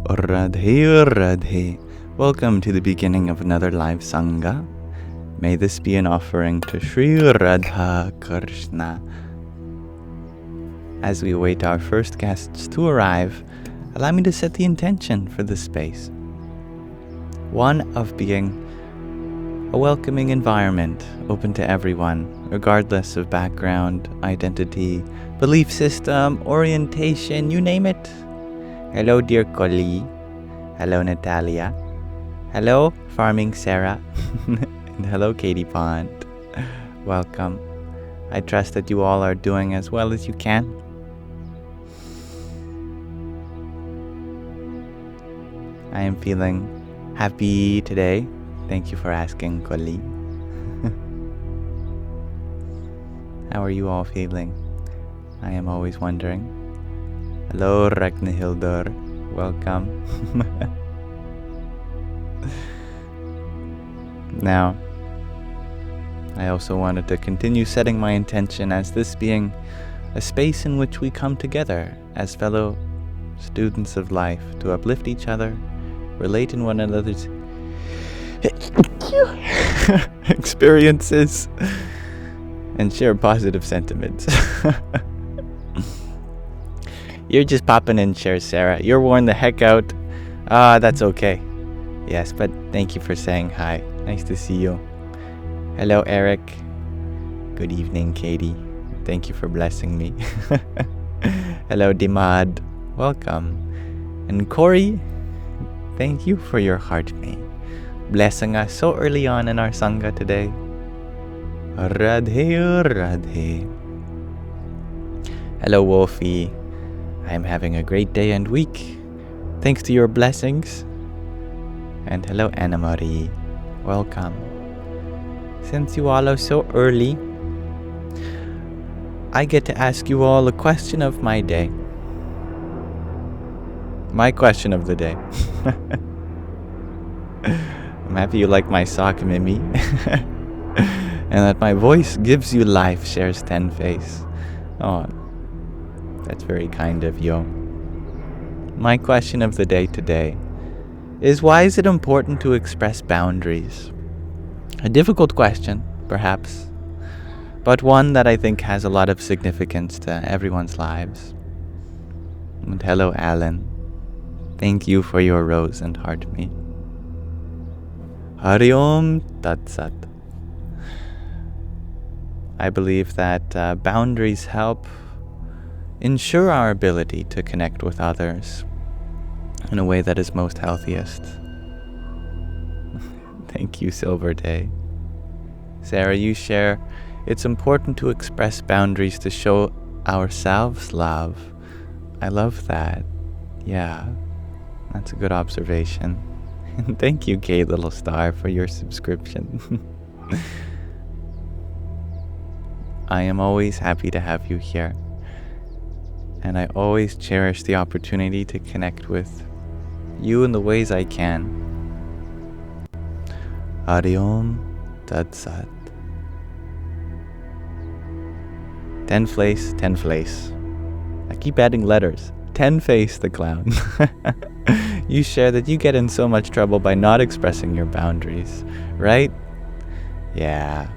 Radhe Radhe. Welcome to the beginning of another live Sangha. May this be an offering to Sri Radha Krishna. As we await our first guests to arrive, allow me to set the intention for this space. One of being a welcoming environment, open to everyone, regardless of background, identity, belief system, orientation, you name it. Hello, dear Koli. Hello, Natalia. Hello, Farming Sarah. And hello, Katie Pond. Welcome. I trust that you all are doing as well as you can. I am feeling happy today. Thank you for asking, Koli. How are you all feeling? I am always wondering. Hello, Ragnhildur. Welcome. Now, I also wanted to continue setting my intention as this being a space in which we come together as fellow students of life to uplift each other, relate in one another's experiences, and share positive sentiments. You're just popping in, share Sarah. You're worn the heck out. That's okay. Yes, but thank you for saying hi. Nice to see you. Hello, Eric. Good evening, Katie. Thank you for blessing me. Hello, Dimad. Welcome. And Corey, thank you for your heart me, blessing us so early on in our Sangha today. Radhe Radhe. Hello, Wolfie. I am having a great day and week, thanks to your blessings. And hello, Anna Marie. Welcome. Since you all are so early, I get to ask you all a question of my day. My question of the day. I'm happy you like my sock, Mimi. And that my voice gives you life, shares 10 face. Oh, that's very kind of you. My question of the day today is, why is it important to express boundaries? A difficult question, perhaps, but one that I think has a lot of significance to everyone's lives. And hello, Alan. Thank you for your rose and heart me. Hari Om Tat Sat. I believe that boundaries help ensure our ability to connect with others in a way that is most healthiest. Thank you, Silver Day. Sarah, you share, it's important to express boundaries to show ourselves love. I love that. Yeah, that's a good observation. And thank you, Kay Little Star, for your subscription. I am always happy to have you here. And I always cherish the opportunity to connect with you in the ways I can. Hari Om Tat Sat. 10 Face, 10 Face. I keep adding letters. 10 Face the clown. You share that you get in so much trouble by not expressing your boundaries, right? Yeah.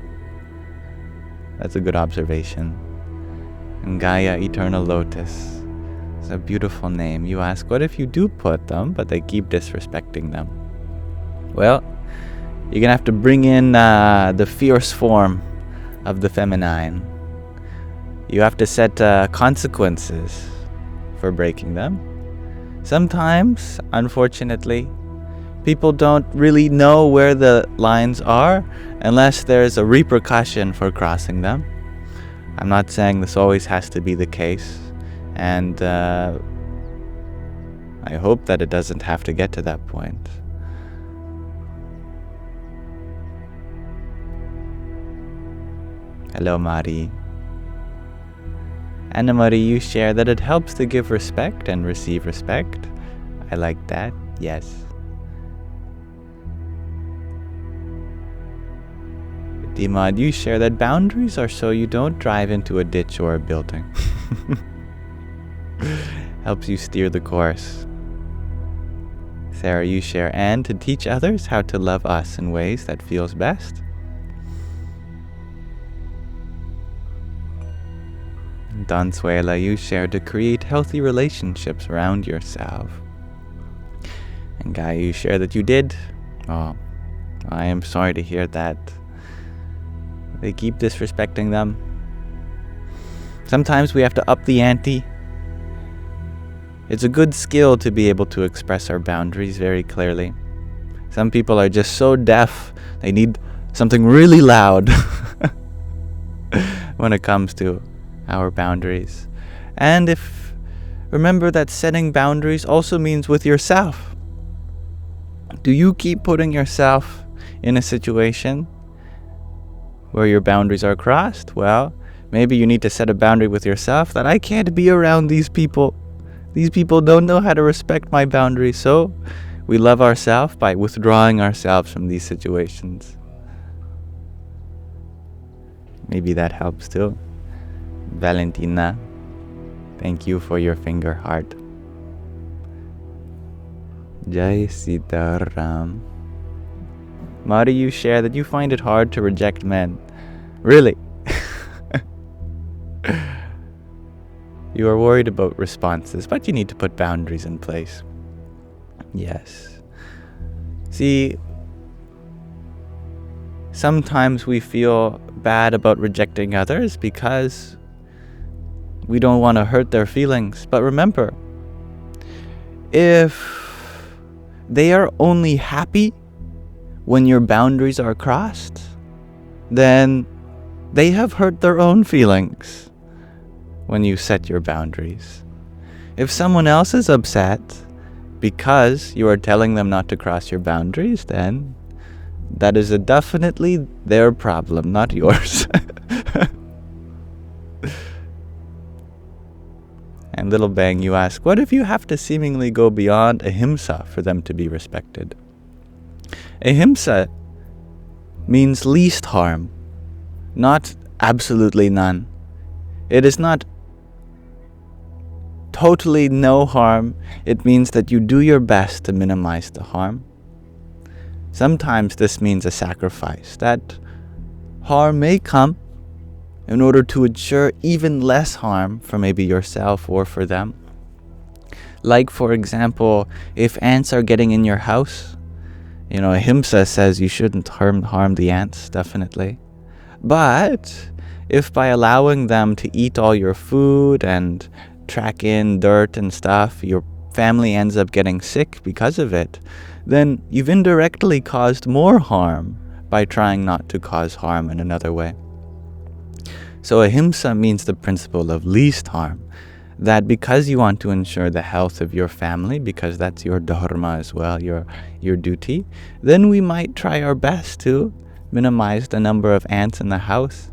That's a good observation. And Gaia Eternal Lotus. It's a beautiful name. You ask, what if you do put them, but they keep disrespecting them? Well, you're going to have to bring in the fierce form of the feminine. You have to set consequences for breaking them. Sometimes, unfortunately, people don't really know where the lines are unless there's a repercussion for crossing them. I'm not saying this always has to be the case, and I hope that it doesn't have to get to that point. Hello, Mari. Anna Marie, you share that it helps to give respect and receive respect. I like that, yes. Dimad, you share that boundaries are so you don't drive into a ditch or a building. Helps you steer the course. Sarah, you share, and to teach others how to love us in ways that feels best. Donsuela, you share, to create healthy relationships around yourself. And Guy, you share that you did. Oh, I am sorry to hear that. They keep disrespecting them. Sometimes we have to up the ante. It's a good skill to be able to express our boundaries very clearly. Some people are just so deaf, they need something really loud when it comes to our boundaries. And remember that setting boundaries also means with yourself. Do you keep putting yourself in a situation where your boundaries are crossed? Well, maybe you need to set a boundary with yourself that I can't be around these people. These people don't know how to respect my boundaries. So we love ourselves by withdrawing ourselves from these situations. Maybe that helps too. Valentina, thank you for your finger heart. Jai Sitaram. Mari, you share that you find it hard to reject men. Really? You are worried about responses, but you need to put boundaries in place. Yes. See, sometimes we feel bad about rejecting others because we don't want to hurt their feelings. But remember, if they are only happy when your boundaries are crossed, then they have hurt their own feelings when you set your boundaries. If someone else is upset because you are telling them not to cross your boundaries, then that is definitely their problem, not yours. And Little Bang, you ask, what if you have to seemingly go beyond ahimsa for them to be respected? Ahimsa means least harm, not absolutely none. It is not totally no harm. It means that you do your best to minimize the harm. Sometimes this means a sacrifice. That harm may come in order to ensure even less harm for maybe yourself or for them. Like, for example, if ants are getting in your house, ahimsa says you shouldn't harm the ants, definitely. But if by allowing them to eat all your food and track in dirt and stuff, your family ends up getting sick because of it, then you've indirectly caused more harm by trying not to cause harm in another way. So ahimsa means the principle of least harm, that because you want to ensure the health of your family, because that's your dharma as well, your duty, then we might try our best to minimize the number of ants in the house,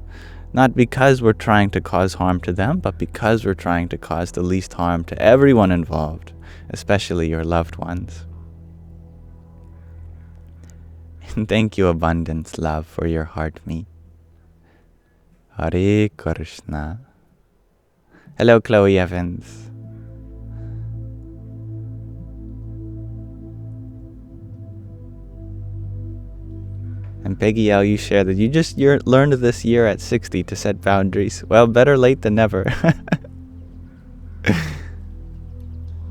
not because we're trying to cause harm to them, but because we're trying to cause the least harm to everyone involved, especially your loved ones. And thank you, Abundance Love, for your heart me. Hare Krishna. Hello, Chloe Evans. And Peggy L, you share that you just learned this year at 60 to set boundaries. Well, better late than never.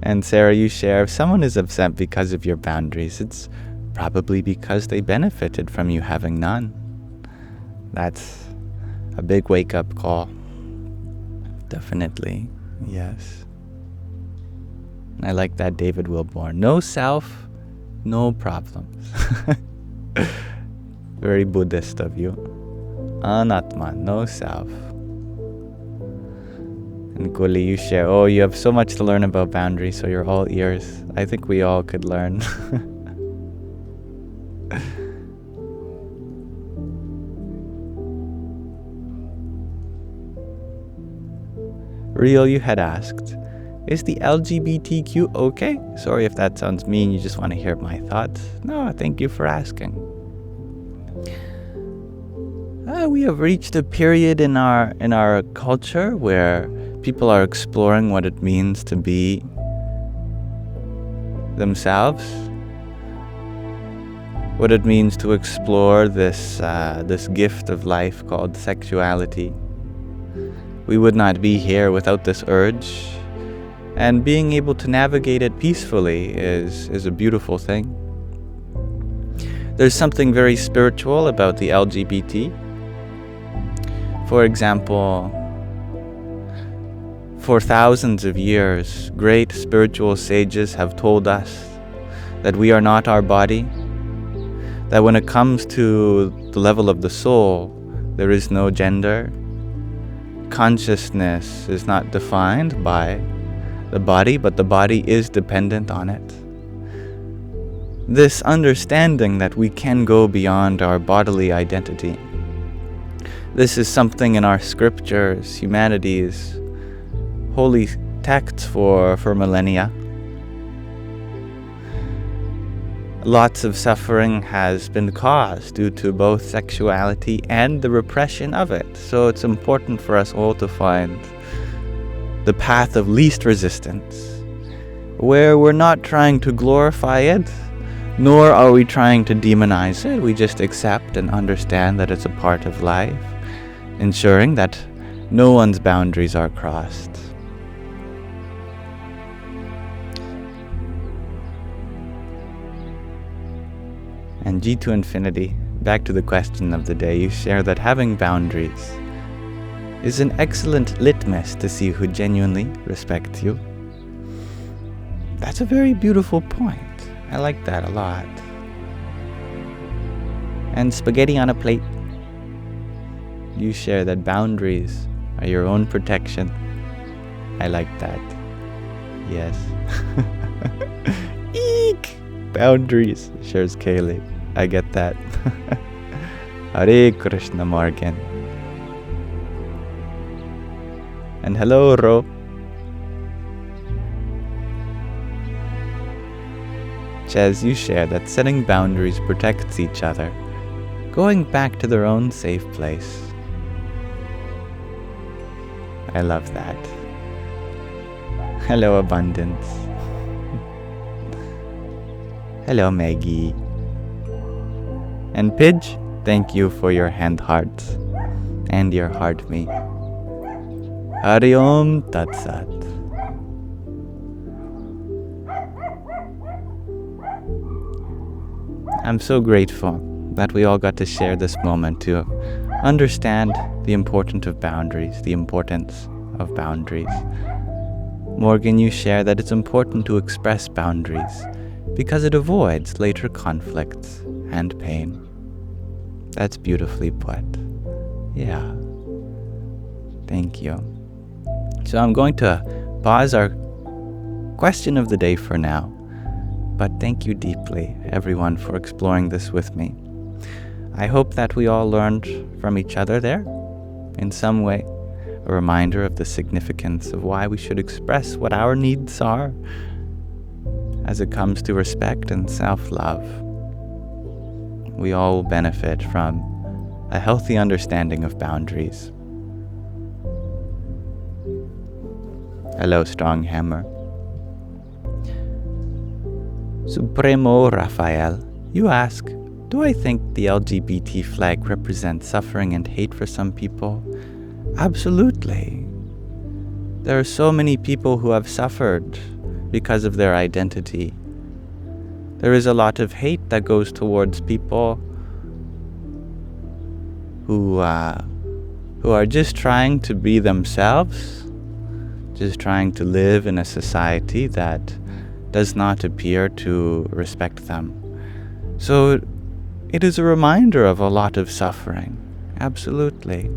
And Sarah, you share, if someone is upset because of your boundaries, it's probably because they benefited from you having none. That's a big wake-up call. Definitely, yes. I like that, David Wilborn. No self, no problems. Very Buddhist of you. Anatman, no self. And Guli, you share, oh, you have so much to learn about boundaries, so you're all ears. I think we all could learn. Real, you had asked, is the LGBTQ okay? Sorry if that sounds mean, you just want to hear my thoughts. No, thank you for asking. We have reached a period in our culture where people are exploring what it means to be themselves what it means to explore this gift of life called sexuality. We would not be here without this urge, and being able to navigate it peacefully is a beautiful thing. There's something very spiritual about the LGBT. For example, for thousands of years, great spiritual sages have told us that we are not our body, that when it comes to the level of the soul, there is no gender. Consciousness is not defined by the body, but the body is dependent on it. This understanding that we can go beyond our bodily identity. This is something in our scriptures, humanity's holy texts for millennia. Lots of suffering has been caused due to both sexuality and the repression of it. So it's important for us all to find the path of least resistance, where we're not trying to glorify it, nor are we trying to demonize it. We just accept and understand that it's a part of life, ensuring that no one's boundaries are crossed. And G to Infinity, back to the question of the day, you share that having boundaries is an excellent litmus to see who genuinely respects you. That's a very beautiful point. I like that a lot. And Spaghetti on a Plate, you share that boundaries are your own protection. I like that. Yes. Eek! Boundaries, shares Kaylee. I get that. Hare Krishna, Morgan. And hello, Ro. Ches, you share that setting boundaries protects each other, going back to their own safe place. I love that. Hello, Abundance. Hello, Maggie. And Pidge, thank you for your hand hearts and your heart me. Hari Om Tat Sat. I'm so grateful that we all got to share this moment to understand the importance of boundaries, Morgan, you share that it's important to express boundaries because it avoids later conflicts and pain. That's beautifully put. Yeah. Thank you. So I'm going to pause our question of the day for now, but thank you deeply, everyone, for exploring this with me. I hope that we all learned from each other there, in some way, a reminder of the significance of why we should express what our needs are as it comes to respect and self-love. We all will benefit from a healthy understanding of boundaries. Hello, Strong Hammer. Supremo Raphael, you ask, do I think the LGBT flag represents suffering and hate for some people? Absolutely. There are so many people who have suffered because of their identity. There is a lot of hate that goes towards people who are just trying to be themselves, just trying to live in a society that does not appear to respect them. So it is a reminder of a lot of suffering, absolutely.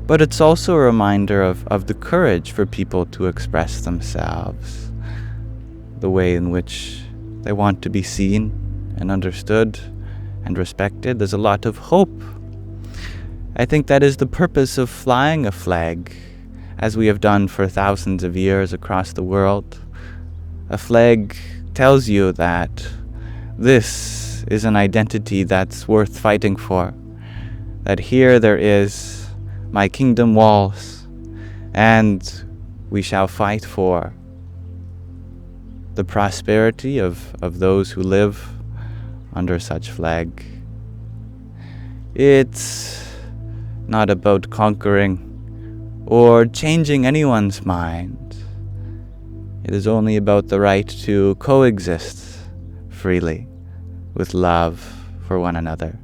But it's also a reminder of the courage for people to express themselves, the way in which they want to be seen and understood and respected. There's a lot of hope. I think that is the purpose of flying a flag, as we have done for thousands of years across the world. A flag tells you that this is an identity that's worth fighting for, that here there is my kingdom walls, and we shall fight for the prosperity of those who live under such flag. It's not about conquering or changing anyone's mind. It is only about the right to coexist freely with love for one another.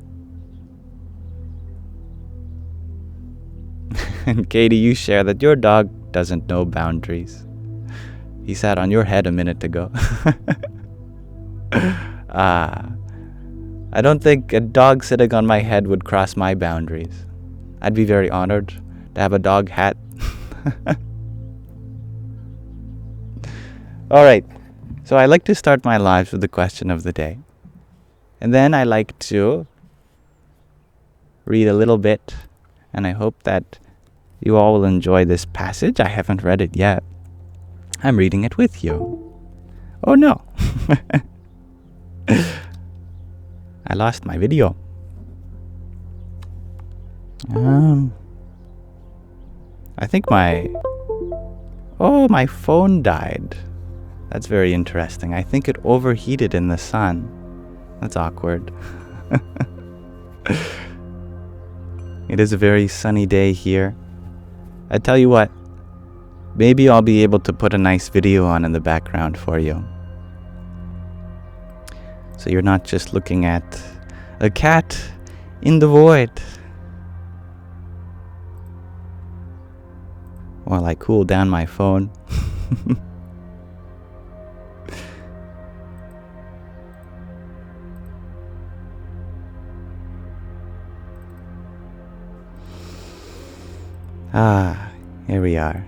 And Katie, you share that your dog doesn't know boundaries. He sat on your head a minute ago. I don't think a dog sitting on my head would cross my boundaries. I'd be very honored to have a dog hat. Alright, so I like to start my lives with the question of the day. And then I like to read a little bit, and I hope that you all will enjoy this passage. I haven't read it yet. I'm reading it with you. Oh no. I lost my video. I think my phone died. That's very interesting. I think it overheated in the sun. That's awkward. It is a very sunny day here. I tell you what, maybe I'll be able to put a nice video on in the background for you. So you're not just looking at a cat in the void. While I cool down my phone. Here we are.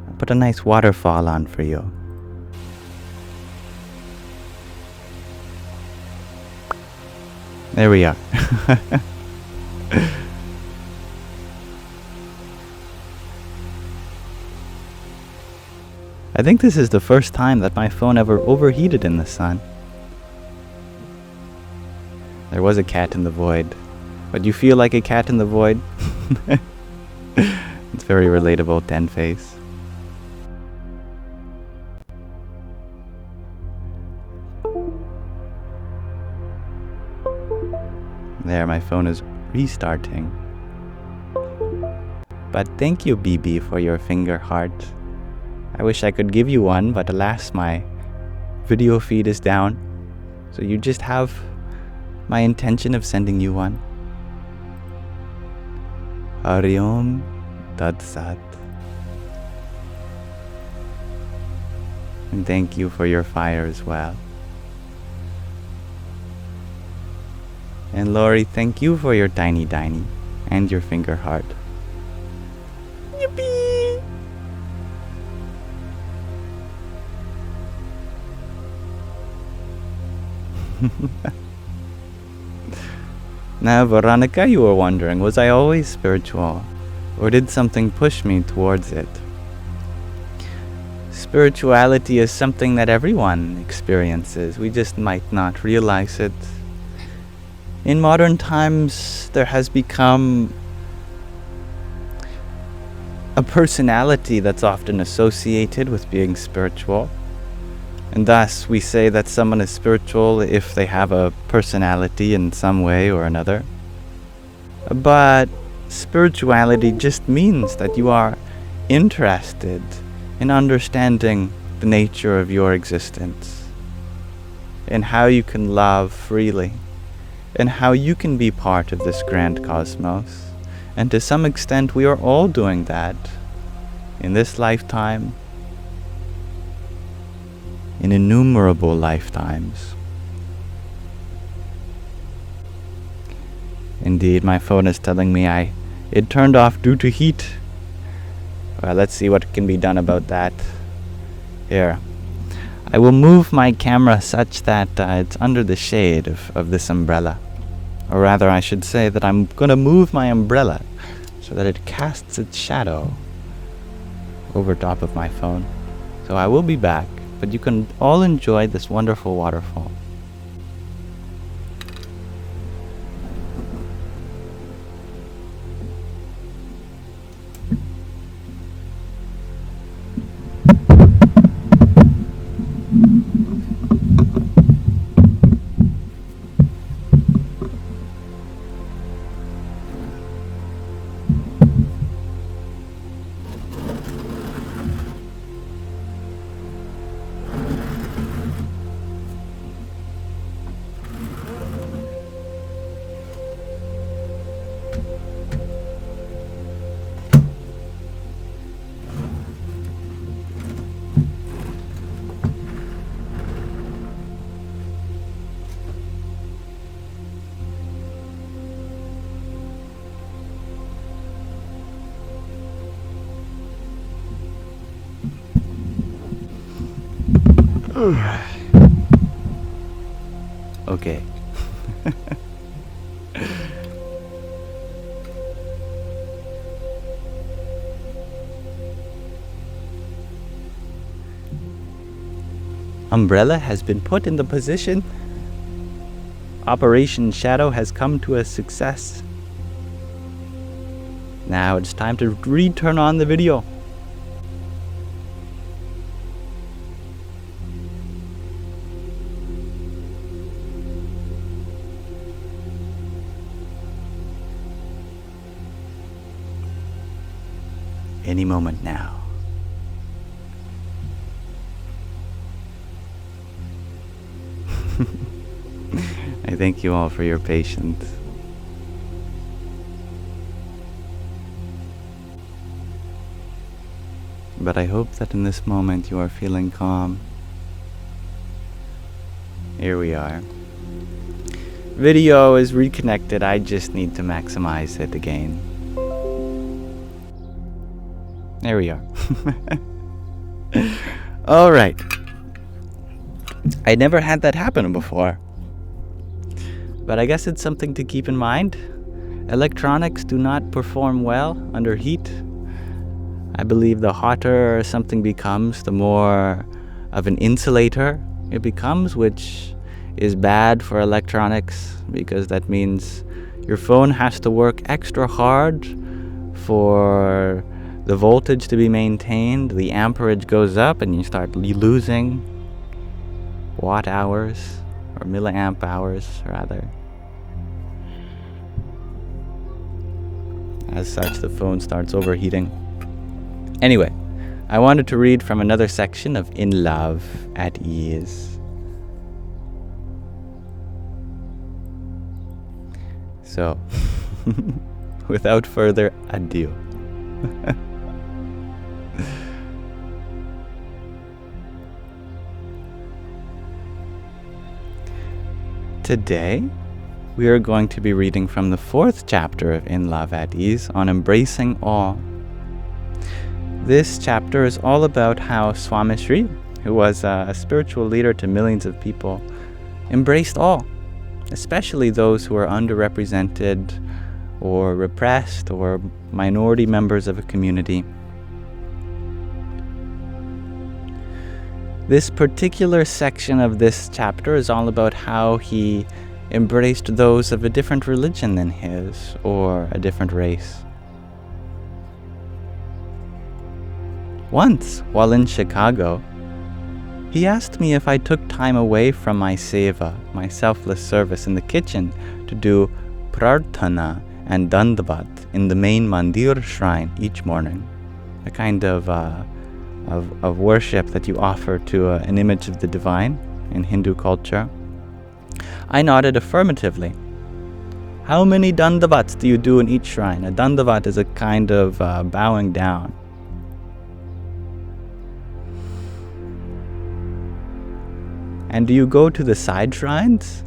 I'll put a nice waterfall on for you. There we are. I think this is the first time that my phone ever overheated in the sun. There was a cat in the void. But you feel like a cat in the void? It's very relatable, Den Face. There, my phone is restarting. But thank you, BB, for your finger heart. I wish I could give you one, but alas, my video feed is down. So you just have my intention of sending you one. Hari Om Tat Sat. And thank you for your fire as well. And Lori, thank you for your tiny and your finger heart. Yippee! Now, Veronica, you were wondering, was I always spiritual? Or did something push me towards it? Spirituality is something that everyone experiences. We just might not realize it. In modern times, there has become a personality that's often associated with being spiritual. And thus, we say that someone is spiritual if they have a personality in some way or another. But spirituality just means that you are interested in understanding the nature of your existence, and how you can love freely, and how you can be part of this grand cosmos. And to some extent, we are all doing that in this lifetime, in innumerable lifetimes. Indeed, my phone is telling me it turned off due to heat. Well, let's see what can be done about that. Here, I will move my camera such that it's under the shade of this umbrella. Or rather, I should say that I'm going to move my umbrella so that it casts its shadow over top of my phone. So I will be back, but you can all enjoy this wonderful waterfall. Okay. Umbrella has been put in the position. Operation Shadow has come to a success. Now it's time to return on the video. Any moment now. I thank you all for your patience. But I hope that in this moment you are feeling calm. Here we are. Video is reconnected. I just need to maximize it again. There we are. All right. I never had that happen before. But I guess it's something to keep in mind. Electronics do not perform well under heat. I believe the hotter something becomes, the more of an insulator it becomes, which is bad for electronics because that means your phone has to work extra hard for the voltage to be maintained. The amperage goes up and you start losing watt hours, or milliamp hours rather. As such, the phone starts overheating. Anyway, I wanted to read from another section of In Love at Ease. So, without further ado. Today, we are going to be reading from the 4th chapter of In Love at Ease on embracing all. This chapter is all about how Swami Sri, who was a spiritual leader to millions of people, embraced all, especially those who are underrepresented or repressed or minority members of a community. This particular section of this chapter is all about how he embraced those of a different religion than his or a different race. Once, while in Chicago, he asked me if I took time away from my seva, my selfless service in the kitchen, to do prarthana and dandavat in the main mandir shrine each morning, a kind of worship that you offer to an image of the divine in Hindu culture. I nodded affirmatively. How many dandavats do you do in each shrine? A dandavat is a kind of bowing down. And do you go to the side shrines?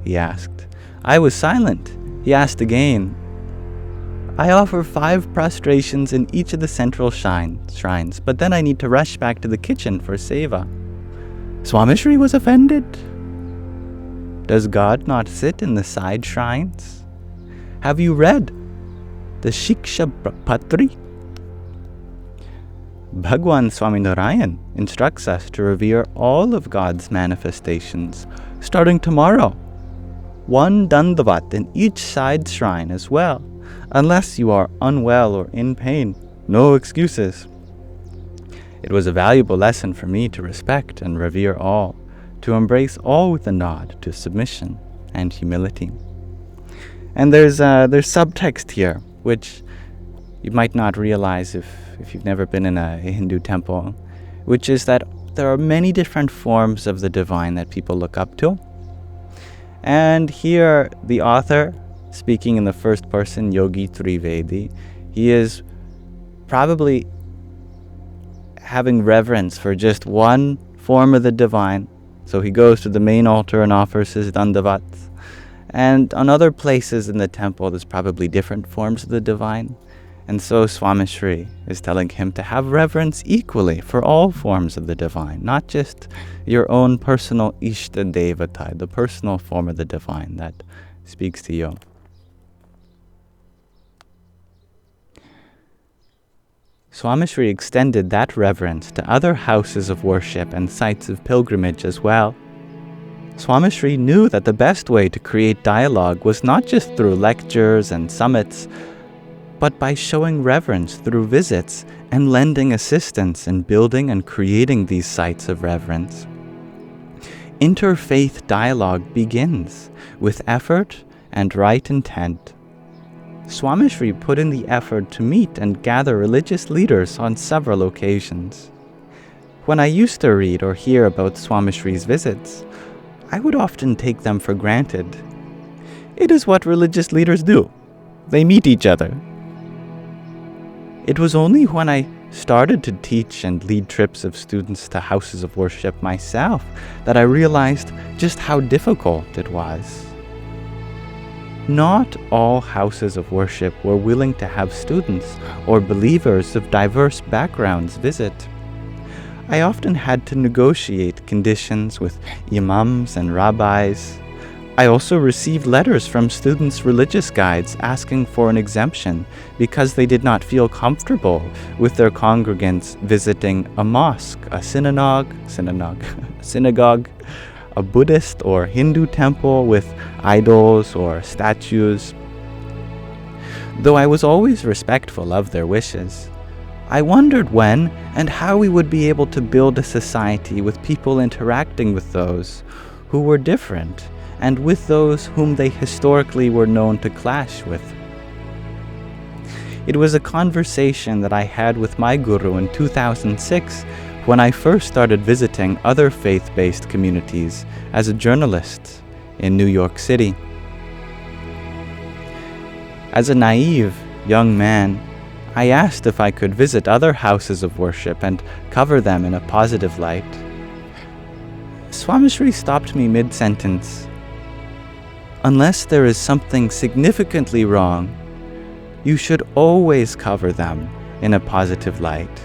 He asked. I was silent. He asked again. I offer 5 prostrations in each of the central shrines, but then I need to rush back to the kitchen for seva. Swamishri was offended. Does God not sit in the side shrines? Have you read the Shiksha Patri? Bhagwan Swaminarayan instructs us to revere all of God's manifestations, starting tomorrow. 1 dandavat in each side shrine as well, unless you are unwell or in pain. No excuses. It was a valuable lesson for me to respect and revere all, to embrace all with a nod to submission and humility. And there's subtext here, which you might not realize if you've never been in a Hindu temple, which is that there are many different forms of the divine that people look up to. And here, the author, speaking in the first person, Yogi Trivedi, he is probably having reverence for just one form of the divine. So he goes to the main altar and offers his dandavats. And on other places in the temple, there's probably different forms of the divine. And so Swami Sri is telling him to have reverence equally for all forms of the divine, not just your own personal Ishta Devata, the personal form of the divine that speaks to you. Swami Sri extended that reverence to other houses of worship and sites of pilgrimage as well. Swami Sri knew that the best way to create dialogue was not just through lectures and summits, but by showing reverence through visits and lending assistance in building and creating these sites of reverence. Interfaith dialogue begins with effort and right intent. Swami Sri put in the effort to meet and gather religious leaders on several occasions. When I used to read or hear about Swami Sri's visits, I would often take them for granted. It is what religious leaders do. They meet each other. It was only when I started to teach and lead trips of students to houses of worship myself that I realized just how difficult it was. Not all houses of worship were willing to have students or believers of diverse backgrounds visit. I often had to negotiate conditions with imams and rabbis. I also received letters from students' religious guides asking for an exemption because they did not feel comfortable with their congregants visiting a mosque, a synagogue, a Buddhist or Hindu temple with idols or statues. Though I was always respectful of their wishes, I wondered when and how we would be able to build a society with people interacting with those who were different and with those whom they historically were known to clash with. It was a conversation that I had with my guru in 2006 when I first started visiting other faith-based communities as a journalist in New York City. As a naive young man, I asked if I could visit other houses of worship and cover them in a positive light. Swami Sri stopped me mid-sentence. Unless there is something significantly wrong, you should always cover them in a positive light.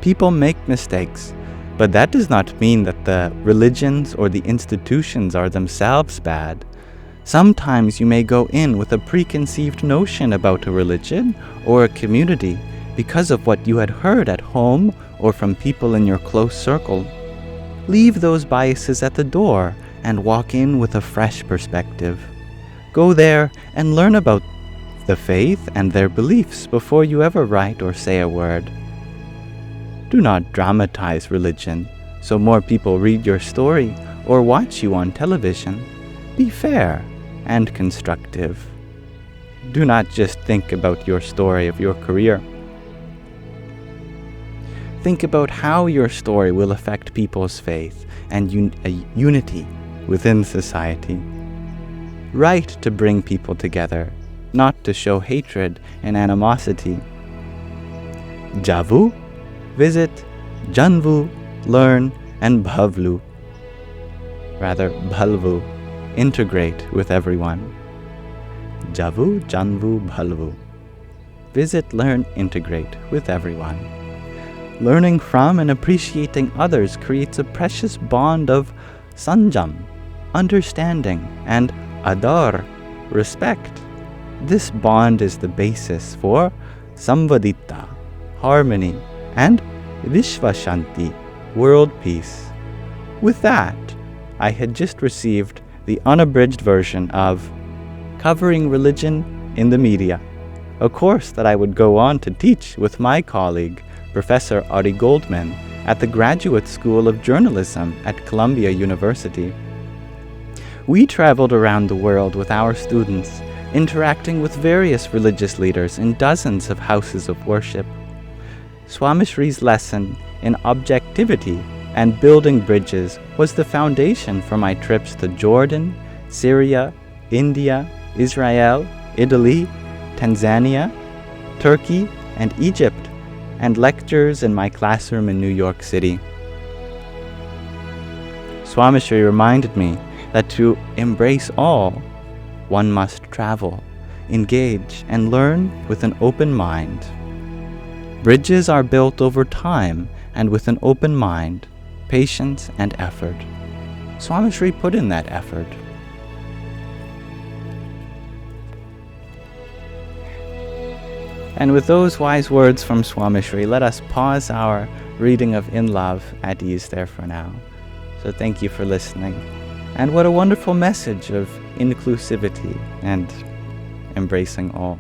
People make mistakes, but that does not mean that the religions or the institutions are themselves bad. Sometimes you may go in with a preconceived notion about a religion or a community because of what you had heard at home or from people in your close circle. Leave those biases at the door and walk in with a fresh perspective. Go there and learn about the faith and their beliefs before you ever write or say a word. Do not dramatize religion so more people read your story or watch you on television. Be fair and constructive. Do not just think about your story of your career. Think about how your story will affect people's faith and unity within society. Write to bring people together, not to show hatred and animosity. Javu, visit, Janvu, learn, and Bhavlu, integrate with everyone. Javu, Janvu, Bhalvu. Visit, learn, integrate with everyone. Learning from and appreciating others creates a precious bond of sanjam, understanding, and adar, respect. This bond is the basis for samvadita, harmony, and vishvashanti, world peace. With that, I had just received the unabridged version of Covering Religion in the Media, a course that I would go on to teach with my colleague, Professor Ari Goldman, at the Graduate School of Journalism at Columbia University. We traveled around the world with our students, interacting with various religious leaders in dozens of houses of worship. Swami Sri's lesson in objectivity and building bridges was the foundation for my trips to Jordan, Syria, India, Israel, Italy, Tanzania, Turkey, and Egypt, and lectures in my classroom in New York City. Swami Sri reminded me that to embrace all, one must travel engage, and learn with an open mind. Bridges are built over time and with an open mind, patience, and effort. Swami Sri put in that effort. And with those wise words from Swami Sri, let us pause our reading of In Love at ease there for now. So thank you for listening. And what a wonderful message of inclusivity and embracing all.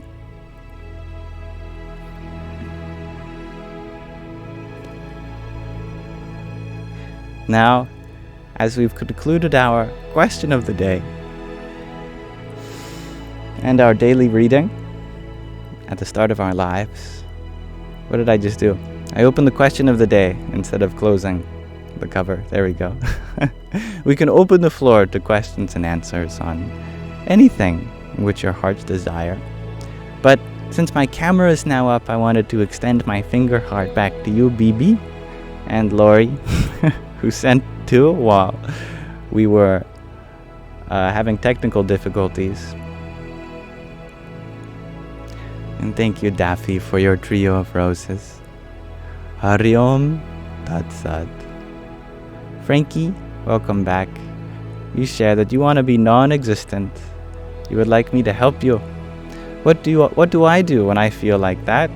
Now, as we've concluded our question of the day and our daily reading at the start of our lives, what did I just do? I opened the question of the day instead of closing the cover. There we go. We can open the floor to questions and answers on anything which your hearts desire. But since my camera is now up, I wanted to extend my finger heart back to you, Bibi, and Lori, who sent two while we were having technical difficulties. And thank you, Daffy, for your trio of roses. Hari Om Tat Sat. Frankie, welcome back. You share that you want to be non-existent. You would like me to help you. What do I do when I feel like that?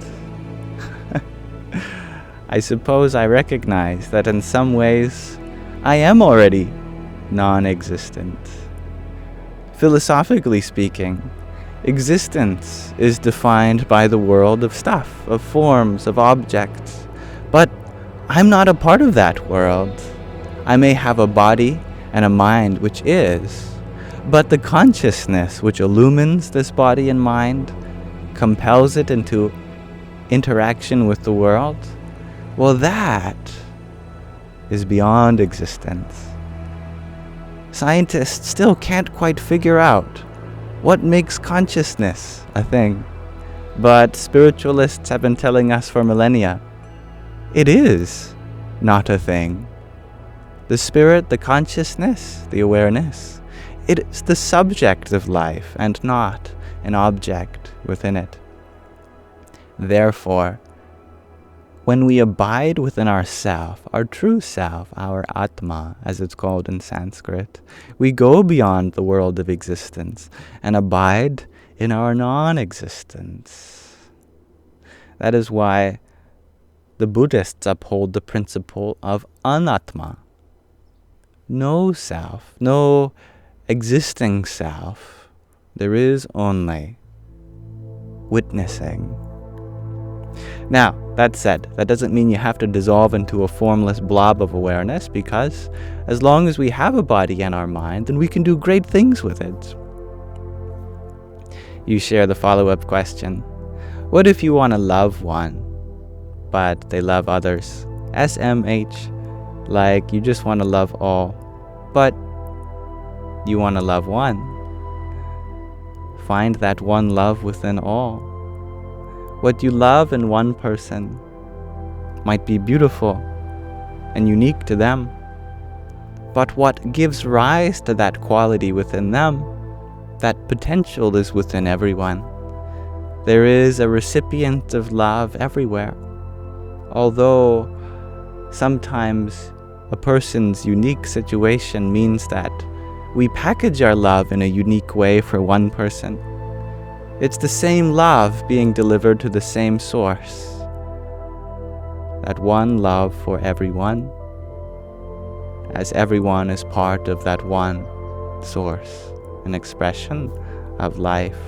I suppose I recognize that in some ways I am already non-existent. Philosophically speaking, existence is defined by the world of stuff, of forms, of objects. But I'm not a part of that world. I may have a body and a mind which is, but the consciousness which illumines this body and mind, compels it into interaction with the world, well, that is beyond existence. Scientists still can't quite figure out what makes consciousness a thing, but spiritualists have been telling us for millennia, it is not a thing. The spirit, the consciousness, the awareness, it is the subject of life and not an object within it. Therefore, when we abide within ourself, our true self, our Atma, as it's called in Sanskrit, we go beyond the world of existence and abide in our non-existence. That is why the Buddhists uphold the principle of anatma. No self, no existing self. There is only witnessing. Now, that said, that doesn't mean you have to dissolve into a formless blob of awareness, because as long as we have a body and our mind, then we can do great things with it. You share the follow-up question. What if you want to love one, but they love others? SMH. Like, you just want to love all, but you want to love one. Find that one love within all. What you love in one person might be beautiful and unique to them, but what gives rise to that quality within them, that potential is within everyone. There is a recipient of love everywhere. Although sometimes a person's unique situation means that we package our love in a unique way for one person. It's the same love being delivered to the same source. That one love for everyone, as everyone is part of that one source, an expression of life.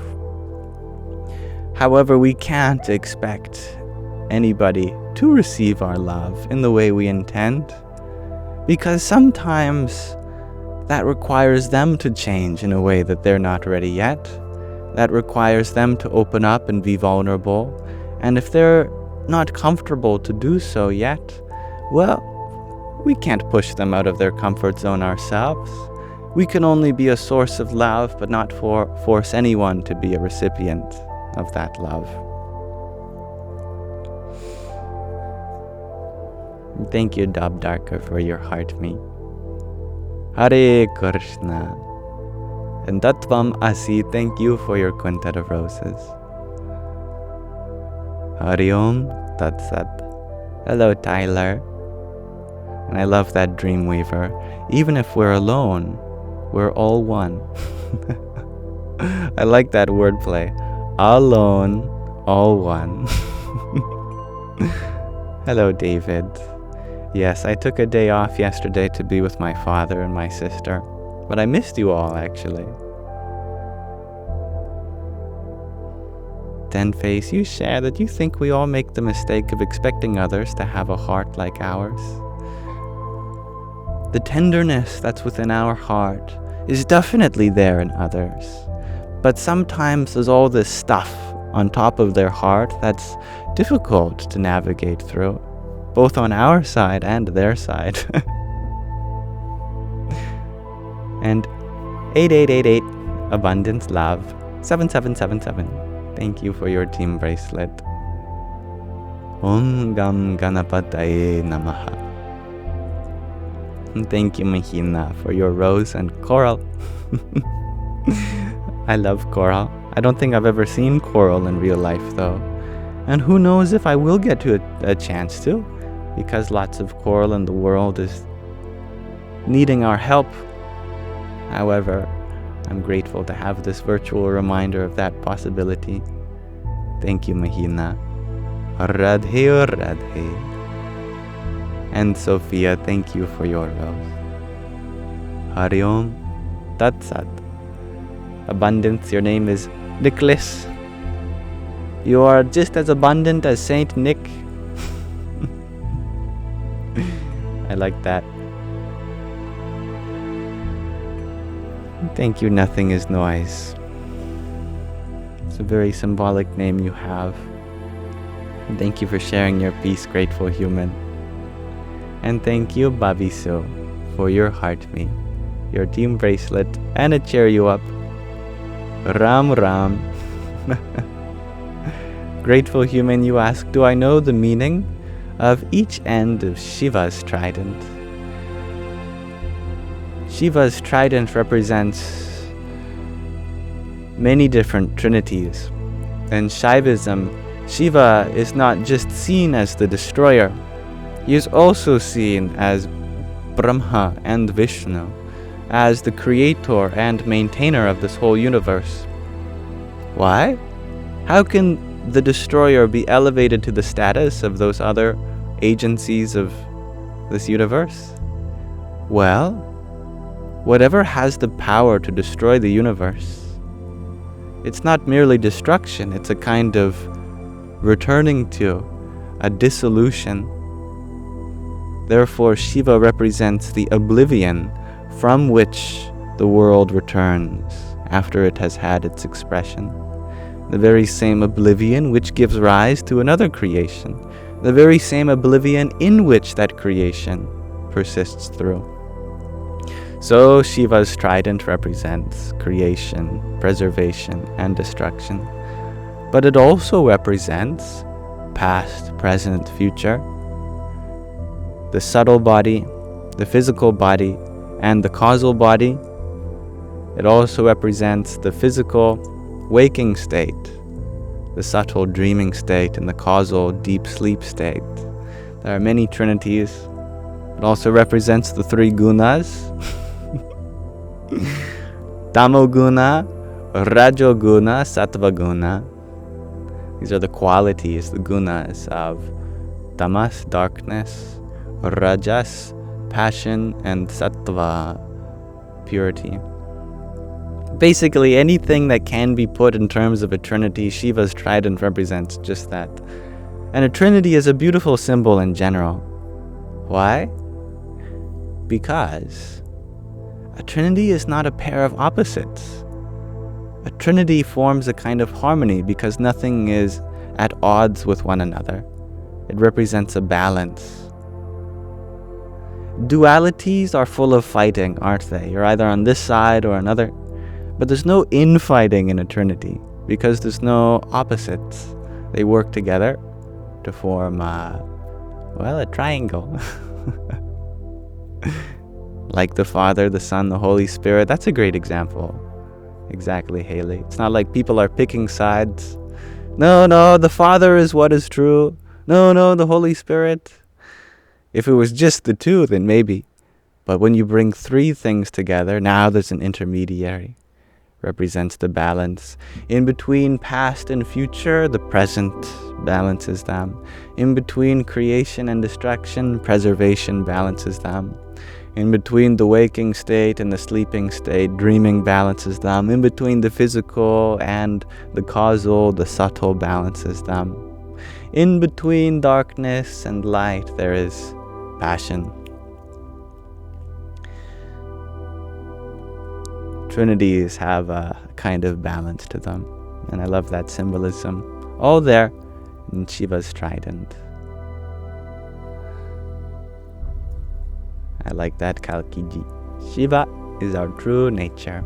However, we can't expect anybody to receive our love in the way we intend, because sometimes that requires them to change in a way that they're not ready yet. That requires them to open up and be vulnerable. And if they're not comfortable to do so yet, well, we can't push them out of their comfort zone ourselves. We can only be a source of love, but not force anyone to be a recipient of that love. Thank you, Dub Darker, for your heart me. Hare Krishna. And Tattvam Asi, thank you for your quintet of roses. Hari Om Tat Sat. Hello, Tyler. And I love that Dreamweaver. Even if we're alone, we're all one. I like that wordplay. Alone, all one. Hello, David. Yes, I took a day off yesterday to be with my father and my sister. But I missed you all, actually. Tenface, you share that you think we all make the mistake of expecting others to have a heart like ours. The tenderness that's within our heart is definitely there in others. But sometimes there's all this stuff on top of their heart that's difficult to navigate through, both on our side and their side. And 8888 Abundance Love 7777. Thank you for your team bracelet. Om Gam Ganapataye Namaha. And thank you, Mahina, for your rose and coral. I love coral. I don't think I've ever seen coral in real life, though. And who knows if I will get to a chance to, because lots of coral in the world is needing our help. However, I'm grateful to have this virtual reminder of that possibility. Thank you, Mahina. Radhe Radhe. And Sophia, thank you for your rose. Hari Om Tat Sat. Abundance, your name is Nicholas. You are just as abundant as Saint Nick. I like that. Thank you, Nothing is Noise. It's a very symbolic name you have. And thank you for sharing your peace, grateful human. And thank you, Babiso, for your heart me, your team bracelet, and a cheer you up. Ram Ram. Grateful human, you ask, do I know the meaning of each end of Shiva's trident? Shiva's trident represents many different trinities. In Shaivism, Shiva is not just seen as the destroyer. He is also seen as Brahma and Vishnu, as the creator and maintainer of this whole universe. Why? How can the destroyer be elevated to the status of those other agencies of this universe? Well, whatever has the power to destroy the universe, it's not merely destruction, it's a kind of returning to, a dissolution. Therefore, Shiva represents the oblivion from which the world returns after it has had its expression. The very same oblivion which gives rise to another creation. The very same oblivion in which that creation persists through. So Shiva's trident represents creation, preservation, and destruction. But it also represents past, present, future. The subtle body, the physical body, and the causal body. It also represents the physical waking state, the subtle dreaming state, and the causal deep sleep state. There are many trinities. It also represents the three gunas. Tamoguna, Rajoguna, Sattvaguna. These are the qualities, the gunas of tamas, darkness, rajas, passion, and sattva, purity. Basically, anything that can be put in terms of a trinity, Shiva's trident represents just that. And a trinity is a beautiful symbol in general. Why? Because a trinity is not a pair of opposites. A trinity forms a kind of harmony because nothing is at odds with one another. It represents a balance. Dualities are full of fighting, aren't they? You're either on this side or another. But there's no infighting in a trinity because there's no opposites. They work together to form, a triangle. Like the Father, the Son, the Holy Spirit. That's a great example. Exactly, Haley. It's not like people are picking sides. No, the Father is what is true. No, the Holy Spirit. If it was just the two, then maybe. But when you bring three things together, now there's an intermediary. Represents the balance. In between past and future, the present balances them. In between creation and destruction, preservation balances them. In between the waking state and the sleeping state, dreaming balances them. In between the physical and the causal, the subtle balances them. In between darkness and light, there is passion. Trinities have a kind of balance to them, and I love that symbolism. All there in Shiva's trident. I like that, Kalkiji. Shiva is our true nature.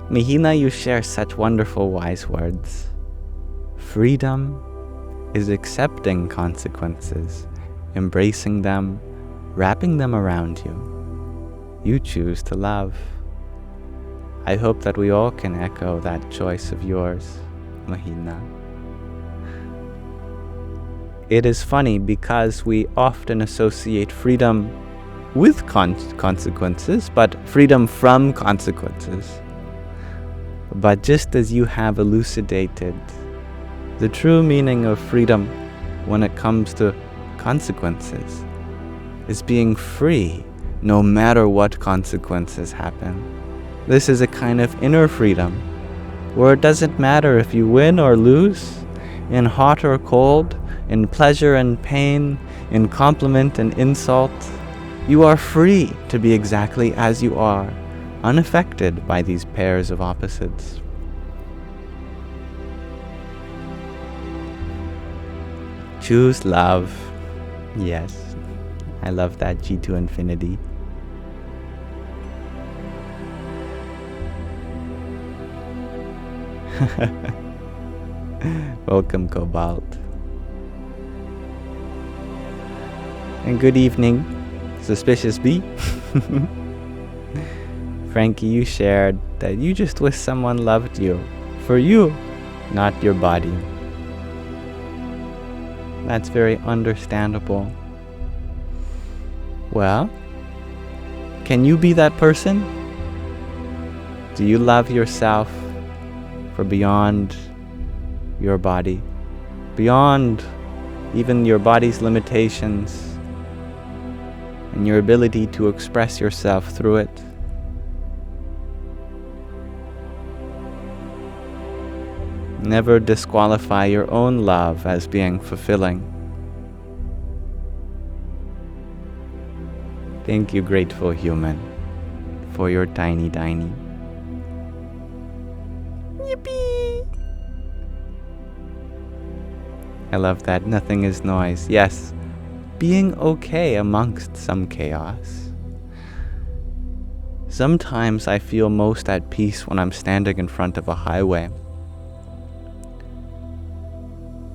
Mihina, you share such wonderful wise words. Freedom is accepting consequences, embracing them, wrapping them around you. You choose to love. I hope that we all can echo that choice of yours, Mahina. It is funny because we often associate freedom with consequences, but freedom from consequences. But just as you have elucidated, the true meaning of freedom when it comes to consequences is being free no matter what consequences happen. This is a kind of inner freedom, where it doesn't matter if you win or lose, in hot or cold, in pleasure and pain, in compliment and insult. You are free to be exactly as you are, unaffected by these pairs of opposites. Choose love. Yes, I love that, G2 Infinity. Welcome, Cobalt. And good evening, Suspicious Bee. Frankie, you shared that you just wish someone loved you for you, not your body. That's very understandable. Well, can you be that person? Do you love yourself for beyond your body, beyond even your body's limitations and your ability to express yourself through it? Never disqualify your own love as being fulfilling. Thank you, grateful human, for your tiny. Yippee! I love that. Nothing is noise. Yes, being okay amongst some chaos. Sometimes I feel most at peace when I'm standing in front of a highway.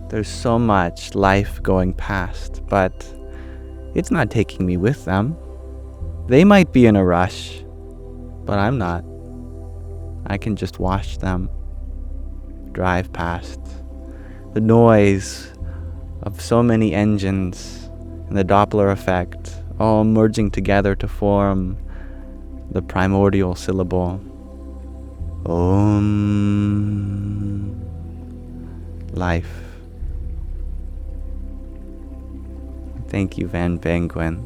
There's so much life going past, but it's not taking me with them. They might be in a rush, but I'm not. I can just watch them drive past. The noise of so many engines and the Doppler effect all merging together to form the primordial syllable. Om. Life. Thank you, Van Penguin,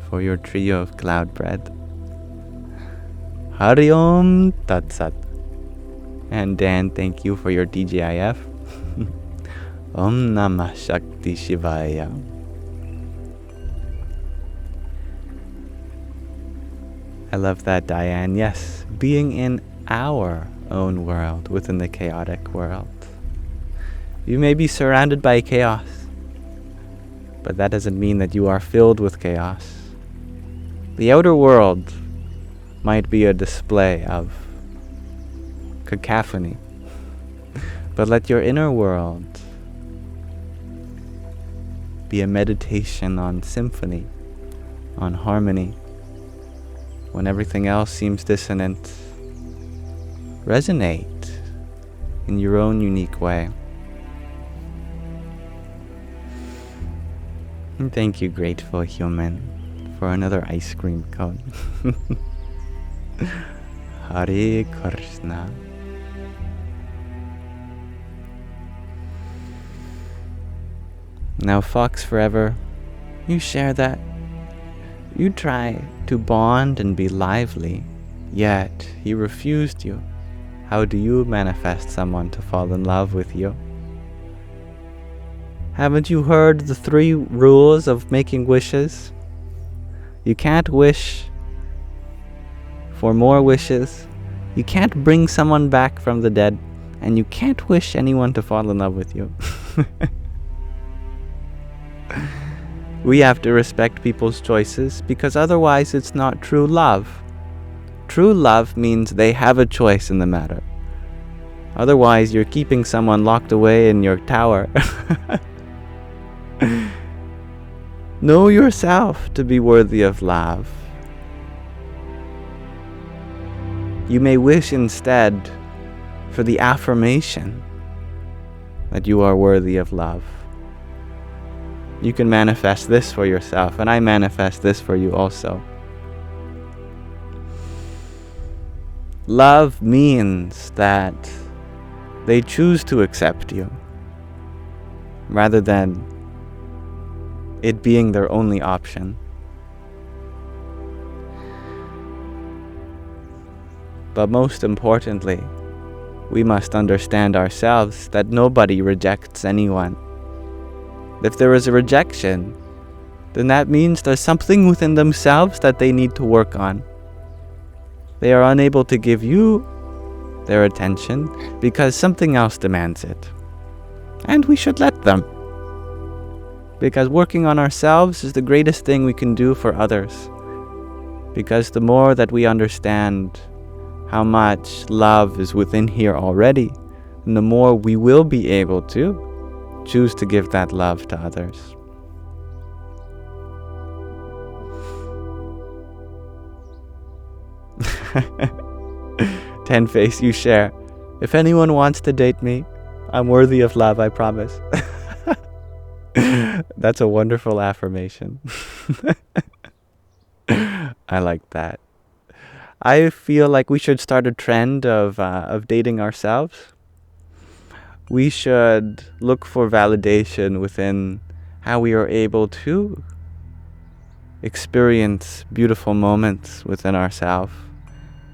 for your trio of cloud bread. Hari Om Tat Sat. And Dan, thank you for your TGIF. Om Namah Shakti Shivaya. I love that, Diane. Yes, being in our own world within the chaotic world. You may be surrounded by chaos, but that doesn't mean that you are filled with chaos. The outer world might be a display of cacophony, but let your inner world be a meditation on symphony, on harmony. when everything else seems dissonant, resonate in your own unique way. And thank you, grateful human, for another ice cream cone. Hare Krishna. Now, Fox Forever, you share that you try to bond and be lively, yet he refused you. How do you manifest someone to fall in love with you? Haven't you heard the 3 rules of making wishes? You can't wish for more wishes, you can't bring someone back from the dead, and you can't wish anyone to fall in love with you. We have to respect people's choices, because otherwise it's not true love. True love means they have a choice in the matter. Otherwise, you're keeping someone locked away in your tower. Know yourself to be worthy of love. You may wish instead for the affirmation that you are worthy of love. You can manifest this for yourself, and I manifest this for you also. Love means that they choose to accept you, rather than it being their only option. But most importantly, we must understand ourselves that nobody rejects anyone. If there is a rejection, then that means there's something within themselves that they need to work on. They are unable to give you their attention because something else demands it. And we should let them. Because working on ourselves is the greatest thing we can do for others. Because the more that we understand how much love is within here already, and the more we will be able to choose to give that love to others. Ten Face, you share. If anyone wants to date me, I'm worthy of love, I promise. That's a wonderful affirmation. I like that. I feel like we should start a trend of dating ourselves. We should look for validation within how we are able to experience beautiful moments within ourselves.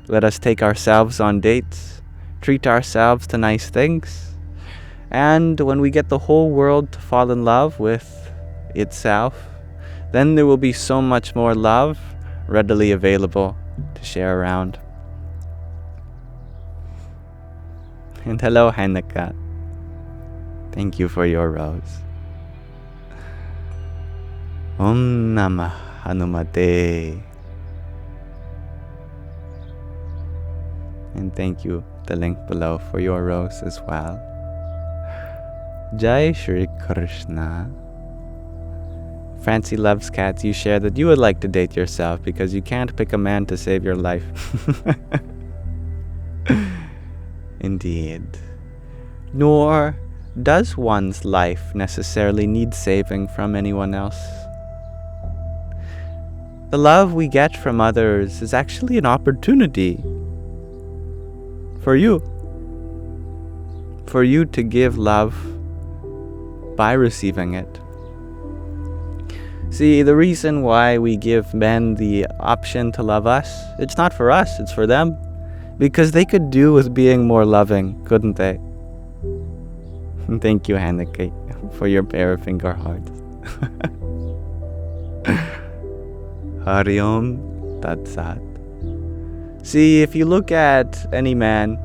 Let us take ourselves on dates, treat ourselves to nice things, and when we get the whole world to fall in love with itself, then there will be so much more love readily available to share around. And hello, Hanukkah. Thank you for your rose. Om Namah Hanumate. And thank you, the link below, for your rose as well. Jai Shri Krishna. Francie loves cats. You share that you would like to date yourself because you can't pick a man to save your life. Indeed. Nor does one's life necessarily need saving from anyone else. The love we get from others is actually an opportunity for you to give love by receiving it. See, the reason why we give men the option to love us, it's not for us, it's for them. Because they could do with being more loving, couldn't they? Thank you, Hanukkah, for your pair of finger hearts. Hari Om Tat Sat. See, if you look at any man,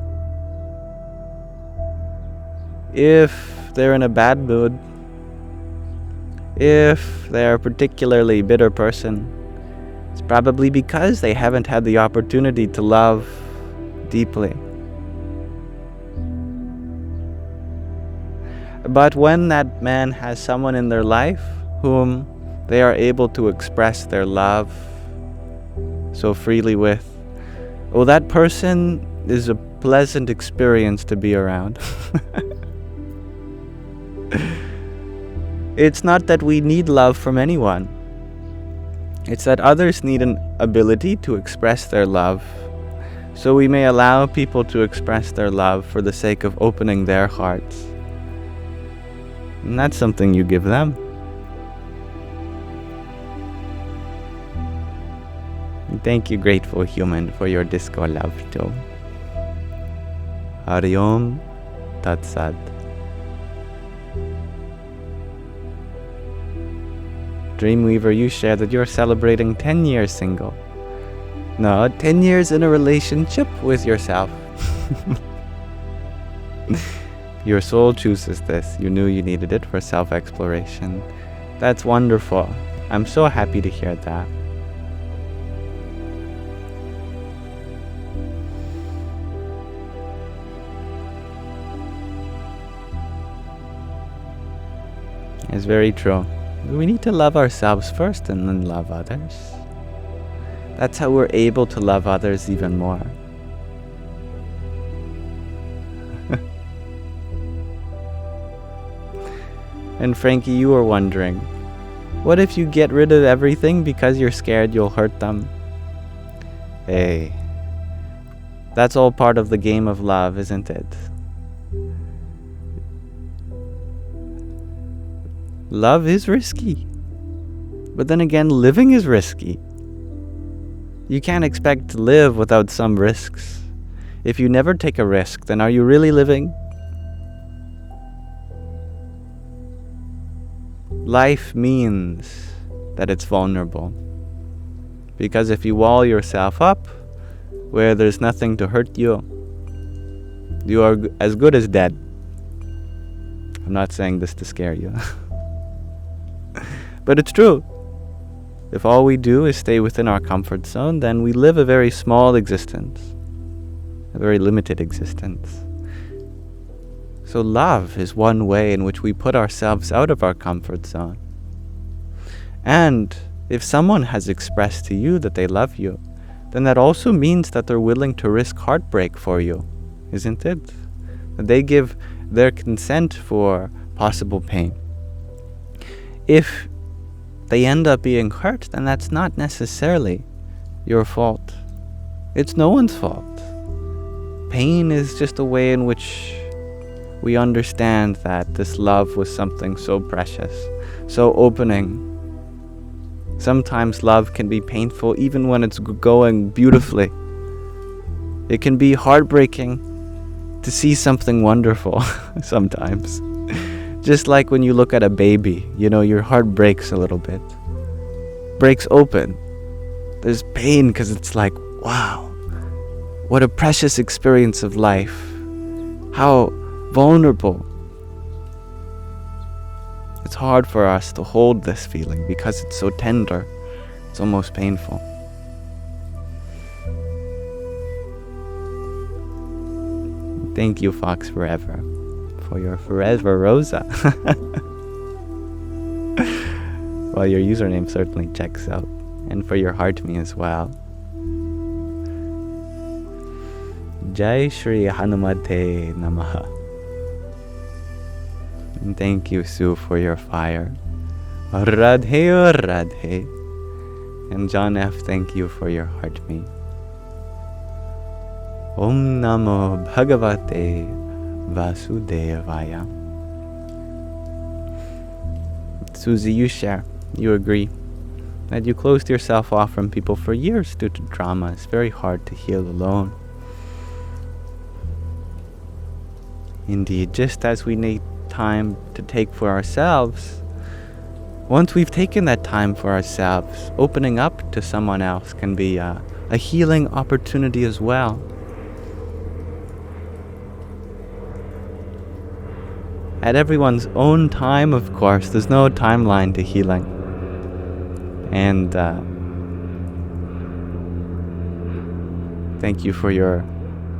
if they're in a bad mood, if they're a particularly bitter person, it's probably because they haven't had the opportunity to love deeply. But when that man has someone in their life whom they are able to express their love so freely with, oh, that person is a pleasant experience to be around. It's not that we need love from anyone. It's that others need an ability to express their love. So we may allow people to express their love for the sake of opening their hearts. And that's something you give them. Thank you, grateful human, for your disco love too. Hari Om Tat Sat. Dreamweaver, you share that you're celebrating 10 years single. No, 10 years in a relationship with yourself. Your soul chooses this. You knew you needed it for self-exploration. That's wonderful. I'm so happy to hear that. It's very true. We need to love ourselves first and then love others. That's how we're able to love others even more. And Frankie, you were wondering, what if you get rid of everything because you're scared you'll hurt them? Hey, that's all part of the game of love, isn't it? Love is risky. But then again, living is risky. You can't expect to live without some risks. If you never take a risk, then are you really living? Life means that it's vulnerable. Because if you wall yourself up where there's nothing to hurt you, you are as good as dead. I'm not saying this to scare you. But it's true. If all we do is stay within our comfort zone, then we live a very small existence, a very limited existence. So love is one way in which we put ourselves out of our comfort zone. And if someone has expressed to you that they love you, then that also means that they're willing to risk heartbreak for you, isn't it? That they give their consent for possible pain. If they end up being hurt, then that's not necessarily your fault. It's no one's fault. Pain is just a way in which we understand that this love was something so precious, so opening. Sometimes love can be painful even when it's going beautifully. It can be heartbreaking to see something wonderful sometimes. Just like when you look at a baby, your heart breaks a little bit. Breaks open. There's pain because it's like, wow, what a precious experience of life. How vulnerable. It's hard for us to hold this feeling because it's so tender. It's almost painful. Thank you, Fox Forever, for your Forever Rosa. Well, your username certainly checks out. And for your heart me as well. Jai Shri Hanumate Namaha. And thank you, Sue, for your fire. Radhe Radhe. And John F., thank you for your heart me. Om Namo Bhagavate Vasudevaya. Susie, you share. You agree that you closed yourself off from people for years due to trauma. It's very hard to heal alone. Indeed, just as we need time to take for ourselves, once we've taken that time for ourselves, opening up to someone else can be a healing opportunity as well. At everyone's own time, of course. There's no timeline to healing. And thank you for your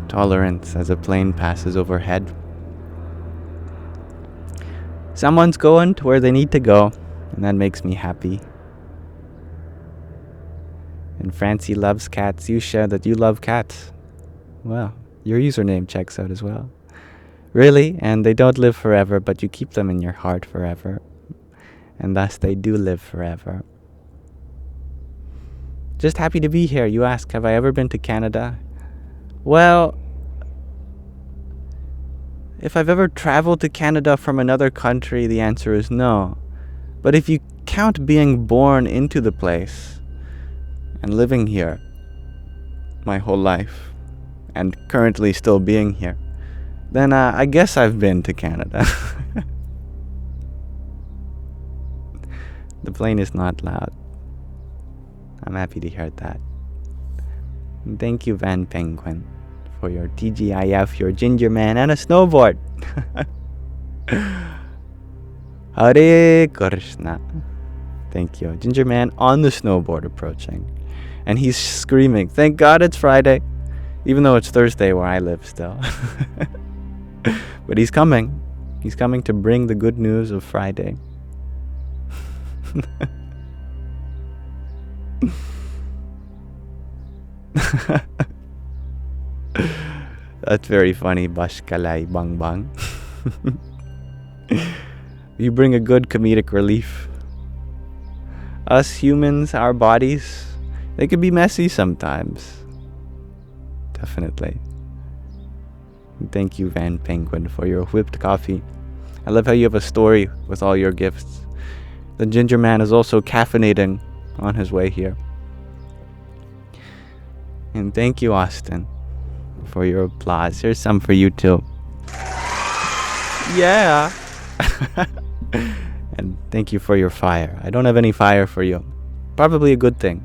tolerance as a plane passes overhead. Someone's going to where they need to go, and that makes me happy. And Francie loves cats. You share that you love cats. Well, your username checks out as well. Really? And they don't live forever, but you keep them in your heart forever. And thus they do live forever. Just happy to be here. You ask, have I ever been to Canada? Well, if I've ever traveled to Canada from another country, the answer is no. But if you count being born into the place and living here my whole life and currently still being here, then I guess I've been to Canada. The plane is not loud. I'm happy to hear that. And thank you, Van Penguin, for your TGIF, your ginger man, and a snowboard. Hare Krishna. Thank you. Ginger man on the snowboard approaching. And he's screaming, thank God it's Friday. Even though it's Thursday where I live still. But he's coming. He's coming to bring the good news of Friday. That's very funny, Bashkalai Bang Bang. You bring a good comedic relief. Us humans, our bodies, they can be messy sometimes. Definitely. Thank you, Van Penguin, for your whipped coffee. I love how you have a story with all your gifts. The ginger man is also caffeinating on his way here. And thank you, Austin, for your applause. Here's some for you too. Yeah. And thank you for your fire. I don't have any fire for you. Probably a good thing.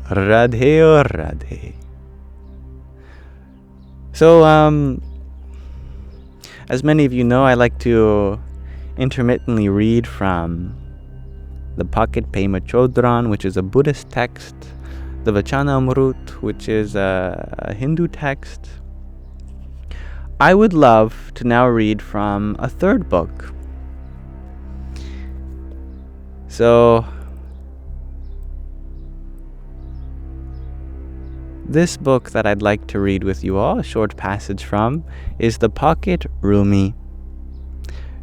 Radhe or Radhe. So, as many of you know, I like to intermittently read from the Pocket Pema Chodron, which is a Buddhist text, the Vachanamrut, which is a Hindu text. I would love to now read from a third book. So, this book that I'd like to read with you all, a short passage from, is the Pocket Rumi.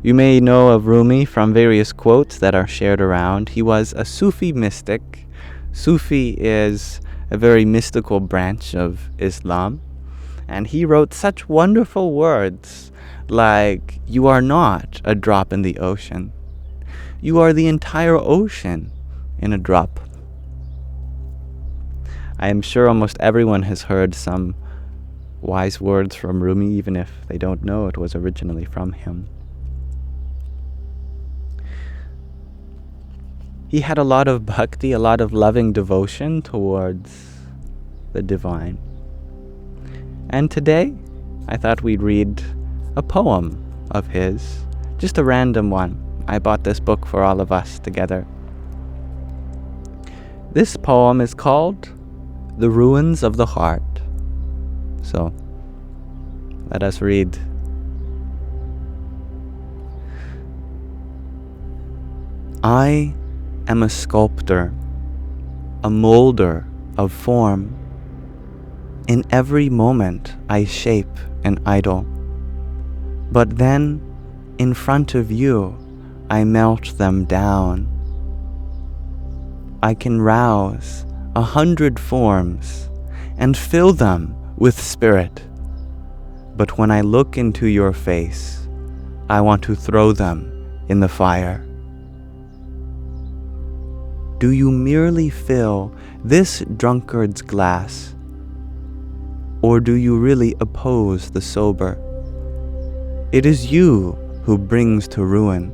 You may know of Rumi from various quotes that are shared around. He was a Sufi mystic. Sufi is a very mystical branch of Islam. And he wrote such wonderful words like, you are not a drop in the ocean. You are the entire ocean in a drop. I am sure almost everyone has heard some wise words from Rumi, even if they don't know it was originally from him. He had a lot of bhakti, a lot of loving devotion towards the divine. And today, I thought we'd read a poem of his, just a random one. I bought this book for all of us together. This poem is called The Ruins of the Heart. So, let us read. I am a sculptor, a molder of form. In every moment I shape an idol. But then, in front of you, I melt them down. I can rouse 100 forms and fill them with spirit. But when I look into your face, I want to throw them in the fire. Do you merely fill this drunkard's glass? Or do you really oppose the sober? It is you who brings to ruin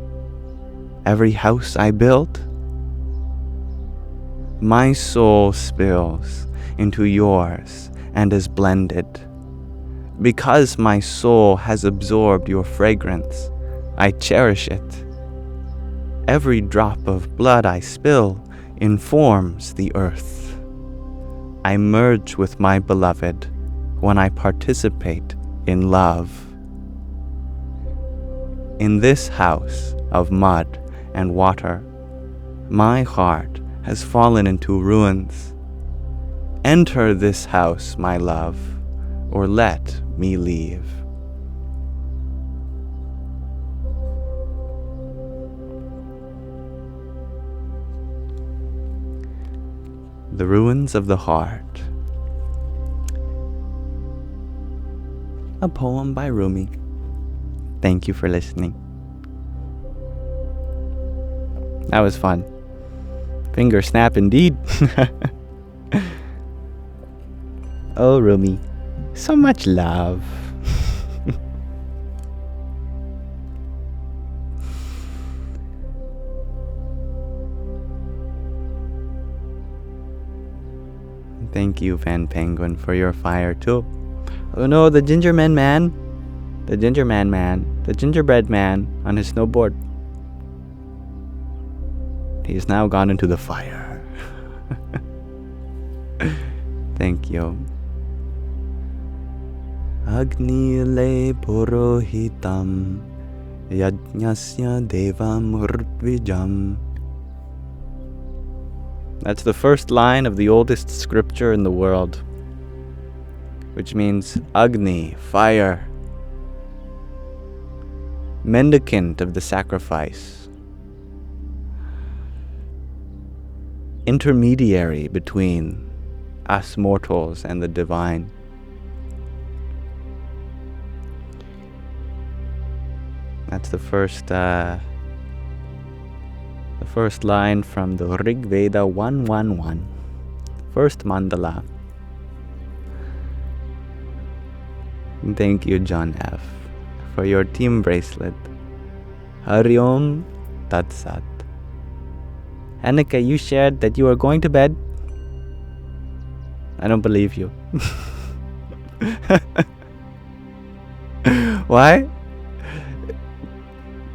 every house I built. My soul spills into yours and is blended. Because my soul has absorbed your fragrance, I cherish it. Every drop of blood I spill informs the earth. I merge with my beloved when I participate in love. In this house of mud and water, my heart has fallen into ruins. Enter this house, my love, or let me leave. The Ruins of the Heart. A poem by Rumi. Thank you for listening. That was fun. Finger snap indeed. Oh, Rumi, so much love. Thank you, Van Penguin, for your fire too. Oh no, the gingerbread man on his snowboard. He's now gone into the fire. Thank you. Agni le purohitam yajnasya devam hrtvijam. That's the first line of the oldest scripture in the world, which means Agni, fire, mendicant of the sacrifice, intermediary between us mortals and the divine. That's the first line from the Rig Veda 111, first mandala. Thank you, John F., for your team bracelet. Hari Om Tat Sat. Annika, you shared that you are going to bed? I don't believe you. Why?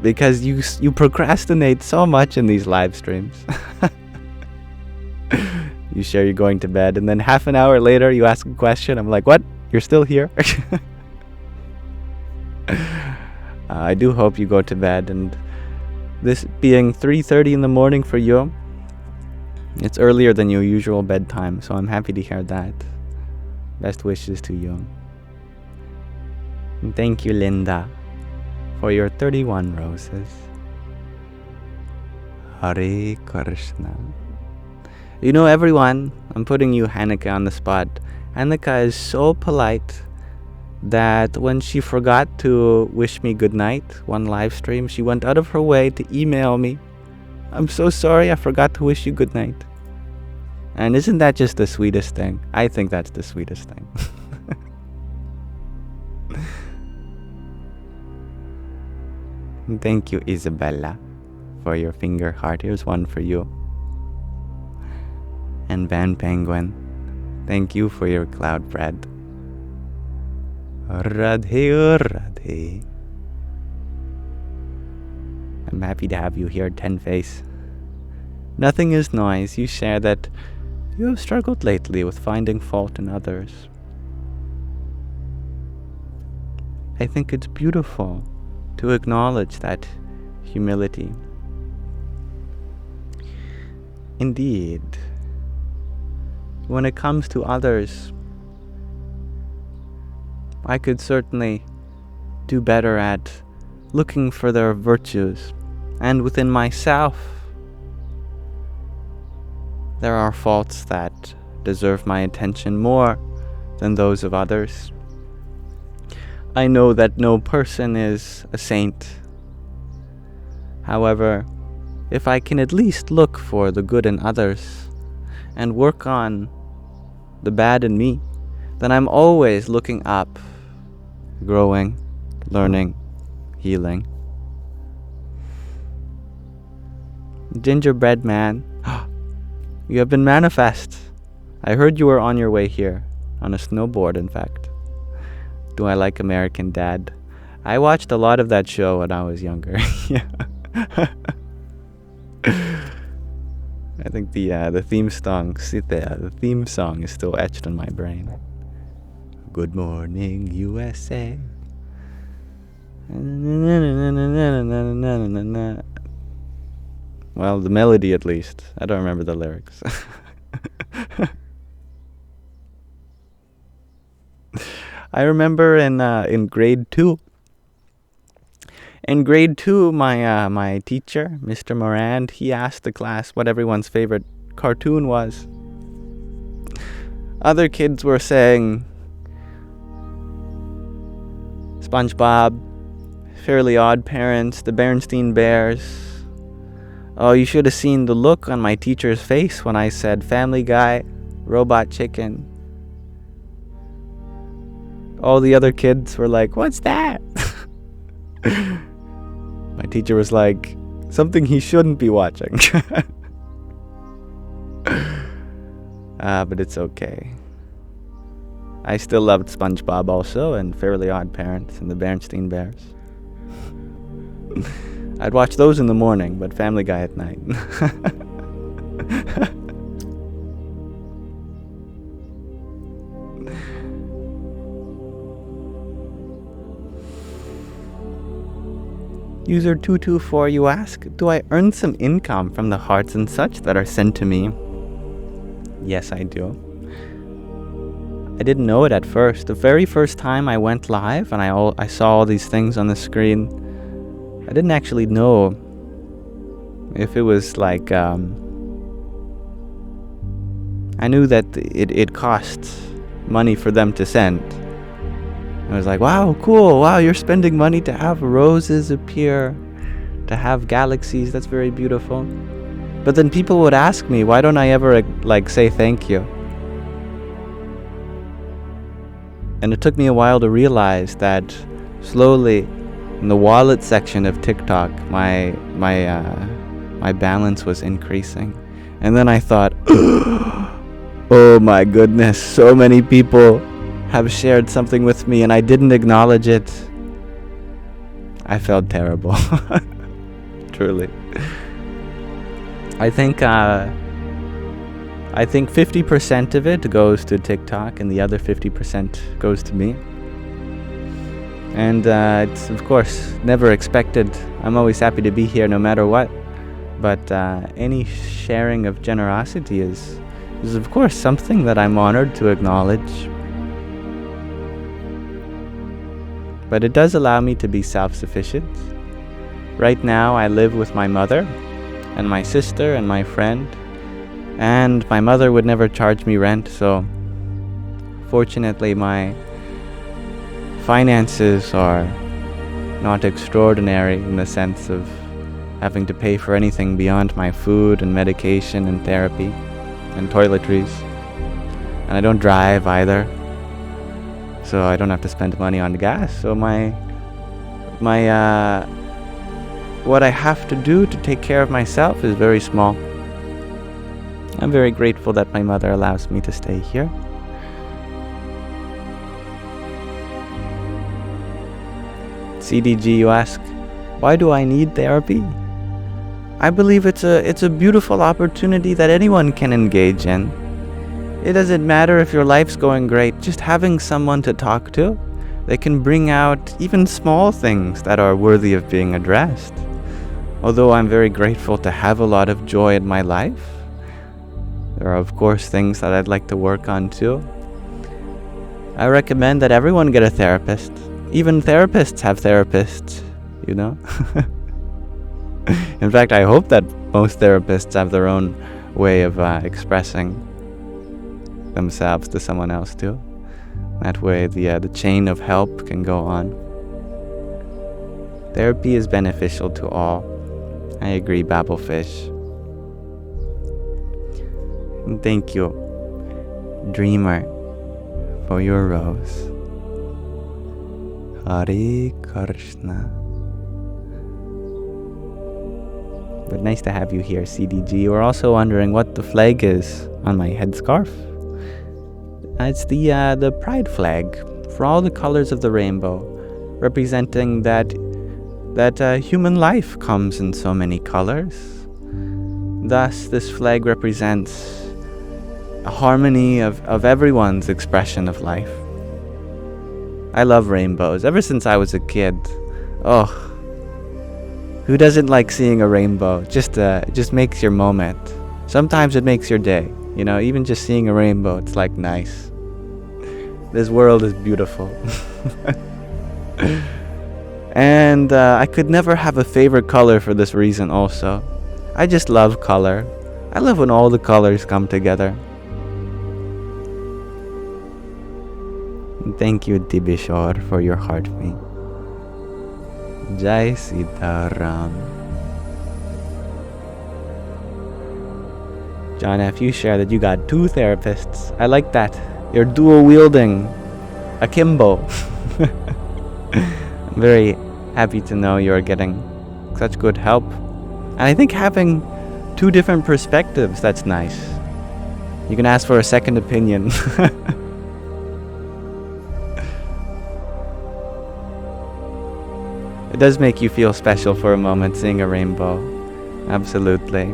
Because you procrastinate so much in these live streams. You share you're going to bed, and then half an hour later you ask a question. I'm like, what? You're still here? I do hope you go to bed, and this being 3:30 in the morning for you, it's earlier than your usual bedtime, so I'm happy to hear that. Best wishes to you. And thank you, Linda, for your 31 roses. Hare Krishna. You know, everyone, I'm putting you, Hanukkah, on the spot. Hanukkah is so polite that when she forgot to wish me good night one live stream, she went out of her way to email me. I'm so sorry, I forgot to wish you good night. And isn't that just the sweetest thing? I think that's the sweetest thing. Thank you, Isabella, for your finger heart. Here's one for you. And Van Penguin, thank you for your cloud bread. Radhe, Radhe. I'm happy to have you here, Ten Face. Nothing is noise. You share that you have struggled lately with finding fault in others. I think it's beautiful to acknowledge that humility. Indeed, when it comes to others, I could certainly do better at looking for their virtues, and within myself, there are faults that deserve my attention more than those of others. I know that no person is a saint. However, if I can at least look for the good in others and work on the bad in me, then I'm always looking up, growing, learning, healing. Gingerbread man, you have been manifest. I heard you were on your way here, on a snowboard, in fact. Do I like American Dad? I watched a lot of that show when I was younger. Yeah. I think the theme song is still etched in my brain. Good morning, USA. Well, the melody at least. I don't remember the lyrics. I remember in grade 2. In grade 2, my teacher, Mr. Morand, he asked the class what everyone's favorite cartoon was. Other kids were saying SpongeBob, Fairly Odd Parents, the Berenstain Bears. Oh, you should have seen the look on my teacher's face when I said Family Guy, Robot Chicken. All the other kids were like, "What's that?" My teacher was like, something he shouldn't be watching. But it's okay. I still loved SpongeBob also, and Fairly Odd Parents, and the Berenstain Bears. I'd watch those in the morning, but Family Guy at night. User 224, you ask, do I earn some income from the hearts and such that are sent to me? Yes, I do. I didn't know it at first. The very first time I went live and I saw all these things on the screen, I didn't actually know if it was like, I knew that it costs money for them to send. I was like, wow, cool, wow, you're spending money to have roses appear, to have galaxies, that's very beautiful. But then people would ask me, why don't I ever say thank you? And it took me a while to realize that slowly, in the wallet section of TikTok, my balance was increasing. And then I thought, oh my goodness, so many people have shared something with me and I didn't acknowledge it. I felt terrible. Truly. I think 50% of it goes to TikTok and the other 50% goes to me. And it's, of course, never expected. I'm always happy to be here no matter what. But any sharing of generosity is of course something that I'm honored to acknowledge. But it does allow me to be self-sufficient. Right now I live with my mother and my sister and my friend, and my mother would never charge me rent, so fortunately my finances are not extraordinary in the sense of having to pay for anything beyond my food and medication and therapy and toiletries. And I don't drive either, so I don't have to spend money on gas. So what I have to do to take care of myself is very small. I'm very grateful that my mother allows me to stay here. CDG, you ask, why do I need therapy? I believe it's a beautiful opportunity that anyone can engage in. It doesn't matter if your life's going great, just having someone to talk to, they can bring out even small things that are worthy of being addressed. Although I'm very grateful to have a lot of joy in my life, there are of course things that I'd like to work on too. I recommend that everyone get a therapist. Even therapists have therapists, you know? In fact, I hope that most therapists have their own way of expressing themselves to someone else too. That way the chain of help can go on. Therapy is beneficial to all. I agree, Babblefish. And thank you, Dreamer, for your rose. Hare Krishna. But nice to have you here, CDG. We're also wondering what the flag is on my headscarf. It's the pride flag for all the colors of the rainbow, representing that human life comes in so many colors. Thus, this flag represents a harmony of everyone's expression of life. I love rainbows. Ever since I was a kid, Who doesn't like seeing a rainbow? Just makes your moment. Sometimes it makes your day. Even just seeing a rainbow, it's like nice. This world is beautiful. And I could never have a favorite color for this reason also. I just love color. I love when all the colors come together. And thank you, Dibishore, for your heartbeat. Jai Sitaram. John F., you share that you got 2 therapists. I like that. You're dual wielding. Akimbo. I'm very happy to know you're getting such good help. And I think having 2 different perspectives, that's nice. You can ask for a second opinion. It does make you feel special for a moment seeing a rainbow. Absolutely.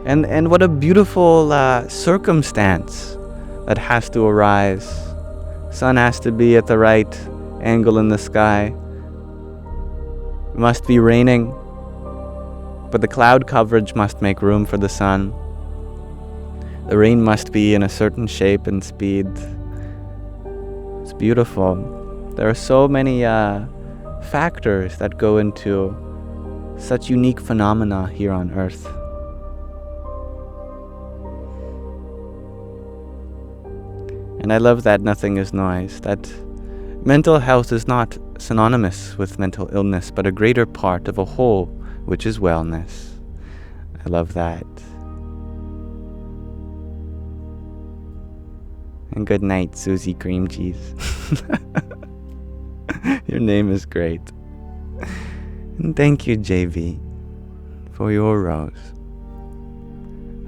And what a beautiful circumstance that has to arise. Sun has to be at the right angle in the sky. It must be raining, but the cloud coverage must make room for the sun. The rain must be in a certain shape and speed. It's beautiful. There are so many factors that go into such unique phenomena here on Earth. And I love that nothing is noise, that mental health is not synonymous with mental illness, but a greater part of a whole, which is wellness. I love that. And good night, Susie Cream Cheese. Your name is great. And thank you, JV, for your rose.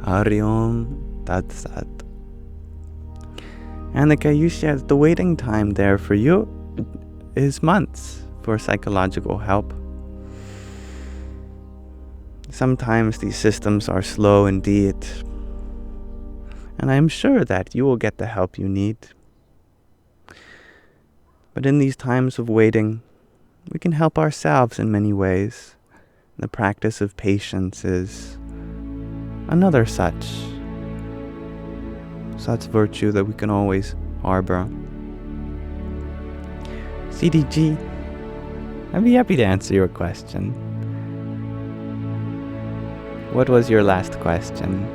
Hari Om Tat Sat. Annika, you shared the waiting time there for you is months for psychological help. Sometimes these systems are slow indeed, and I am sure that you will get the help you need. But in these times of waiting, we can help ourselves in many ways. The practice of patience is another such virtue that we can always harbor. CDG, I'd be happy to answer your question. What was your last question?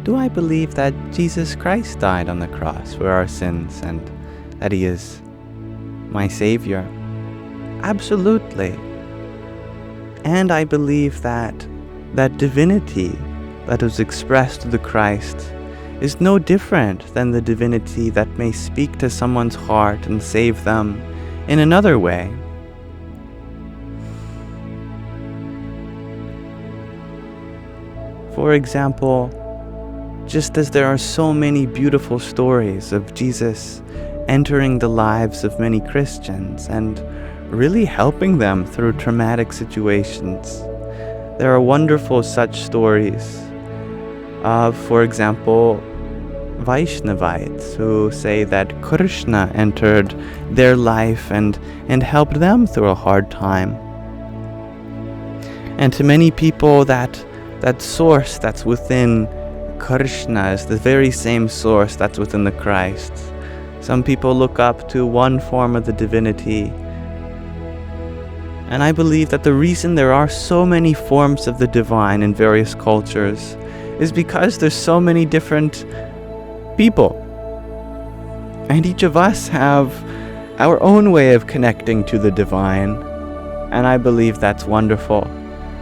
Do I believe that Jesus Christ died on the cross for our sins and that He is my Savior? Absolutely. And I believe that divinity that was expressed to the Christ is no different than the divinity that may speak to someone's heart and save them in another way. For example, just as there are so many beautiful stories of Jesus entering the lives of many Christians and really helping them through traumatic situations, there are wonderful such stories of, for example, Vaishnavites who say that Krishna entered their life and helped them through a hard time. And to many people, that source that's within Krishna is the very same source that's within the Christ. Some people look up to one form of the divinity. And I believe that the reason there are so many forms of the divine in various cultures is because there's so many different people. And each of us have our own way of connecting to the divine. And I believe that's wonderful.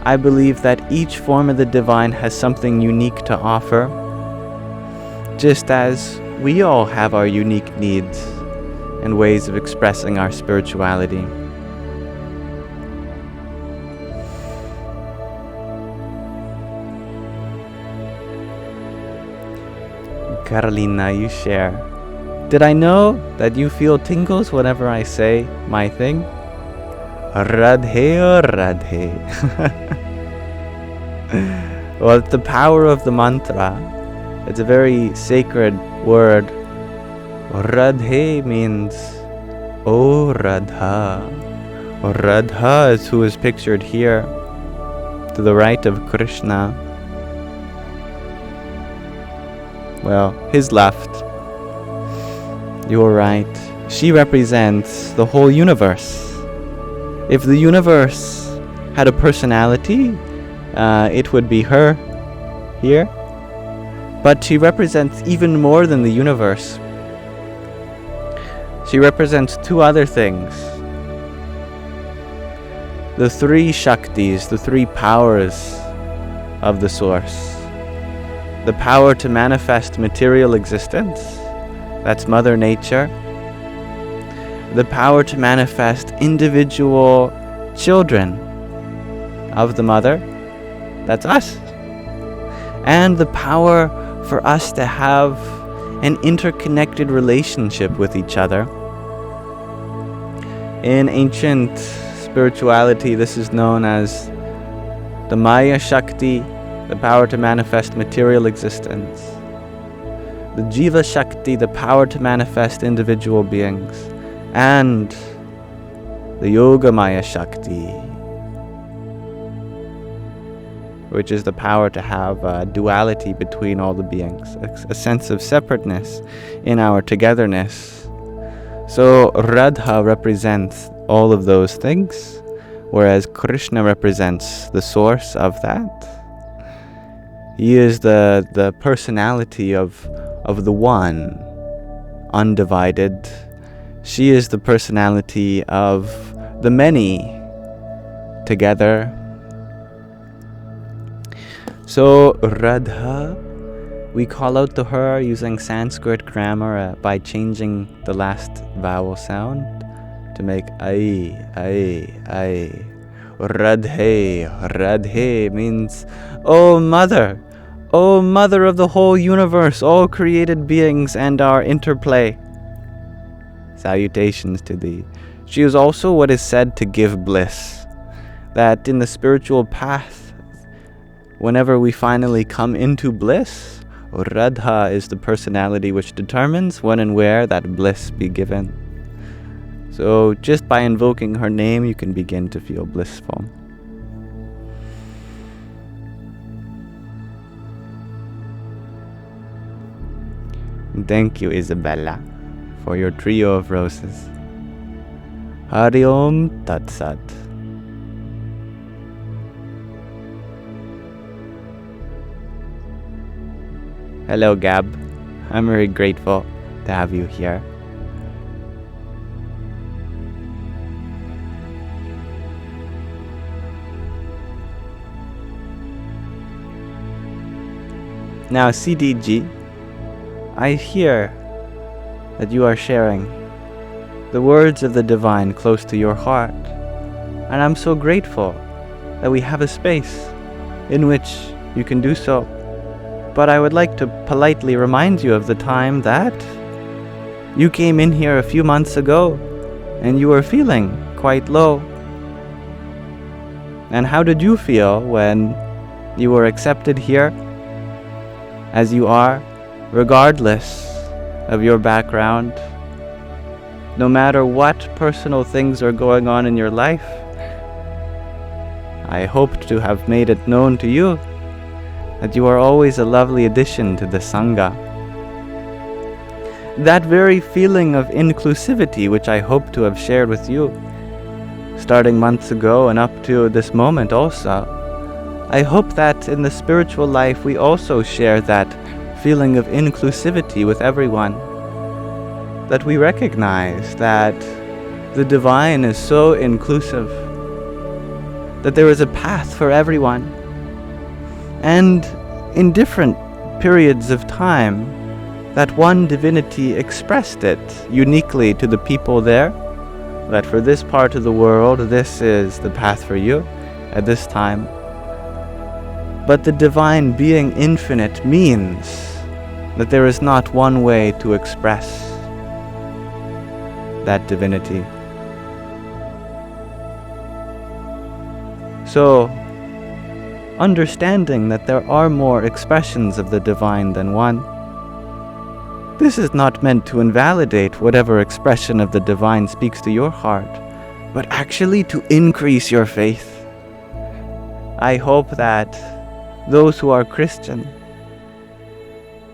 I believe that each form of the divine has something unique to offer, just as we all have our unique needs and ways of expressing our spirituality. Carolina, you share. Did I know that you feel tingles whenever I say my thing? Radhe or Radhe. Well, it's the power of the mantra. It's a very sacred word. Radhe means, oh Radha, Radha is who is pictured here to the right of Krishna. Well, his left. You're right. She represents the whole universe. If the universe had a personality, it would be her here. But she represents even more than the universe. She represents two other things. The three Shaktis, the three powers of the source. The power to manifest material existence, that's Mother Nature. The power to manifest individual children of the Mother, that's us. And the power for us to have an interconnected relationship with each other. In ancient spirituality, this is known as the Maya Shakti, the power to manifest material existence. The Jiva Shakti, the power to manifest individual beings. And the Yoga Maya Shakti, which is the power to have a duality between all the beings, a sense of separateness in our togetherness. So Radha represents all of those things, whereas Krishna represents the source of that. He is the personality of the one, undivided. She is the personality of the many, together. So Radha, we call out to her using Sanskrit grammar by changing the last vowel sound to make ai, ai, ai. Radhe, Radhe means, O Mother of the whole universe, all created beings and our interplay. Salutations to thee. She is also what is said to give bliss, that in the spiritual path, whenever we finally come into bliss, Radha is the personality which determines when and where that bliss be given. So just by invoking her name, you can begin to feel blissful. Thank you, Isabella, for your trio of roses. Hari Om Tat Sat. Hello, Gab. I'm very grateful to have you here. Now, CDG, I hear that you are sharing the words of the divine close to your heart, and I'm so grateful that we have a space in which you can do so. But I would like to politely remind you of the time that you came in here a few months ago and you were feeling quite low. And how did you feel when you were accepted here as you are, regardless of your background? No matter what personal things are going on in your life, I hoped to have made it known to you that you are always a lovely addition to the Sangha. That very feeling of inclusivity which I hope to have shared with you, starting months ago and up to this moment also, I hope that in the spiritual life we also share that feeling of inclusivity with everyone. That we recognize that the divine is so inclusive, that there is a path for everyone. And in different periods of time, that one divinity expressed it uniquely to the people there, that for this part of the world, this is the path for you at this time. But the divine being infinite means that there is not one way to express that divinity. So, understanding that there are more expressions of the divine than one, this is not meant to invalidate whatever expression of the divine speaks to your heart, but actually to increase your faith. I hope that those who are Christian,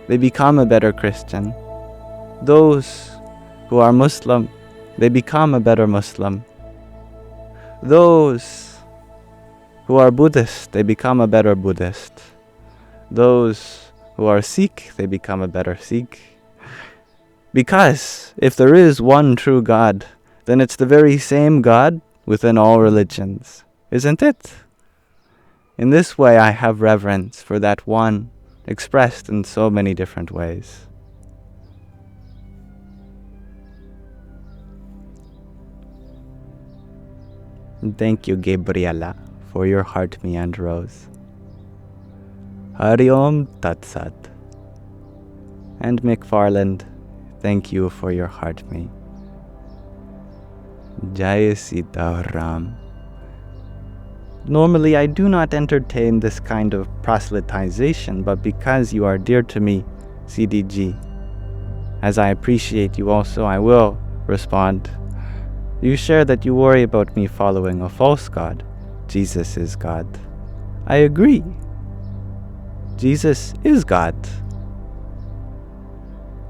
they become a better Christian. Those who are Muslim, they become a better Muslim. Those who are Buddhist, they become a better Buddhist. Those who are Sikh, they become a better Sikh. Because if there is one true God, then it's the very same God within all religions, isn't it? In this way, I have reverence for that one expressed in so many different ways. Thank you, Gabriella, for your heart me and rose. Hari Om Tat Sat. And McFarland, thank you for your heart me. Jai Sita Ram. Normally I do not entertain this kind of proselytization, but because you are dear to me, CDG, as I appreciate you also, I will respond. You share that you worry about me following a false God. Jesus is God. I agree. Jesus is God.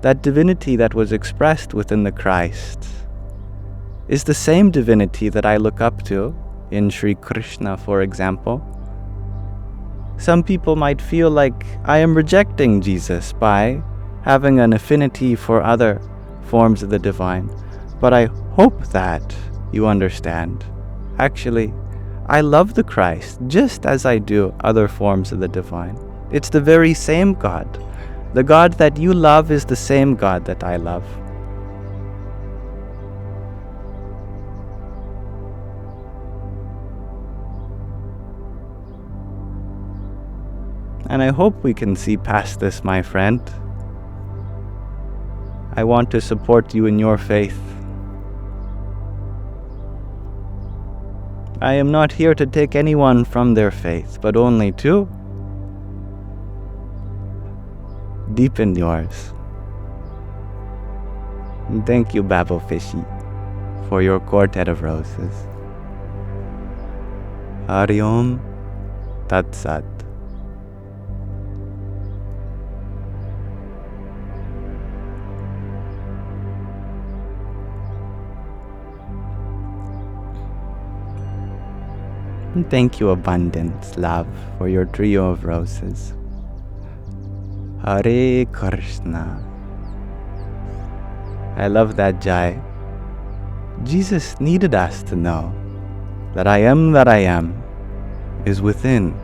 That divinity that was expressed within the Christ is the same divinity that I look up to in Sri Krishna, for example. Some people might feel like I am rejecting Jesus by having an affinity for other forms of the divine, but I hope that you understand. Actually, I love the Christ just as I do other forms of the divine. It's the very same God. The God that you love is the same God that I love. And I hope we can see past this, my friend. I want to support you in your faith. I am not here to take anyone from their faith, but only to deepen yours. And thank you, Babel Fishy, for your quartet of roses. Hari Om Tat Sat. And thank you, Abundance Love, for your trio of roses. Hare Krishna. I love that Jai. Jesus needed us to know that I am is within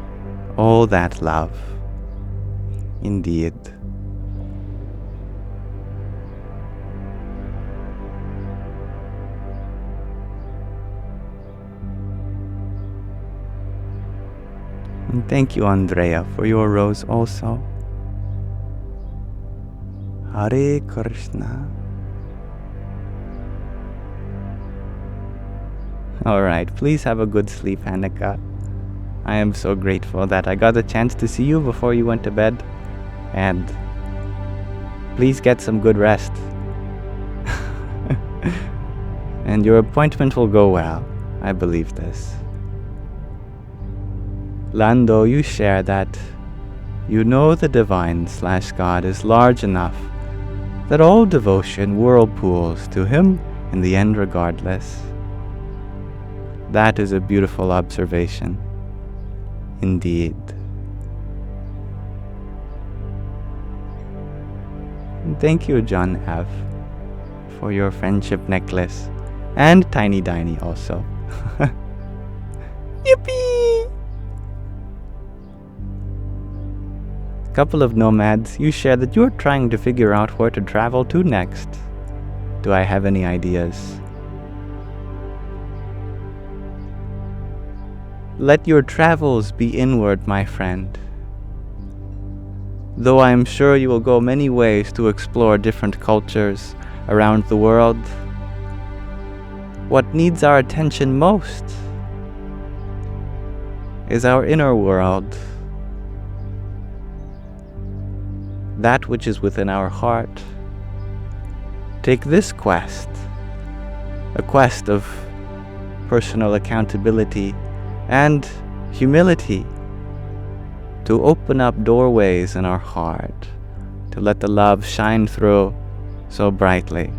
all that love. Indeed. And thank you, Andrea, for your rose also. Hare Krishna. Alright, please have a good sleep, Hanukkah. I am so grateful that I got the chance to see you before you went to bed. And please get some good rest. And your appointment will go well. I believe this. Lando, you share that you know the divine/God is large enough that all devotion whirlpools to him in the end regardless. That is a beautiful observation. Indeed. And thank you, John F., for your friendship necklace. And Tiny Diny also. Yippee! Couple of nomads, you share that you're trying to figure out where to travel to next. Do I have any ideas? Let your travels be inward, my friend. Though I am sure you will go many ways to explore different cultures around the world, what needs our attention most is our inner world. That which is within our heart. Take this quest, a quest of personal accountability, and humility to open up doorways in our heart, to let the love shine through so brightly.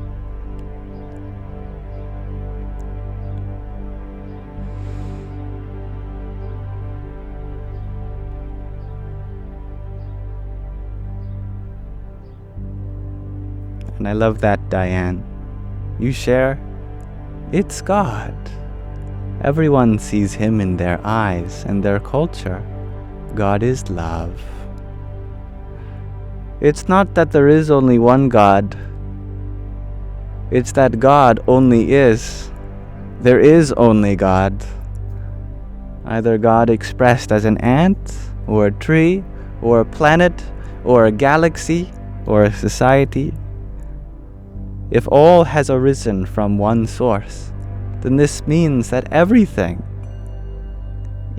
And I love that, Diane. You share, it's God. Everyone sees Him in their eyes and their culture. God is love. It's not that there is only one God. It's that God only is. There is only God. Either God expressed as an ant, or a tree, or a planet, or a galaxy, or a society. If all has arisen from one source, then this means that everything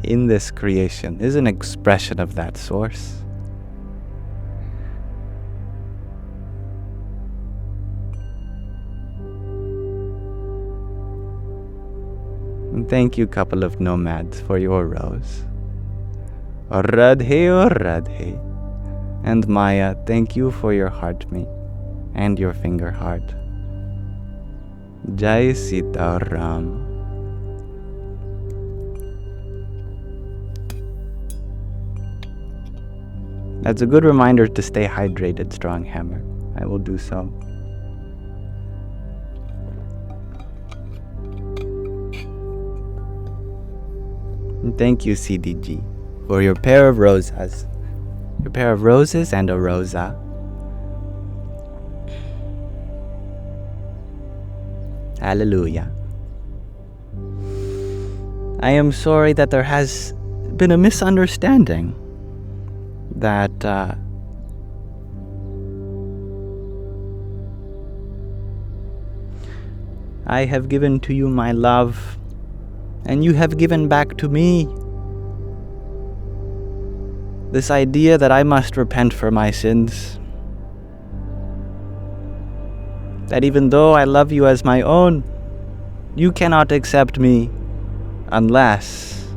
in this creation is an expression of that source. And thank you, couple of nomads, for your rose. Radhe, oh Radhe. And Maya, thank you for your heart me and your finger heart. Jai Sita Ram. That's a good reminder to stay hydrated, Strong Hammer. I will do so. And thank you, CDG, for your pair of roses. Your pair of roses and a rosa. Hallelujah. I am sorry that there has been a misunderstanding that I have given to you my love, and you have given back to me this idea that I must repent for my sins. That even though I love you as my own, you cannot accept me unless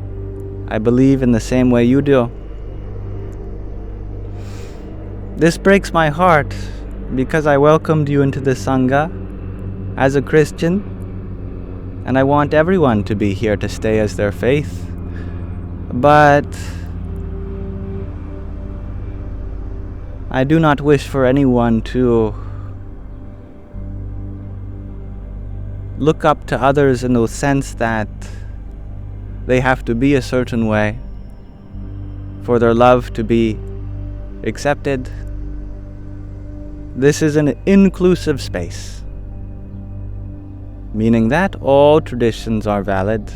I believe in the same way you do. This breaks my heart because I welcomed you into the Sangha as a Christian, and I want everyone to be here to stay as their faith. But I do not wish for anyone to look up to others in the sense that they have to be a certain way for their love to be accepted. This is an inclusive space, meaning that all traditions are valid.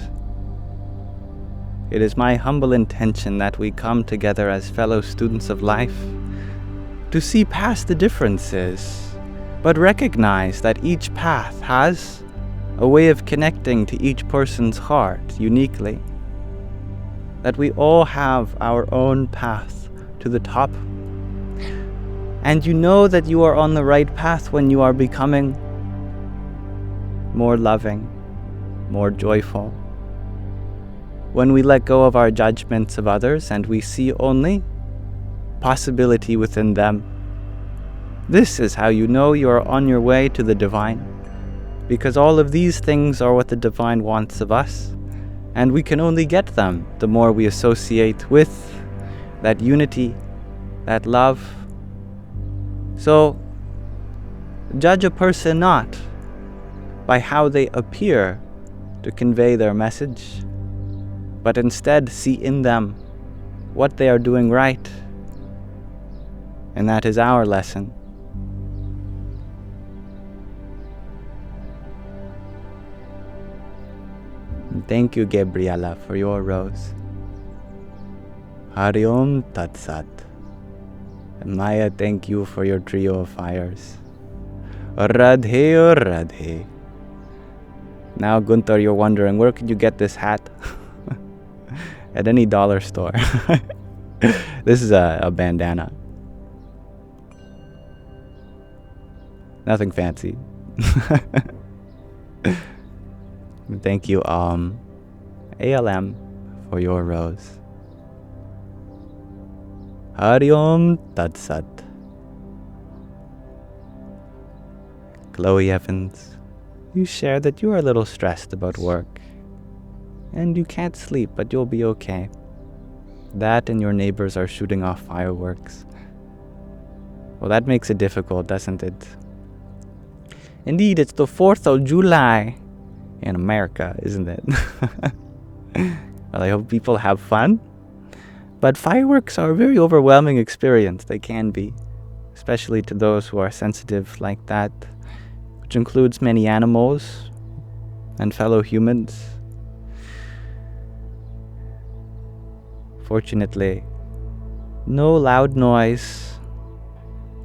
It is my humble intention that we come together as fellow students of life to see past the differences, but recognize that each path has a way of connecting to each person's heart uniquely. That we all have our own path to the top. And you know that you are on the right path when you are becoming more loving, more joyful. When we let go of our judgments of others and we see only possibility within them. This is how you know you are on your way to the divine. Because all of these things are what the divine wants of us, and we can only get them the more we associate with that unity, that love. So, judge a person not by how they appear to convey their message, but instead see in them what they are doing right. And that is our lesson. Thank you, Gabriella, for your rose. Hari Om Tat Sat. And Maya, thank you for your trio of fires. Radhe, oh Radhe. Now, Gunther, you're wondering, where could you get this hat? At any dollar store. This is a bandana. Nothing fancy. Thank you, ALM, for your rose. Hari Om Tat Sat. Chloe Evans, you share that you are a little stressed about work, and you can't sleep, but you'll be okay. That and your neighbors are shooting off fireworks. Well, that makes it difficult, doesn't it? Indeed, it's the 4th of July in America, isn't it? Well, I hope people have fun. But fireworks are a very overwhelming experience. They can be, especially to those who are sensitive like that, which includes many animals and fellow humans. Fortunately, no loud noise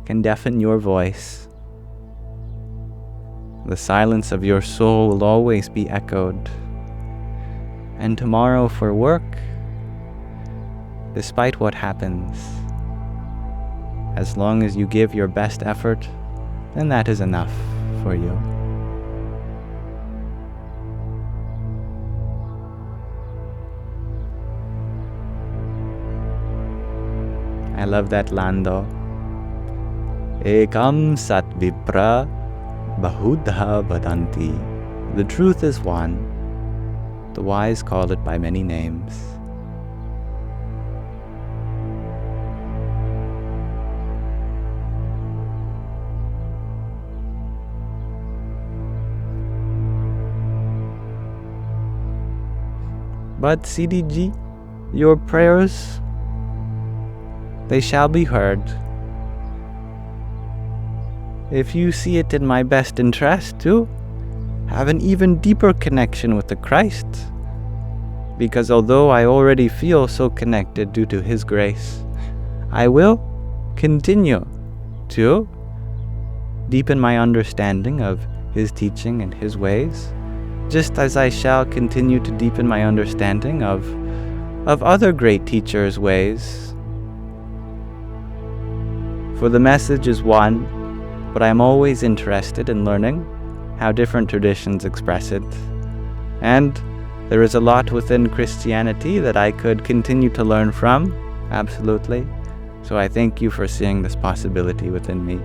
can deafen your voice. The silence of your soul will always be echoed. And tomorrow for work, despite what happens, as long as you give your best effort, then that is enough for you. I love that Lando. Ekam sat vipra bahudha vadanti. The truth is one. The wise call it by many names. But CDG, your prayers, they shall be heard. If you see it in my best interest to have an even deeper connection with the Christ, because although I already feel so connected due to His grace, I will continue to deepen my understanding of His teaching and His ways, just as I shall continue to deepen my understanding of other great teachers' ways. For the message is one, but I am always interested in learning how different traditions express it. And there is a lot within Christianity that I could continue to learn from, absolutely. So I thank you for seeing this possibility within me.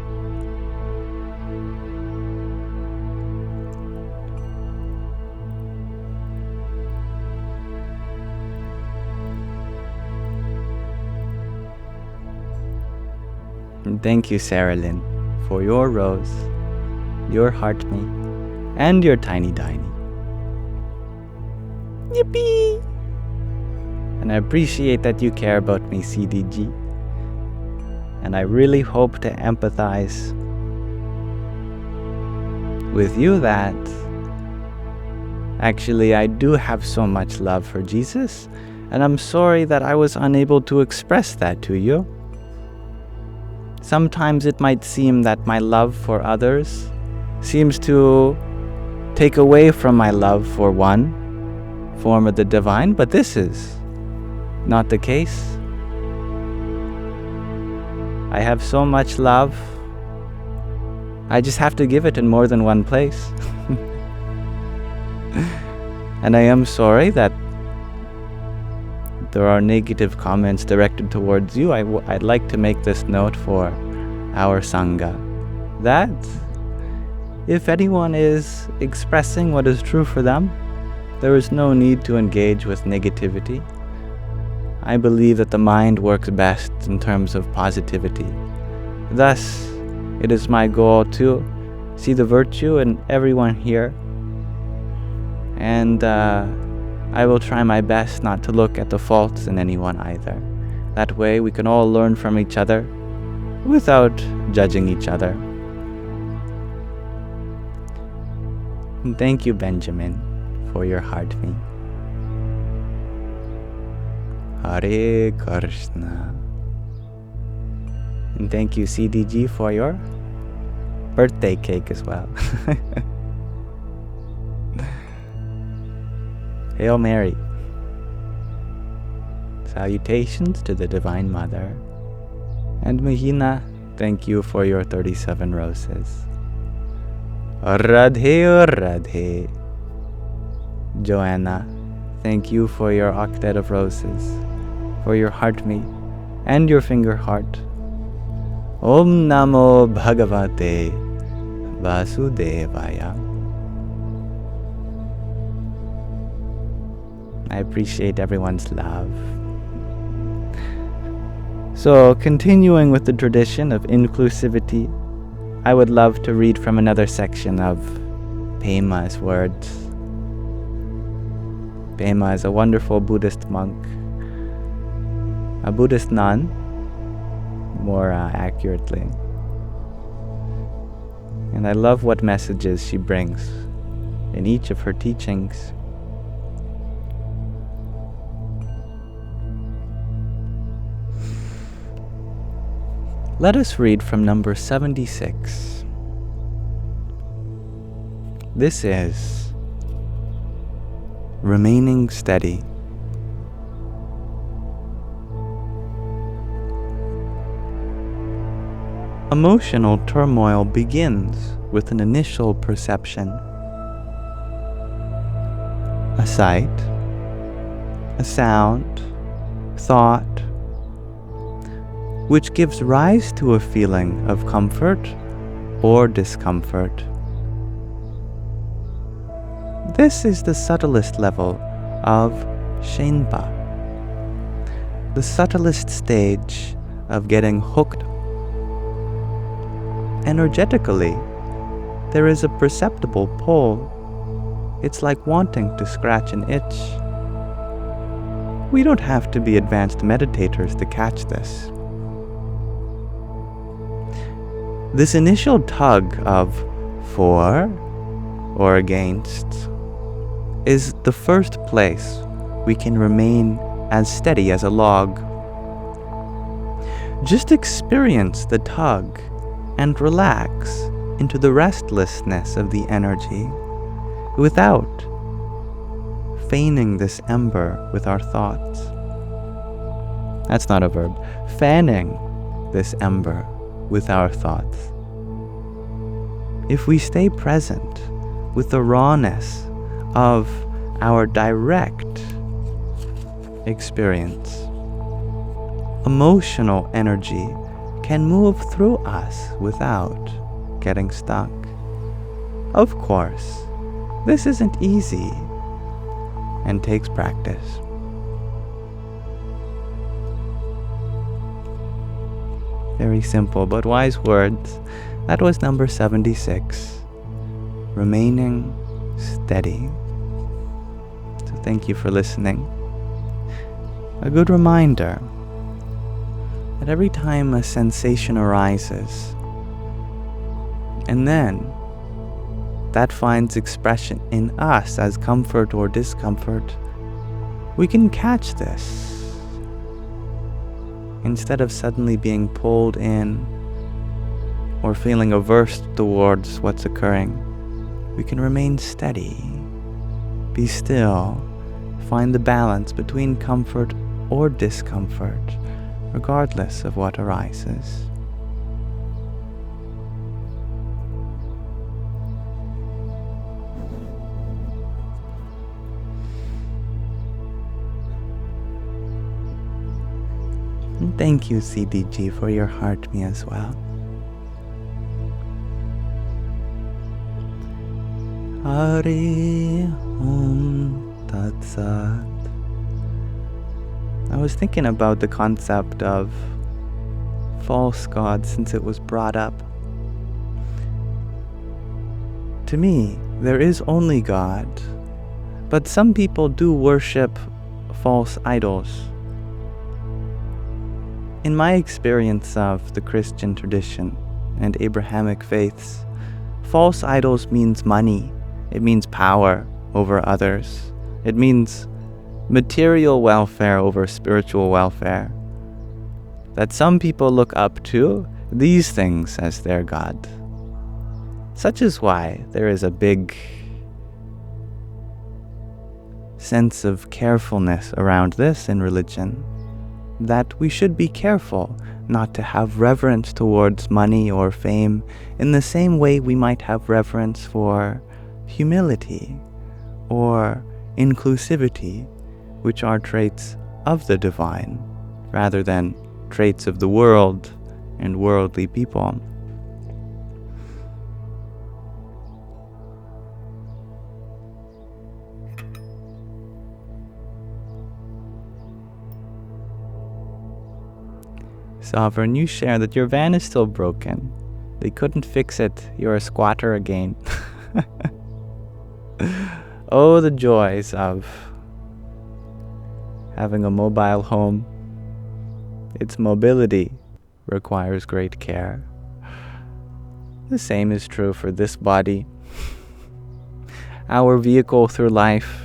And thank you, Sarah Lynn, for your rose, your heart me, and your tiny tiny. Yippee! And I appreciate that you care about me, CDG. And I really hope to empathize with you that actually I do have so much love for Jesus, and I'm sorry that I was unable to express that to you. Sometimes it might seem that my love for others seems to take away from my love for one form of the divine, but this is not the case. I have so much love, I just have to give it in more than one place. And I am sorry that there are negative comments directed towards you. I'd like to make this note for our Sangha, that if anyone is expressing what is true for them, there is no need to engage with negativity. I believe that the mind works best in terms of positivity. Thus, it is my goal to see the virtue in everyone here, and I will try my best not to look at the faults in anyone either. That way we can all learn from each other without judging each other. And thank you, Benjamin, for your heart me. Hare Krishna. And thank you, CDG, for your birthday cake as well. Hail Mary. Salutations to the Divine Mother. And Mahina, thank you for your 37 roses. Radhe Radhe. Joanna, thank you for your octet of roses, for your heart me, and your finger heart. Om Namo Bhagavate Vasudevaya. I appreciate everyone's love. So, continuing with the tradition of inclusivity, I would love to read from another section of Pema's words. Pema is a wonderful Buddhist monk, a Buddhist nun, more accurately. And I love what messages she brings in each of her teachings. Let us read from number 76. This is remaining steady. Emotional turmoil begins with an initial perception. A sight, a sound, thought, which gives rise to a feeling of comfort or discomfort. This is the subtlest level of Shenpa, the subtlest stage of getting hooked. Energetically, there is a perceptible pull. It's like wanting to scratch an itch. We don't have to be advanced meditators to catch this. This initial tug of for or against is the first place we can remain as steady as a log. Just experience the tug and relax into the restlessness of the energy without feigning this ember with our thoughts. That's not a verb. Fanning this ember with our thoughts. If we stay present with the rawness of our direct experience, emotional energy can move through us without getting stuck. Of course, this isn't easy and takes practice. Very simple but wise words. That was number 76. Remaining steady. So thank you for listening. A good reminder that every time a sensation arises, and then that finds expression in us as comfort or discomfort, we can catch this. Instead of suddenly being pulled in or feeling averse towards what's occurring, we can remain steady, be still, find the balance between comfort or discomfort, regardless of what arises. And thank you, CDG, for your heart me as well. Hari Om Tat Sat. I was thinking about the concept of false gods since it was brought up. To me, there is only God, but some people do worship false idols. In my experience of the Christian tradition and Abrahamic faiths, false idols means money. It means power over others. It means material welfare over spiritual welfare. That some people look up to these things as their God. Such is why there is a big sense of carefulness around this in religion. That we should be careful not to have reverence towards money or fame in the same way we might have reverence for humility or inclusivity, which are traits of the divine, rather than traits of the world and worldly people. Sovereign, you share that your van is still broken. They couldn't fix it. You're a squatter again. Oh, the joys of having a mobile home. Its mobility requires great care. The same is true for this body. Our vehicle through life,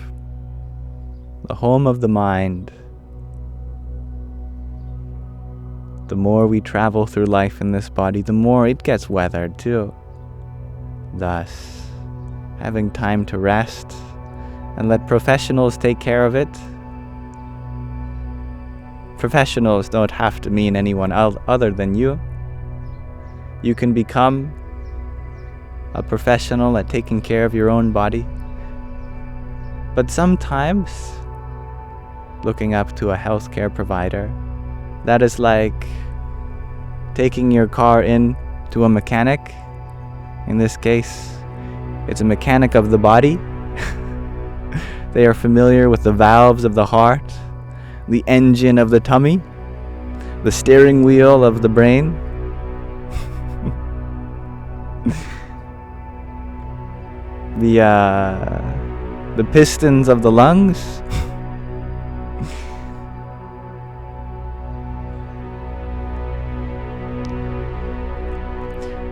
the home of the mind. The more we travel through life in this body, the more it gets weathered too. Thus, having time to rest and let professionals take care of it. Professionals don't have to mean anyone other than you. You can become a professional at taking care of your own body. But sometimes, looking up to a healthcare provider, that is like taking your car in to a mechanic. In this case, it's a mechanic of the body. They are familiar with the valves of the heart, the engine of the tummy, the steering wheel of the brain. The pistons of the lungs.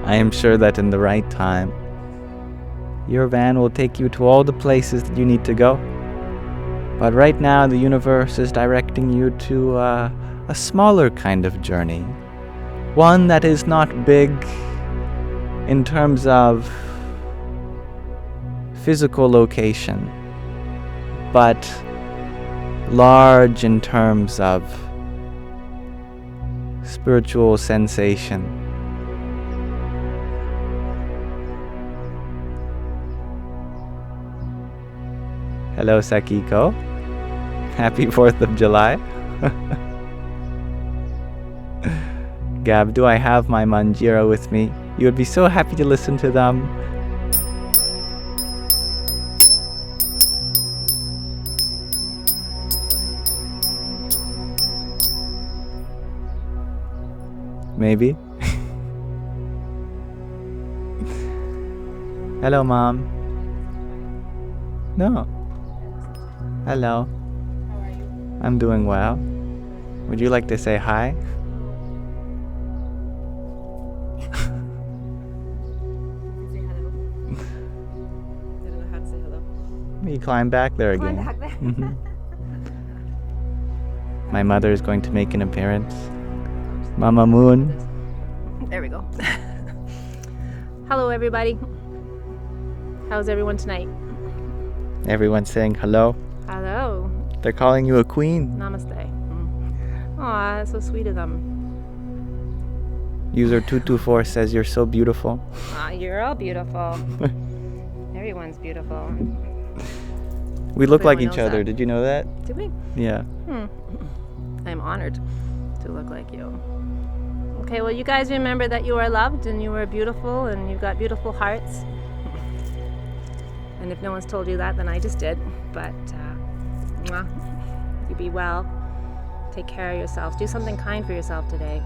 I am sure that in the right time, your van will take you to all the places that you need to go. But right now, the universe is directing you to a smaller kind of journey. One that is not big in terms of physical location, but large in terms of spiritual sensation. Hello, Sakiko. Happy 4th of July. Gab, do I have my Manjira with me? You would be so happy to listen to them. Maybe. Hello, Mom. No. Hello. How are you? I'm doing well. Would you like to say hi? Say hello. I don't know how to say hello. You climb back there again. Climb back there. Mhm. My mother is going to make an appearance. Mama Moon. There we go. Hello, everybody. How's everyone tonight? Everyone's saying hello. Hello. They're calling you a queen. Namaste. Aw, that's so sweet of them. User 224 says you're so beautiful. Aw, you're all beautiful. Everyone's beautiful. We look like Everyone each knows other. that. Did you know that? Did we? Yeah. I'm honored to look like you. Okay, well, you guys remember that you are loved and you are beautiful and you've got beautiful hearts. And if no one's told you that, then I just did. But you be well. Take care of yourselves. Do something kind for yourself today.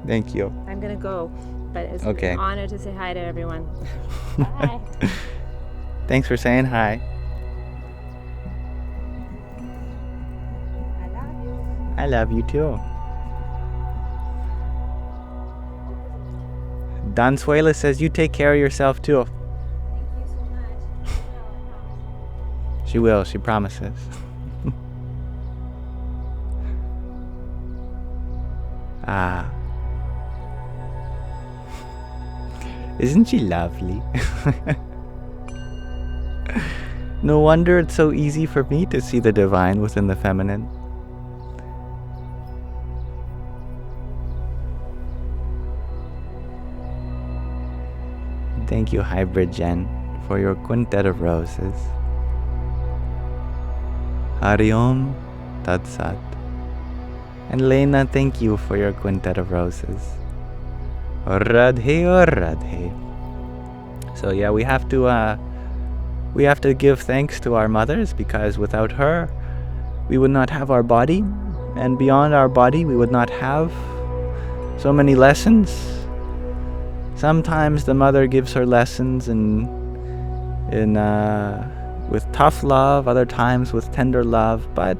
Thank you. I'm gonna go, but it's Okay. an honor to say hi to everyone. Bye. Thanks for saying hi. I love you. I love you too. Dansuela says you take care of yourself too. Thank you so much. She will, she promises. Ah. Isn't she lovely? No wonder it's so easy for me to see the divine within the feminine. Thank you, Hybrid Jen, for your quintet of roses. Hari Om Tat Sat. And Lena, thank you for your quintet of roses. Radhe or Radhe. So yeah, we have to give thanks to our mothers, because without her, we would not have our body, and beyond our body, we would not have so many lessons. Sometimes the mother gives her lessons with tough love, other times with tender love, but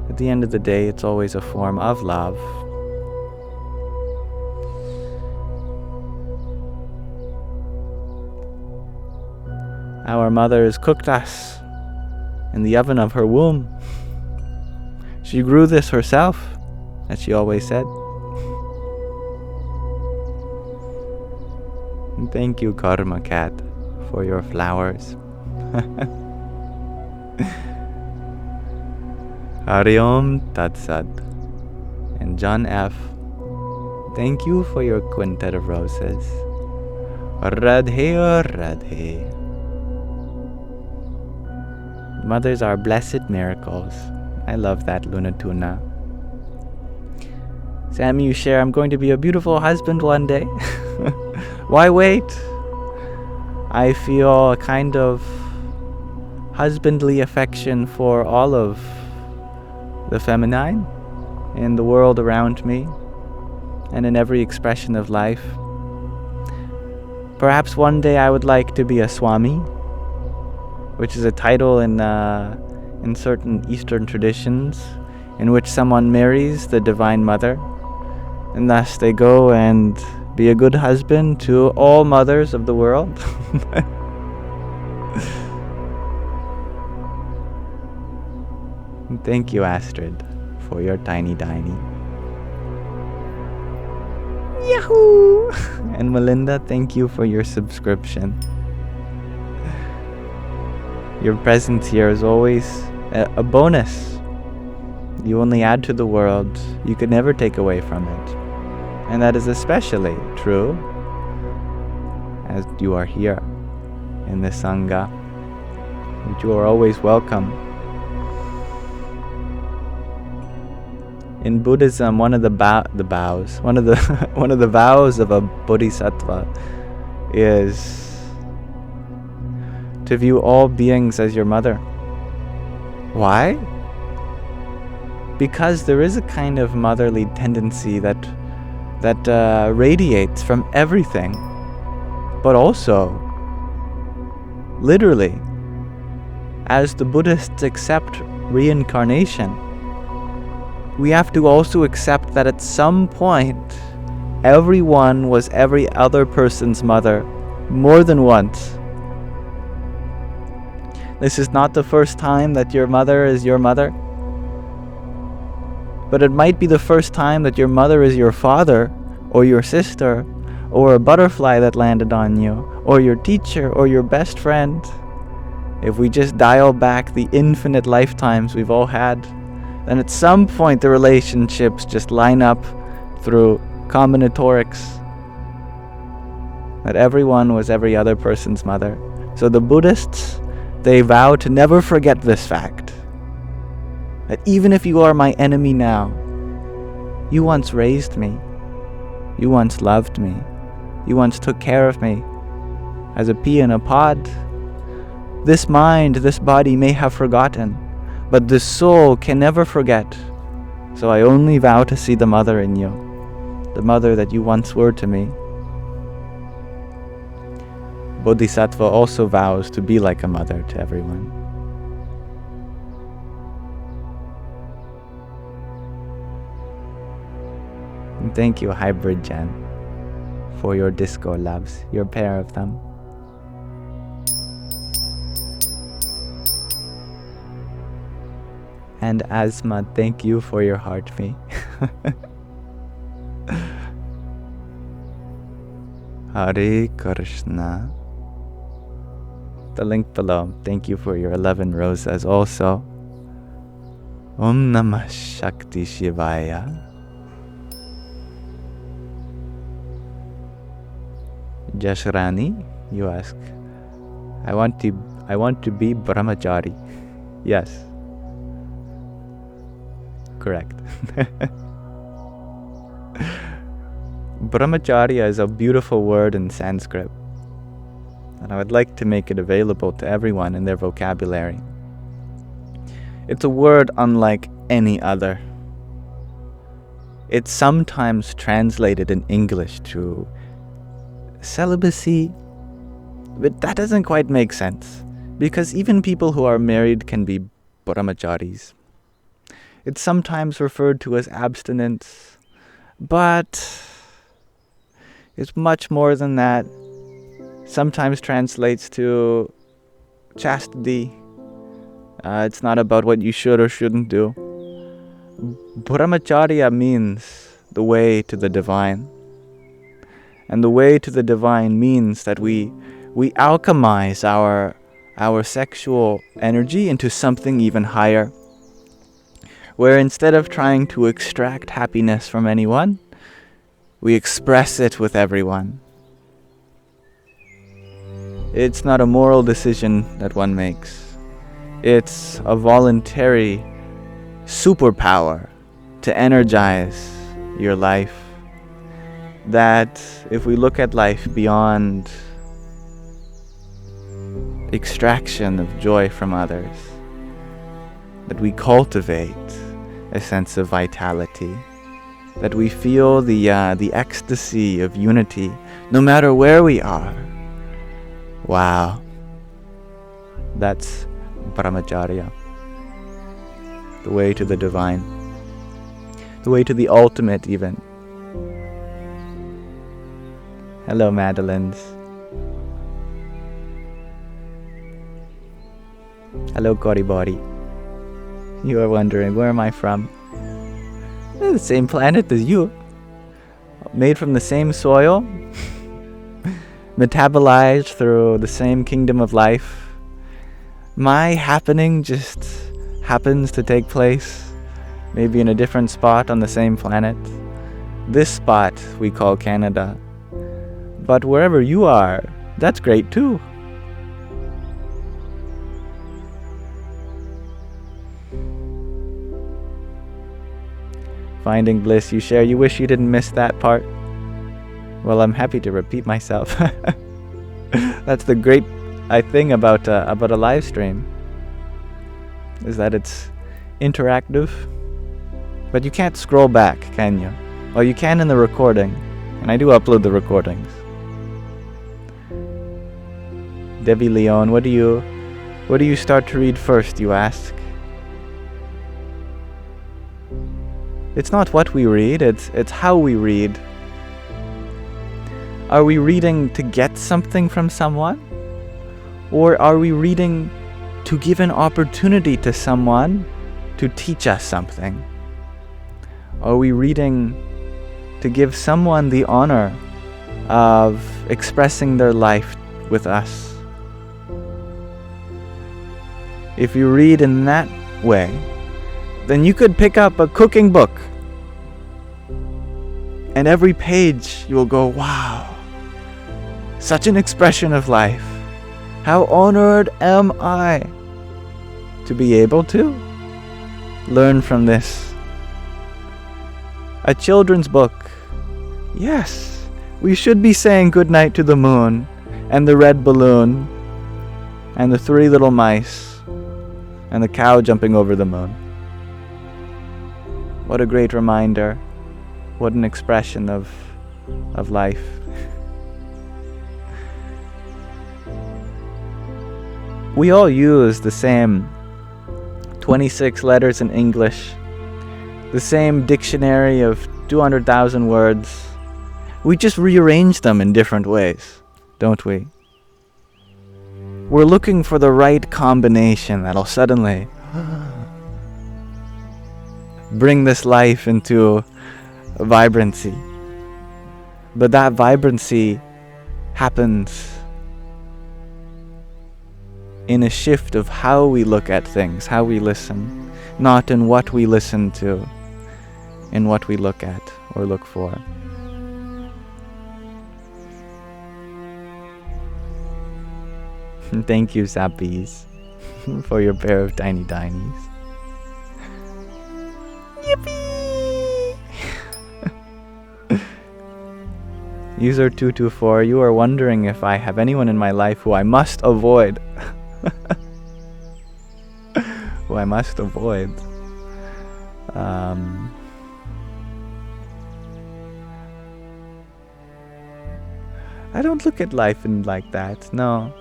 at the end of the day, it's always a form of love. Our mothers cooked us in the oven of her womb. She grew this herself, as she always said. And thank you, Karma Cat, for your flowers. Hari Om Tat Sat. And John F., thank you for your quintet of roses. Radhe or Radhe. Mothers are blessed miracles. I love that, Luna Tuna. Sammy, you share, I'm going to be a beautiful husband one day. Why wait? I feel a kind of husbandly affection for all of the feminine in the world around me and in every expression of life. Perhaps one day I would like to be a Swami, which is a title in certain Eastern traditions in which someone marries the Divine Mother, and thus they go and be a good husband to all mothers of the world. Thank you, Astrid, for your tiny. Yahoo! And Melinda, thank you for your subscription. Your presence here is always a bonus. You only add to the world. You could never take away from it. And that is especially true as you are here in the Sangha. And you are always welcome. In Buddhism, one of the vows of a bodhisattva is to view all beings as your mother. Why? Because there is a kind of motherly tendency that radiates from everything, but also, literally, as the Buddhists accept reincarnation, we have to also accept that at some point, everyone was every other person's mother more than once. This is not the first time that your mother is your mother, but it might be the first time that your mother is your father, or your sister, or a butterfly that landed on you, or your teacher, or your best friend. If we just dial back the infinite lifetimes we've all had, then at some point the relationships just line up through combinatorics. That everyone was every other person's mother. So the Buddhists, they vow to never forget this fact. That even if you are my enemy now, you once raised me. You once loved me. You once took care of me. As a pea in a pod. This mind, this body may have forgotten, but the soul can never forget. So I only vow to see the mother in you, the mother that you once were to me. Bodhisattva also vows to be like a mother to everyone. And thank you, Hybrid Jen, for your disco loves, your pair of them. And Asma, thank you for your heart me. Hare Krishna. The link below. Thank you for your 11 roses also. Om Namah Shakti Shivaya. Jashrani, you ask, I want to be Brahmachari. Yes. Correct. Brahmacharya is a beautiful word in Sanskrit, and I would like to make it available to everyone in their vocabulary. It's a word unlike any other. It's sometimes translated in English to celibacy, but that doesn't quite make sense, because even people who are married can be brahmacharis. It's sometimes referred to as abstinence, but it's much more than that. Sometimes translates to chastity. It's not about what you should or shouldn't do. Brahmacharya means the way to the divine. And the way to the divine means that we alchemize our sexual energy into something even higher, where instead of trying to extract happiness from anyone, we express it with everyone. It's not a moral decision that one makes. It's a voluntary superpower to energize your life. That if we look at life beyond extraction of joy from others, that we cultivate a sense of vitality, that we feel the ecstasy of unity no matter where we are. Wow, that's Brahmacharya, the way to the divine, the way to the ultimate even. Hello, Madeleines. Hello, Koribori. You are wondering, where am I from? The same planet as you. Made from the same soil. Metabolized through the same kingdom of life. My happening just happens to take place maybe in a different spot on the same planet. This spot we call Canada. But wherever you are, that's great too. Finding bliss, you share. You wish you didn't miss that part. Well, I'm happy to repeat myself. That's the great thing about a live stream, is that it's interactive. But you can't scroll back, can you? Well, you can in the recording, and I do upload the recordings. Debbie Leon, what do you start to read first, you ask? It's not what we read, it's how we read. Are we reading to get something from someone? Or are we reading to give an opportunity to someone to teach us something? Are we reading to give someone the honor of expressing their life with us? If you read in that way, then you could pick up a cooking book, and every page you will go, wow, such an expression of life. How honored am I to be able to learn from this. A children's book. Yes, we should be saying goodnight to the moon, and the red balloon, and the three little mice, and the cow jumping over the moon. What a great reminder. What an expression of life. We all use the same 26 letters in English, the same dictionary of 200,000 words. We just rearrange them in different ways, don't we? We're looking for the right combination that'll suddenly bring this life into vibrancy. But that vibrancy happens in a shift of how we look at things, how we listen, not in what we listen to, in what we look at or look for. Thank you, Sappies, for your pair of tiny tinies. Yippee! User 224, you are wondering if I have anyone in my life who I must avoid. Who I must avoid. I don't look at life like that, no.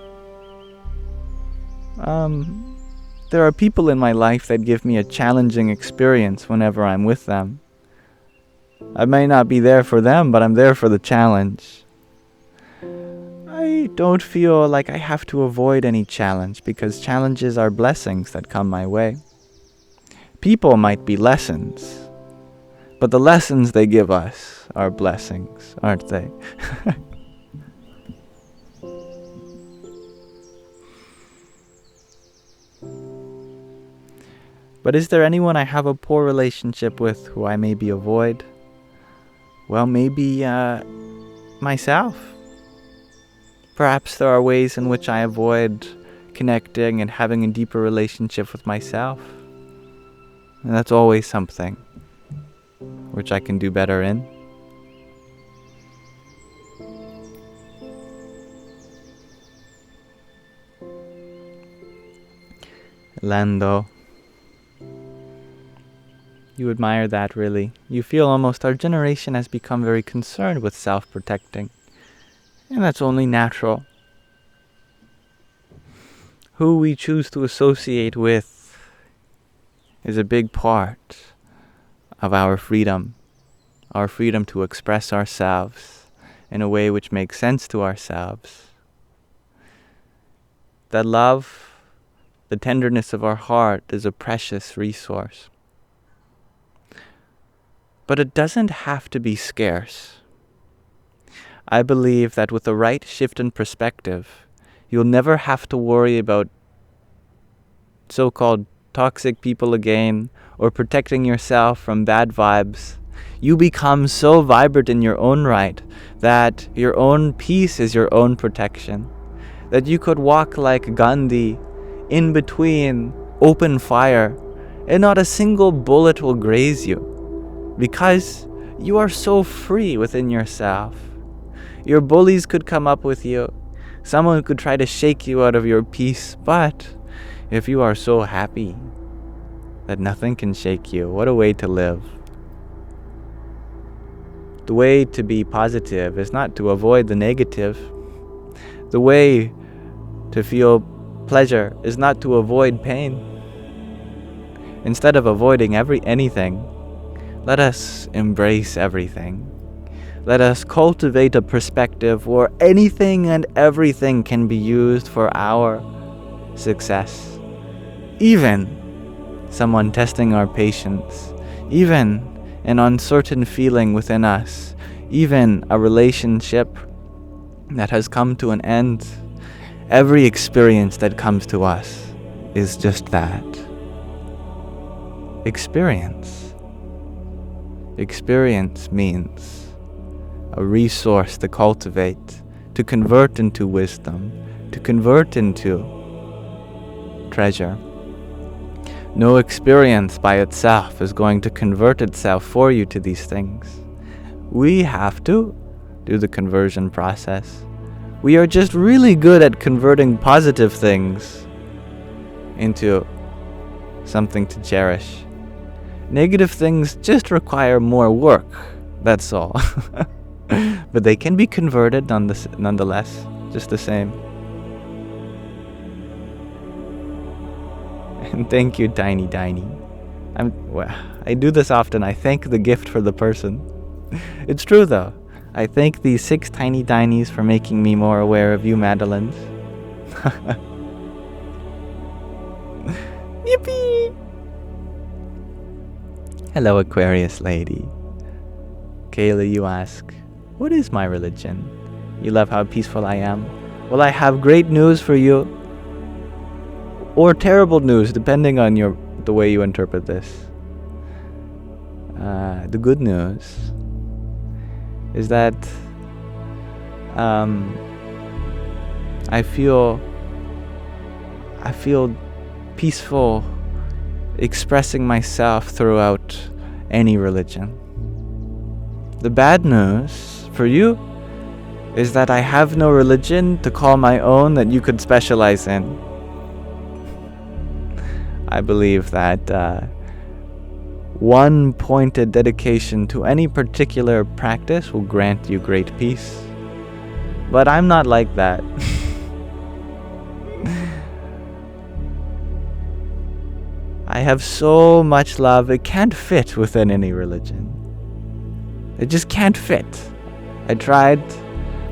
There are people in my life that give me a challenging experience whenever I'm with them. I may not be there for them, but I'm there for the challenge. I don't feel like I have to avoid any challenge because challenges are blessings that come my way. People might be lessons, but the lessons they give us are blessings, aren't they? But is there anyone I have a poor relationship with who I maybe avoid? Well, maybe myself. Perhaps there are ways in which I avoid connecting and having a deeper relationship with myself. And that's always something which I can do better in. Lando. You admire that, really. You feel almost our generation has become very concerned with self-protecting. And that's only natural. Who we choose to associate with is a big part of our freedom to express ourselves in a way which makes sense to ourselves. That love, the tenderness of our heart, is a precious resource. But it doesn't have to be scarce. I believe that with the right shift in perspective, you'll never have to worry about so-called toxic people again, or protecting yourself from bad vibes. You become so vibrant in your own right that your own peace is your own protection. That you could walk like Gandhi in between open fire and not a single bullet will graze you. Because you are so free within yourself. Your bullies could come up with you. Someone could try to shake you out of your peace. But if you are so happy that nothing can shake you, what a way to live. The way to be positive is not to avoid the negative. The way to feel pleasure is not to avoid pain. Instead of avoiding anything, let us embrace everything. Let us cultivate a perspective where anything and everything can be used for our success. Even someone testing our patience, even an uncertain feeling within us, even a relationship that has come to an end. Every experience that comes to us is just that. Experience. Experience means a resource to cultivate, to convert into wisdom, to convert into treasure. No experience by itself is going to convert itself for you to these things. We have to do the conversion process. We are just really good at converting positive things into something to cherish. Negative things just require more work, that's all. But they can be converted nonetheless, just the same. And thank you, Tiny. I do this often. I thank the gift for the person. It's true, though. I thank these 6 tiny tinies for making me more aware of you, Madeleines. Yippee! Hello, Aquarius lady. Kayla, you ask, what is my religion? You love how peaceful I am. Well, I have great news for you. Or terrible news, depending on the way you interpret this. The good news is that I feel I feel peaceful expressing myself throughout any religion. The bad news for you is that I have no religion to call my own that you could specialize in. I believe that one pointed dedication to any particular practice will grant you great peace. But I'm not like that. I have so much love, it can't fit within any religion. It just can't fit. I tried.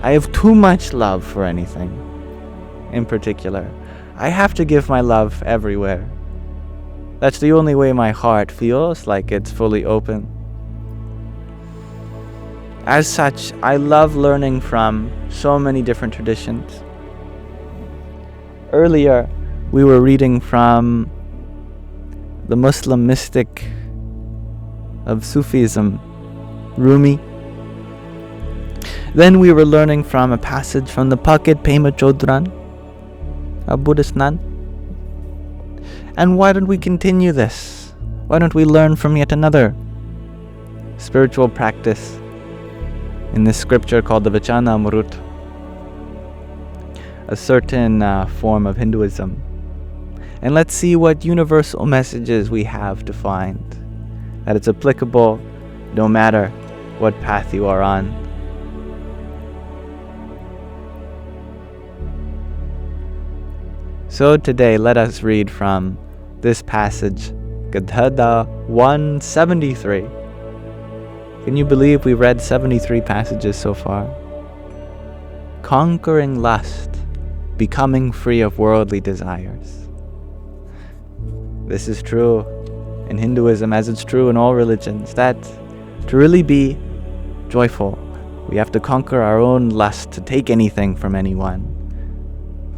I have too much love for anything in particular. I have to give my love everywhere. That's the only way my heart feels like it's fully open. As such, I love learning from so many different traditions. Earlier, we were reading from the Muslim mystic of Sufism, Rumi. Then we were learning from a passage from the Pocket Pema Chodron, a Buddhist nun. And why don't we continue this? Why don't we learn from yet another spiritual practice in this scripture called the Vachanamrut, a certain form of Hinduism. And let's see what universal messages we have to find, that it's applicable no matter what path you are on. So today, let us read from this passage, Gadhada 173. Can you believe we've read 73 passages so far? Conquering lust, becoming free of worldly desires. This is true in Hinduism as it's true in all religions, that to really be joyful, we have to conquer our own lust to take anything from anyone.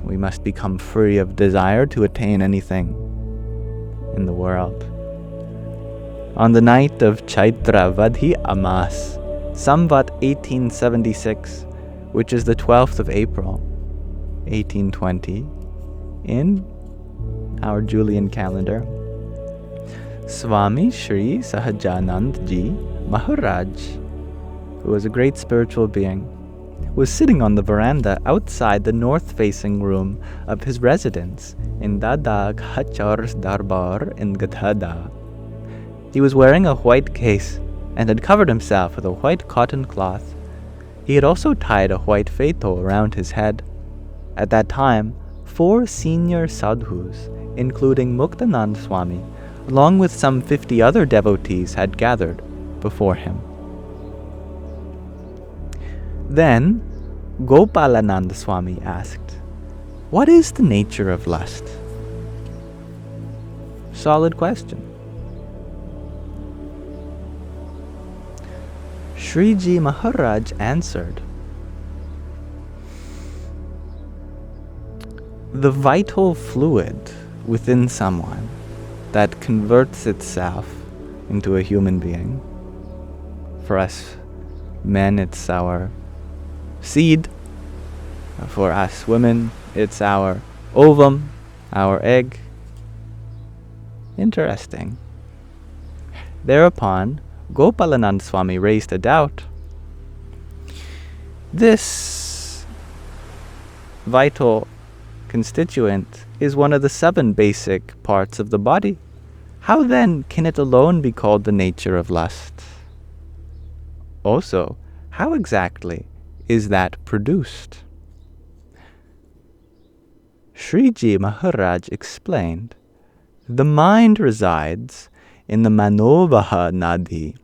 We must become free of desire to attain anything in the world. On the night of Chaitra Vadhi Amas, Samvat 1876, which is the 12th of April, 1820, in our Julian calendar, Swami Sri Sahajanand Ji Maharaj, who was a great spiritual being, was sitting on the veranda outside the north-facing room of his residence in Dada Khachar's Darbar in Gadhada. He was wearing a white case and had covered himself with a white cotton cloth. He had also tied a white feto around his head. At that time, 4 senior sadhus, including Muktanand Swami, along with some 50 other devotees, had gathered before him. Then, Gopalanand Swami asked, "What is the nature of lust?" Solid question. Sriji Maharaj answered, "The vital fluid within someone that converts itself into a human being. For us men, it's our seed. For us women, it's our ovum, our egg." Interesting. Thereupon, Gopalanand Swami raised a doubt. This vital constituent is one of the 7 basic parts of the body. How then can it alone be called the nature of lust? Also, how exactly is that produced? Sriji Maharaj explained, the mind resides in the Manovaha Nadi.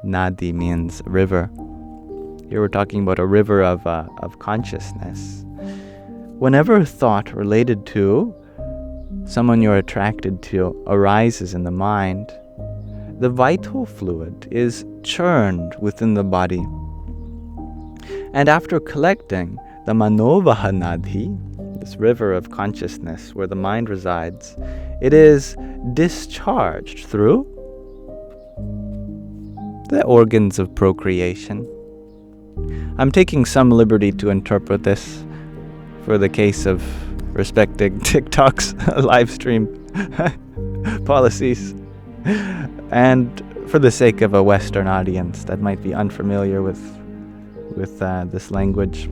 Nadi means river. Here we're talking about a river of consciousness. Whenever a thought related to someone you're attracted to arises in the mind, the vital fluid is churned within the body. And after collecting the Manovaha Nadi, this river of consciousness where the mind resides, it is discharged through the organs of procreation. I'm taking some liberty to interpret this for the case of respecting TikTok's live stream policies. And for the sake of a Western audience that might be unfamiliar with this language.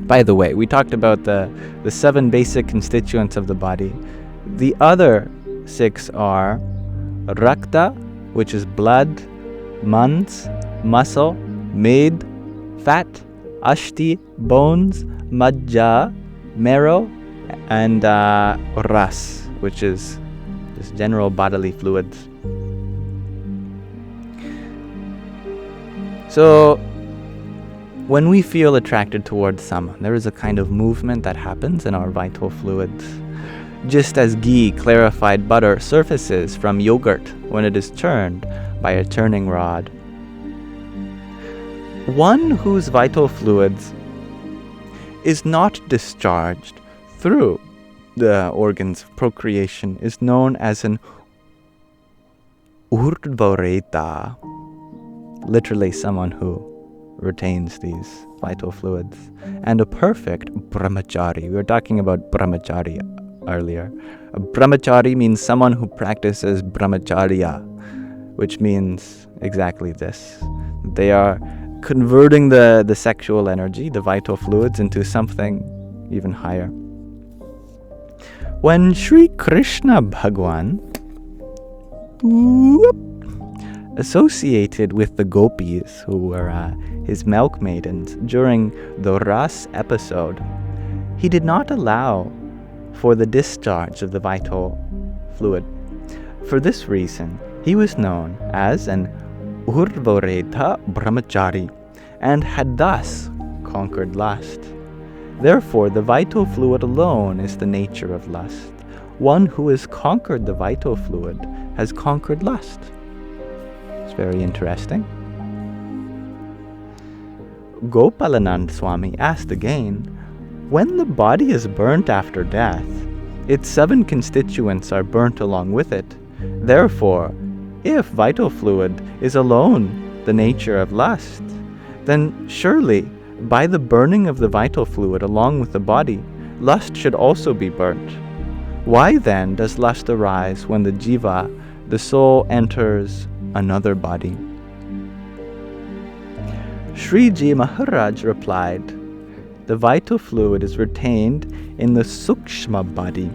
By the way, we talked about the 7 basic constituents of the body. The other 6 are Rakta, which is blood, Mans, muscle, Med, fat, Ashti, bones, Majja, marrow, and Ras, which is just general bodily fluids. So, when we feel attracted towards someone, there is a kind of movement that happens in our vital fluids. Just as ghee, clarified butter, surfaces from yogurt when it is churned by a churning rod. One whose vital fluids is not discharged through the organs of procreation is known as an urdhvareta, literally someone who retains these vital fluids, and a perfect brahmachari. We were talking about brahmacharya earlier. A brahmachari means someone who practices brahmacharya, which means exactly this. They are converting the sexual energy, the vital fluids, into something even higher. When Sri Krishna Bhagwan associated with the Gopis, who were his milk maidens, during the Ras episode, he did not allow for the discharge of the vital fluid. For this reason, he was known as an Urdhvareta Brahmachari and had thus conquered lust. Therefore, the vital fluid alone is the nature of lust. One who has conquered the vital fluid has conquered lust. It's very interesting. Gopalanand Swami asked again, when the body is burnt after death, its 7 constituents are burnt along with it. Therefore, if vital fluid is alone the nature of lust, then surely by the burning of the vital fluid along with the body, lust should also be burnt. Why then does lust arise when the jiva, the soul, enters another body? Shriji Maharaj replied, the vital fluid is retained in the sukshma body.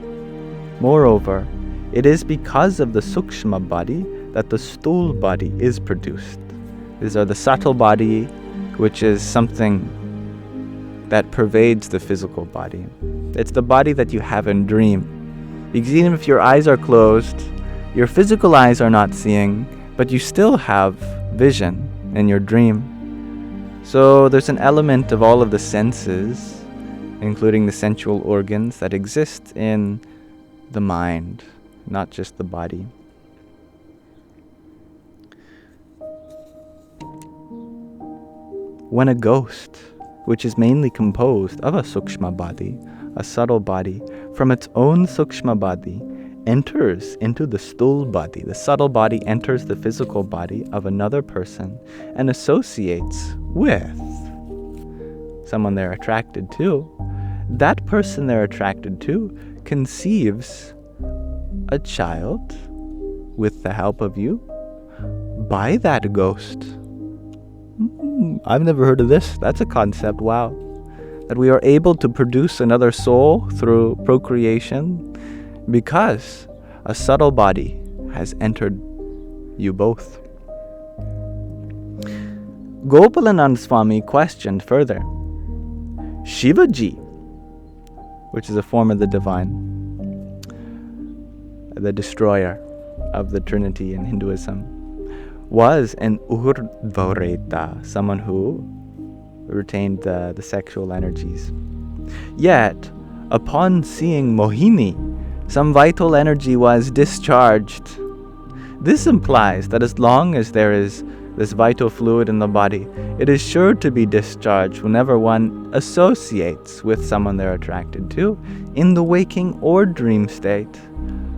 Moreover, it is because of the sukshma body that the stool body is produced. These are the subtle body, which is something that pervades the physical body. It's the body that you have in dream. Because even if your eyes are closed, your physical eyes are not seeing, but you still have vision in your dream. So there's an element of all of the senses, including the sensual organs, that exist in the mind, not just the body. When a ghost, which is mainly composed of a sukshma body, a subtle body, from its own sukshma body, enters into the stool body, the subtle body enters the physical body of another person and associates with someone they're attracted to, that person they're attracted to conceives a child with the help of you by that ghost. I've never heard of this. That's a concept. Wow. That we are able to produce another soul through procreation because a subtle body has entered you both. Gopalanand Swami questioned further. Shivaji, which is a form of the divine, the destroyer of the Trinity in Hinduism, was an urdhvareta, someone who retained the sexual energies. Yet, upon seeing Mohini, some vital energy was discharged. This implies that as long as there is this vital fluid in the body, it is sure to be discharged whenever one associates with someone they're attracted to, in the waking or dream state.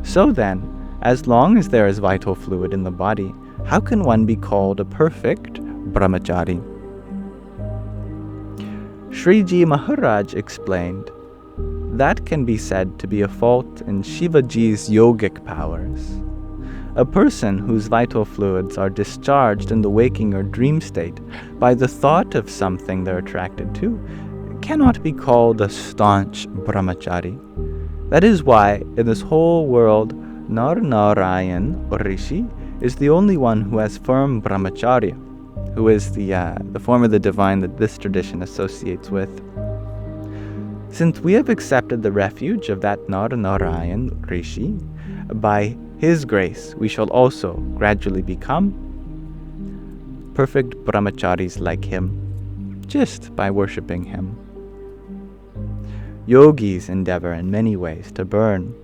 So then, as long as there is vital fluid in the body, how can one be called a perfect brahmachari? Shriji Maharaj explained, that can be said to be a fault in Shivaji's yogic powers. A person whose vital fluids are discharged in the waking or dream state by the thought of something they're attracted to cannot be called a staunch brahmachari. That is why in this whole world, Narayan or Rishi is the only one who has firm brahmacharya, who is the form of the divine that this tradition associates with. Since we have accepted the refuge of that Narayan Rishi, by his grace we shall also gradually become perfect brahmacharis like him, just by worshipping him. Yogis endeavor in many ways to burn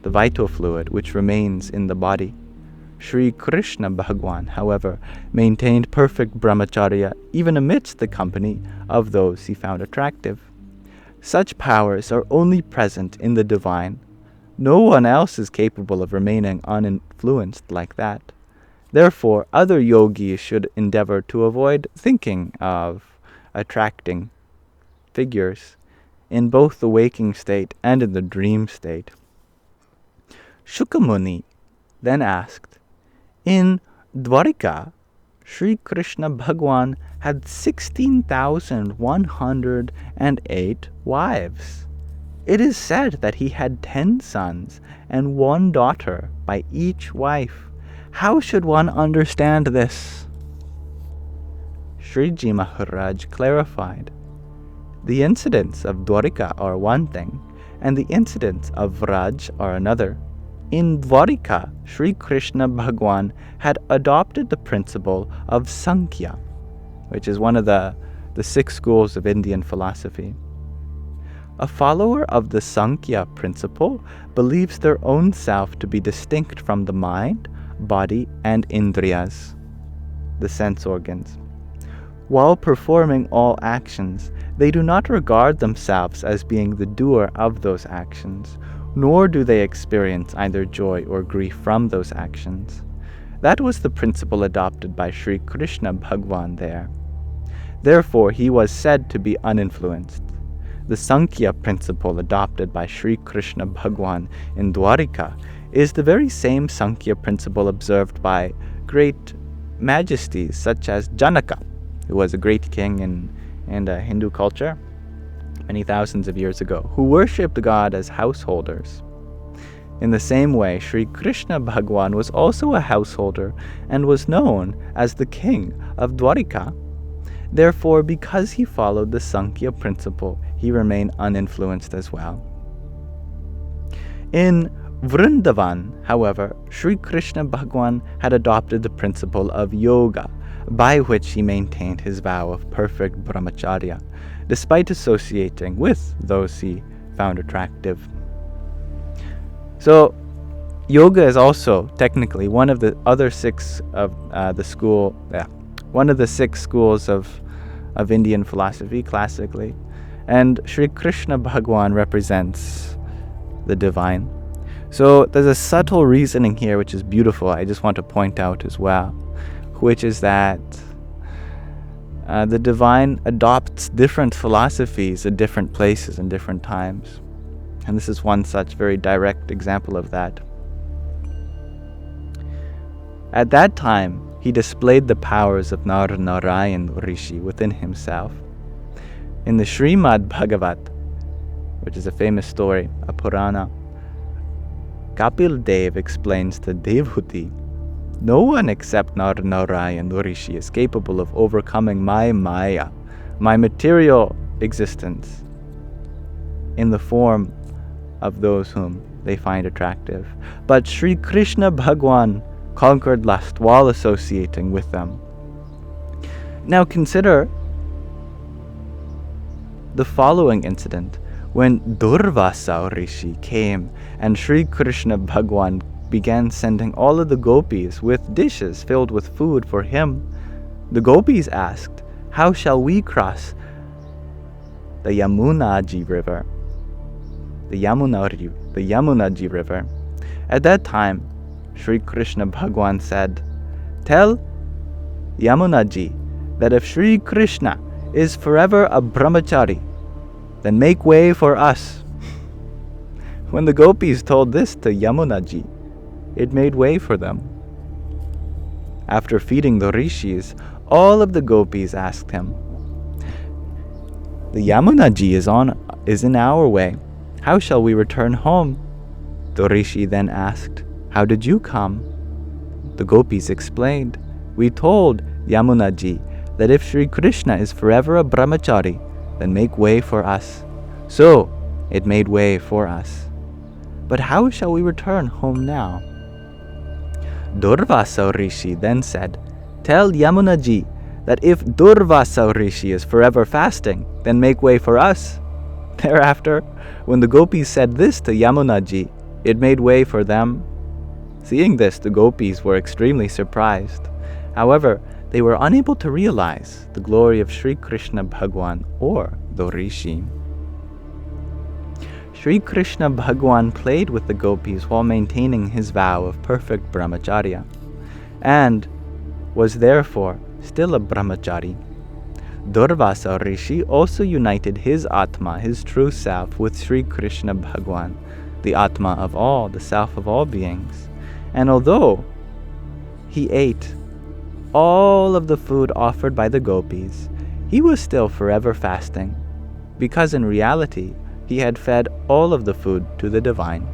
the vital fluid which remains in the body. Sri Krishna Bhagwan, however, maintained perfect brahmacharya even amidst the company of those he found attractive. Such powers are only present in the divine. No one else is capable of remaining uninfluenced like that. Therefore, other yogis should endeavor to avoid thinking of attracting figures in both the waking state and in the dream state. Shukamuni then asked, in Dwarika, Sri Krishna Bhagwan had 16,108 wives. It is said that he had 10 sons and 1 daughter by each wife. How should one understand this? Sriji Maharaj clarified, the incidents of Dwarika are one thing, and the incidents of Vraj are another. In Dwarika, Sri Krishna Bhagwan had adopted the principle of Sankhya, which is one of the 6 schools of Indian philosophy. A follower of the Sankhya principle believes their own self to be distinct from the mind, body, and indriyas, the sense organs. While performing all actions, they do not regard themselves as being the doer of those actions, nor do they experience either joy or grief from those actions. That was the principle adopted by Sri Krishna Bhagwan there. Therefore, he was said to be uninfluenced. The Sankhya principle adopted by Sri Krishna Bhagwan in Dwarika is the very same Sankhya principle observed by great majesties such as Janaka, who was a great king in Hindu culture many thousands of years ago, who worshipped God as householders. In the same way, Sri Krishna Bhagwan was also a householder and was known as the king of Dwarika. Therefore, because he followed the Sankhya principle, he remained uninfluenced as well. In Vrindavan, however, Sri Krishna Bhagwan had adopted the principle of yoga, by which he maintained his vow of perfect brahmacharya, despite associating with those he found attractive. So, yoga is also technically one of the other 6 of one of the 6 schools of Indian philosophy classically, and Sri Krishna Bhagwan represents the divine. So there's a subtle reasoning here which is beautiful, I just want to point out as well, which is that the divine adopts different philosophies at different places and different times. And this is one such very direct example of that. At that time, he displayed the powers of Narayan Rishi within himself. In the Srimad Bhagavat, which is a famous story, a Purana, Kapil Dev explains to Devhuti, no one except Narayan Rishi is capable of overcoming my Maya, my material existence, in the form of those whom they find attractive. But Sri Krishna Bhagwan conquered lust while associating with them. Now consider the following incident when Durvasa Rishi came and Sri Krishna Bhagwan began sending all of the Gopis with dishes filled with food for him. The Gopis asked, how shall we cross the Yamunaji river? The Yamunaji river. At that time, Sri Krishna Bhagwan said, tell Yamunaji that if Sri Krishna is forever a brahmachari, then make way for us. When the gopis told this to Yamunaji, it made way for them. After feeding the rishis, all of the gopis asked him, "The Yamunaji is in our way. How shall we return home?" The rishi then asked, "How did you come?" The gopis explained, "We told Yamunaji that if Sri Krishna is forever a Brahmachari, then make way for us." So it made way for us. But how shall we return home now? Durvasa Rishi then said, "Tell Yamunaji that if Durvasa Rishi is forever fasting, then make way for us." Thereafter, when the gopis said this to Yamunaji, it made way for them. Seeing this, the gopis were extremely surprised. However, they were unable to realize the glory of Sri Krishna Bhagwan or the Rishi. Sri Krishna Bhagwan played with the gopis while maintaining his vow of perfect Brahmacharya, and was therefore still a Brahmachari. Durvasa Rishi also united his Atma, his true self, with Sri Krishna Bhagwan, the Atma of all, the self of all beings. And although he ate all of the food offered by the gopis, he was still forever fasting, because in reality, he had fed all of the food to the divine.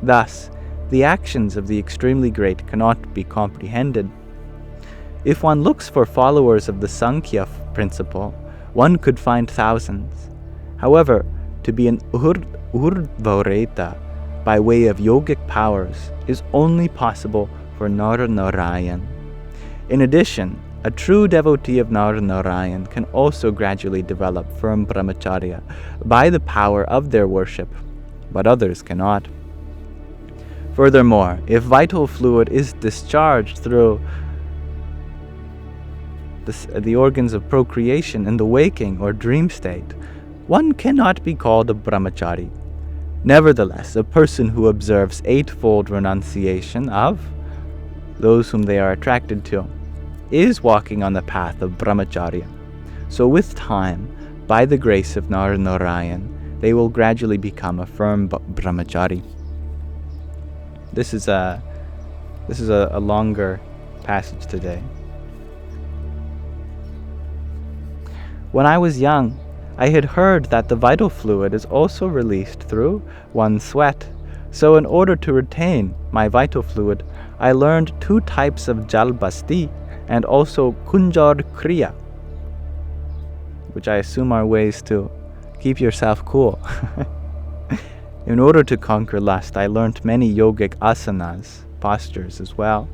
Thus, the actions of the extremely great cannot be comprehended. If one looks for followers of the Sankhya principle, one could find thousands. However, to be an Urdhvareta by way of yogic powers is only possible for Narayan. In addition, a true devotee of Narayan can also gradually develop firm brahmacharya by the power of their worship, but others cannot. Furthermore, if vital fluid is discharged through the organs of procreation in the waking or dream state, one cannot be called a brahmachari. Nevertheless, a person who observes eightfold renunciation of those whom they are attracted to is walking on the path of brahmacharya. So with time, by the grace of Narayan, they will gradually become a firm brahmachari. This is a longer passage today. When I was young, I had heard that the vital fluid is also released through one's sweat. So in order to retain my vital fluid, I learned 2 types of jalbasti and also kunjar kriya, which I assume are ways to keep yourself cool. In order to conquer lust, I learned many yogic asanas, postures as well.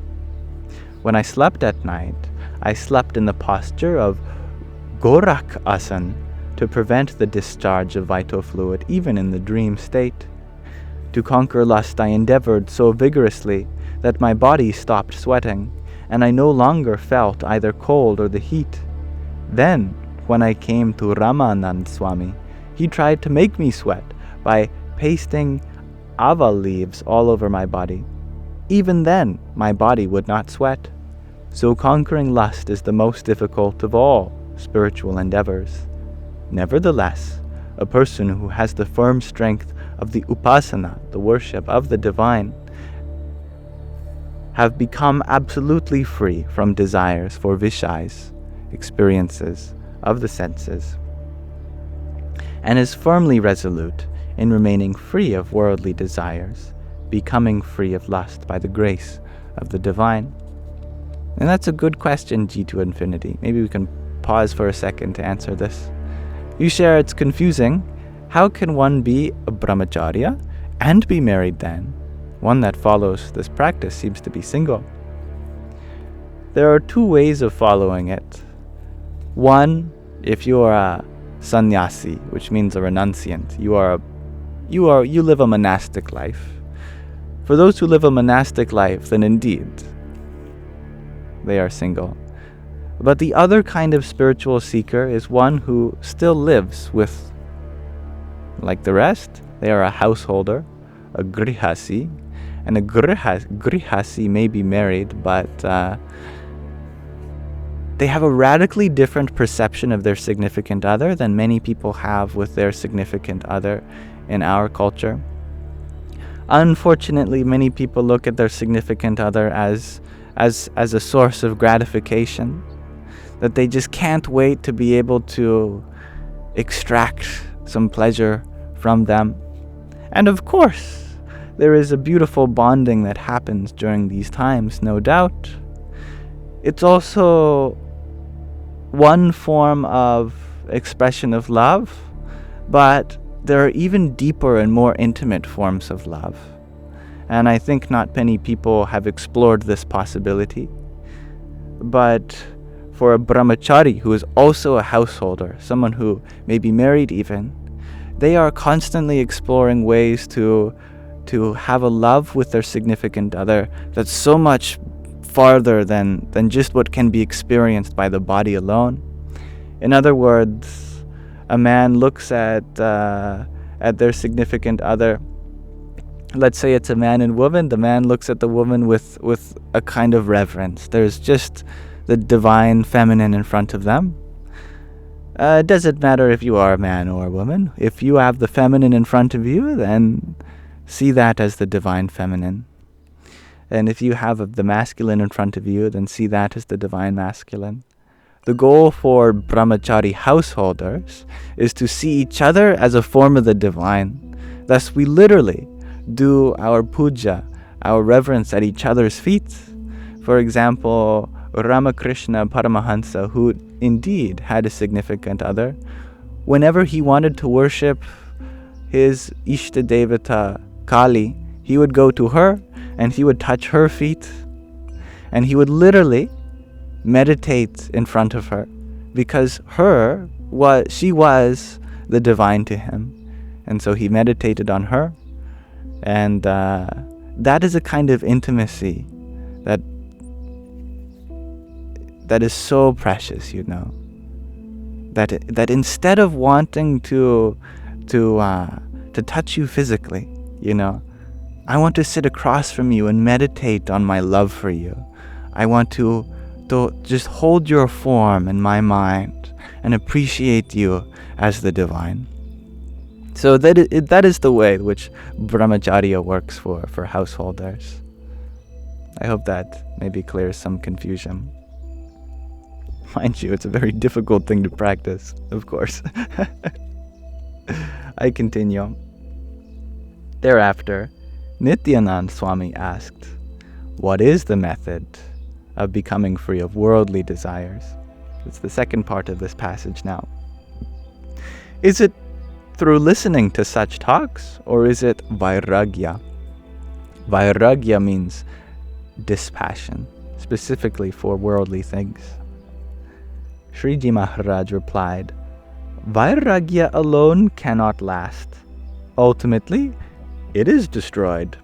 When I slept at night, I slept in the posture of Gorak Asan to prevent the discharge of vital fluid even in the dream state. To conquer lust, I endeavored so vigorously that my body stopped sweating, and I no longer felt either cold or the heat. Then, when I came to Ramanand Swami, he tried to make me sweat by pasting ava leaves all over my body. Even then, my body would not sweat. So conquering lust is the most difficult of all spiritual endeavors. Nevertheless, a person who has the firm strength of the upasana, the worship of the divine, have become absolutely free from desires for vishais, experiences of the senses, and is firmly resolute in remaining free of worldly desires, becoming free of lust by the grace of the divine. And that's a good question, G to infinity. Maybe we can pause for a second to answer this. You share it's confusing. How can one be a brahmacharya and be married then? One that follows this practice seems to be single. There are 2 ways of following it. One, if you are a sannyasi, which means a renunciant, you live a monastic life. For those who live a monastic life, then indeed, they are single. But the other kind of spiritual seeker is one who still lives with, like the rest, they are a householder, a grihasi, and a grihasi may be married, but they have a radically different perception of their significant other than many people have with their significant other in our culture. Unfortunately, many people look at their significant other as a source of gratification, that they just can't wait to be able to extract some pleasure from them. And of course, there is a beautiful bonding that happens during these times, no doubt. It's also one form of expression of love, but there are even deeper and more intimate forms of love. And I think not many people have explored this possibility. But for a Brahmachari who is also a householder, someone who may be married even, they are constantly exploring ways to have a love with their significant other that's so much farther than just what can be experienced by the body alone. In other words, a man looks at their significant other. Let's say it's a man and woman. The man looks at the woman with a kind of reverence. There's just the divine feminine in front of them. It doesn't matter if you are a man or a woman. If you have the feminine in front of you, then see that as the divine feminine. And if you have the masculine in front of you, then see that as the divine masculine. The goal for Brahmachari householders is to see each other as a form of the divine. Thus, we literally do our puja, our reverence at each other's feet. For example, Ramakrishna Paramahansa, who indeed had a significant other, whenever he wanted to worship his Ishta Devata Kali, he would go to her and he would touch her feet and he would literally meditate in front of her, because she was the divine to him. And so he meditated on her, and that is a kind of intimacy that is so precious, that instead of wanting to touch you physically, I want to sit across from you and meditate on my love for you. I want to just hold your form in my mind and appreciate you as the divine. So that is the way in which Brahmacharya works for householders. I hope that maybe clears some confusion. Mind you, it's a very difficult thing to practice, of course. I continue. Thereafter, Nityanand Swami asked, "What is the method of becoming free of worldly desires?" It's the second part of this passage now. Is it through listening to such talks, or is it vairagya? Vairagya means dispassion, specifically for worldly things. Shriji Maharaj replied, "Vairagya alone cannot last. Ultimately, it is destroyed."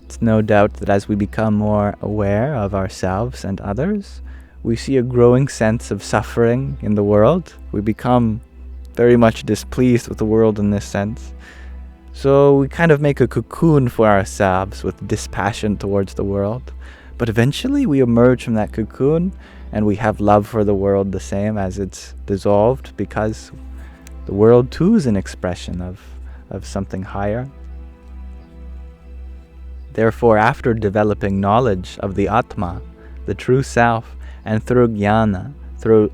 It's no doubt that as we become more aware of ourselves and others, we see a growing sense of suffering in the world. We become very much displeased with the world in this sense. So we kind of make a cocoon for ourselves with dispassion towards the world. But eventually we emerge from that cocoon and we have love for the world the same as it's dissolved, because the world too is an expression of something higher. Therefore, after developing knowledge of the Atma, the true self, and through jnana, through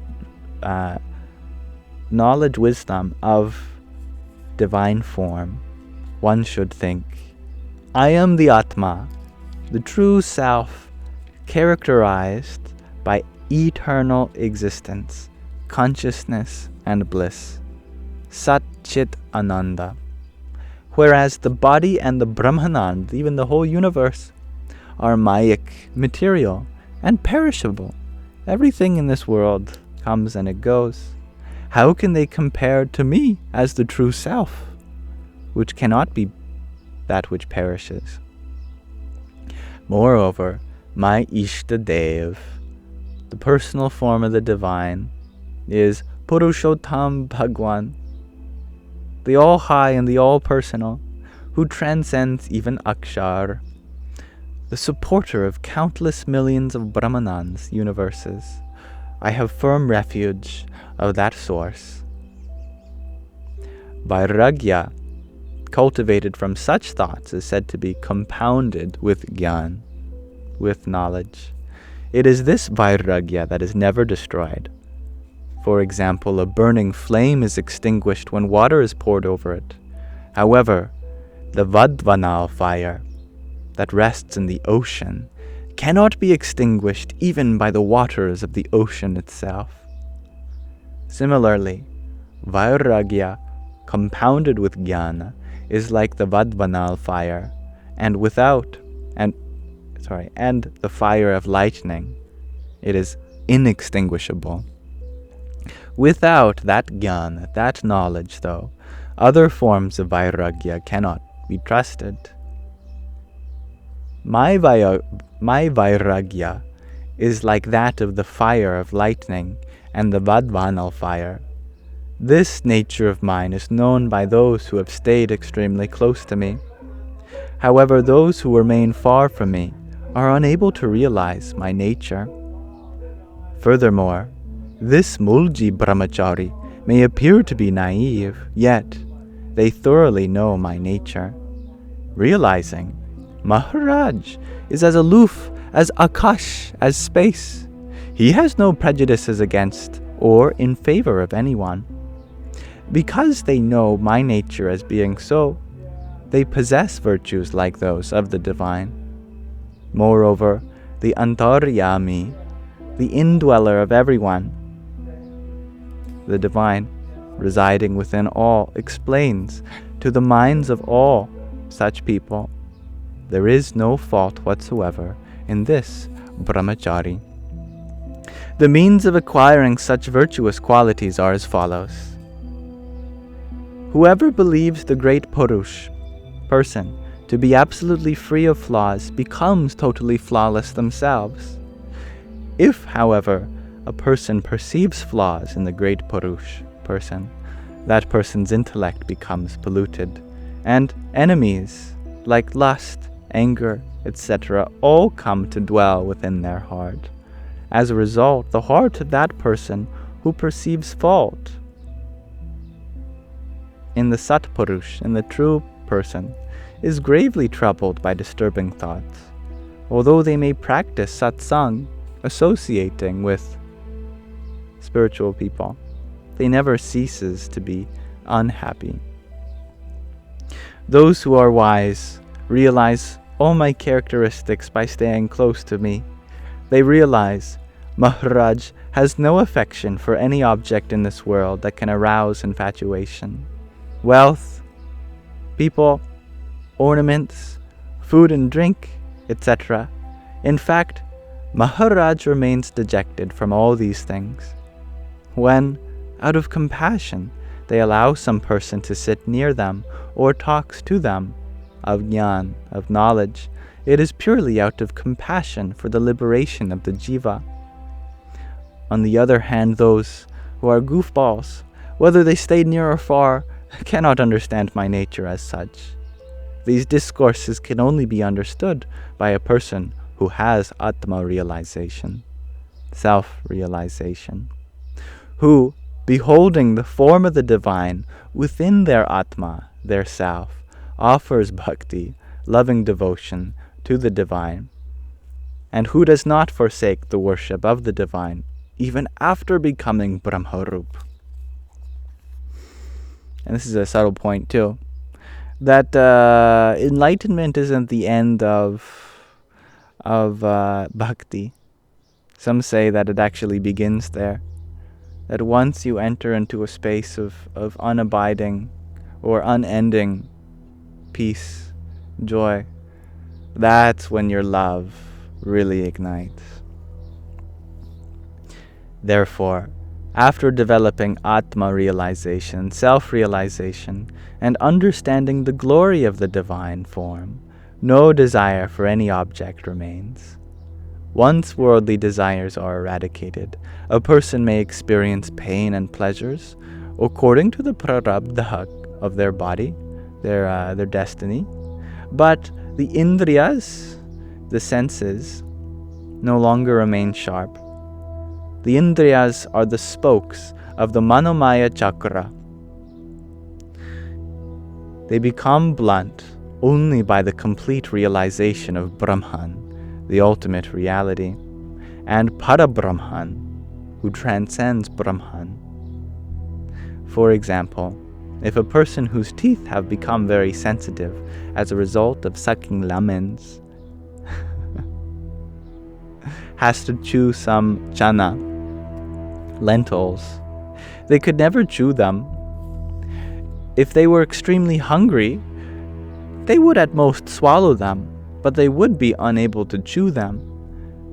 knowledge, wisdom of divine form, one should think, I am the Atma, the true self, characterized by eternal existence, consciousness, and bliss, Sat Chit Ananda. Whereas the body and the Brahmanand, even the whole universe, are mayic, material, and perishable. Everything in this world comes and it goes. How can they compare to me as the true self, which cannot be that which perishes? Moreover, my Ishta Dev, the personal form of the divine, is Purushottam Bhagwan, the all-high and the all-personal, who transcends even Akshar, the supporter of countless millions of Brahmanans, universes. I have firm refuge of that source. Vairagya, cultivated from such thoughts, is said to be compounded with Gyan, with knowledge. It is this Vairagya that is never destroyed. For example, a burning flame is extinguished when water is poured over it. However, the Vadvanal fire that rests in the ocean cannot be extinguished even by the waters of the ocean itself. Similarly, Vairagya compounded with Jnana is like the Vadvanal fire, and the fire of lightning. It is inextinguishable. Without that Jnana, that knowledge, though, other forms of Vairagya cannot be trusted. My Vairagya is like that of the fire of lightning and the Vadvanal fire. This nature of mine is known by those who have stayed extremely close to me. However, those who remain far from me are unable to realize my nature. Furthermore, this Mulji Brahmachari may appear to be naive, yet they thoroughly know my nature, realizing Maharaj is as aloof as Akash, as space. He has no prejudices against or in favor of anyone. Because they know my nature as being so, they possess virtues like those of the divine. Moreover, the Antaryami, the indweller of everyone, the divine, residing within all, explains to the minds of all such people, there is no fault whatsoever in this Brahmachari. The means of acquiring such virtuous qualities are as follows. Whoever believes the great Purush, person, to be absolutely free of flaws becomes totally flawless themselves. If, however, a person perceives flaws in the great Purush, person, that person's intellect becomes polluted, and enemies like lust, anger, etc. all come to dwell within their heart. As a result, the heart of that person who perceives fault in the Satpurush, in the true person, is gravely troubled by disturbing thoughts. Although they may practice satsang, associating with spiritual people, they never ceases to be unhappy. Those who are wise realize all my characteristics by staying close to me. They realize Maharaj has no affection for any object in this world that can arouse infatuation. Wealth, people, ornaments, food and drink, etc. In fact, Maharaj remains dejected from all these things. When, out of compassion, they allow some person to sit near them or talks to them of jnana, of knowledge, it is purely out of compassion for the liberation of the jiva. On the other hand, those who are goofballs, whether they stay near or far, cannot understand my nature as such. These discourses can only be understood by a person who has Atma realization, self-realization, who, beholding the form of the divine within their Atma, their self, offers bhakti, loving devotion to the divine, and who does not forsake the worship of the divine even after becoming Brahmarup. And this is a subtle point too, that enlightenment isn't the end of bhakti. Some say that it actually begins there, that once you enter into a space of unabiding or unending peace, joy, that's when your love really ignites. Therefore, after developing Atma realization, self-realization, and understanding the glory of the divine form, no desire for any object remains. Once worldly desires are eradicated, a person may experience pain and pleasures according to the prarabdha of their body, their destiny. But the indriyas, the senses, no longer remain sharp. The indriyas are the spokes of the Manomaya chakra. They become blunt only by the complete realization of Brahman, the ultimate reality, and Parabrahman, who transcends Brahman. For example, if a person whose teeth have become very sensitive as a result of sucking lemons has to chew some chana, lentils, they could never chew them. If they were extremely hungry, they would at most swallow them, but they would be unable to chew them.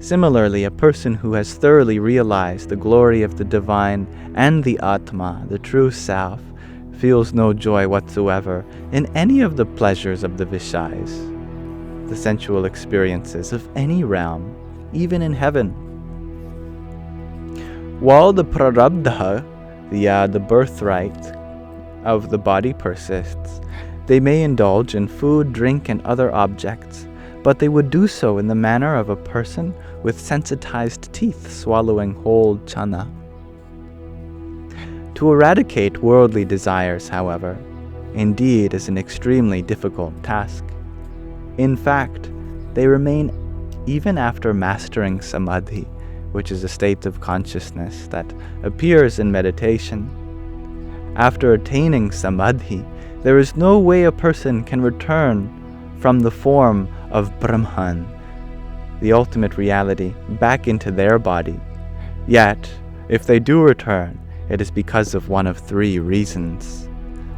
Similarly, a person who has thoroughly realized the glory of the divine and the Atma, the true self, feels no joy whatsoever in any of the pleasures of the Vishayas, the sensual experiences of any realm, even in heaven. While the prarabdha, the birthright of the body persists, they may indulge in food, drink, and other objects, but they would do so in the manner of a person with sensitized teeth swallowing whole chana. To eradicate worldly desires, however, indeed is an extremely difficult task. In fact, they remain even after mastering samadhi, which is a state of consciousness that appears in meditation. After attaining samadhi, there is no way a person can return from the form of Brahman, the ultimate reality, back into their body. Yet, if they do return, it is because of one of three reasons.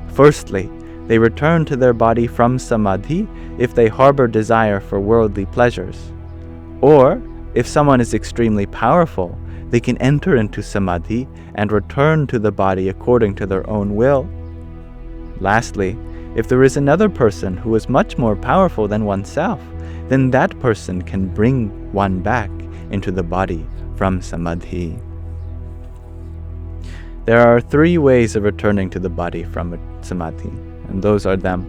Firstly, they return to their body from samadhi if they harbor desire for worldly pleasures. Or, if someone is extremely powerful, they can enter into samadhi and return to the body according to their own will. Lastly, if there is another person who is much more powerful than oneself, then that person can bring one back into the body from samadhi. There are three ways of returning to the body from samadhi, and those are them.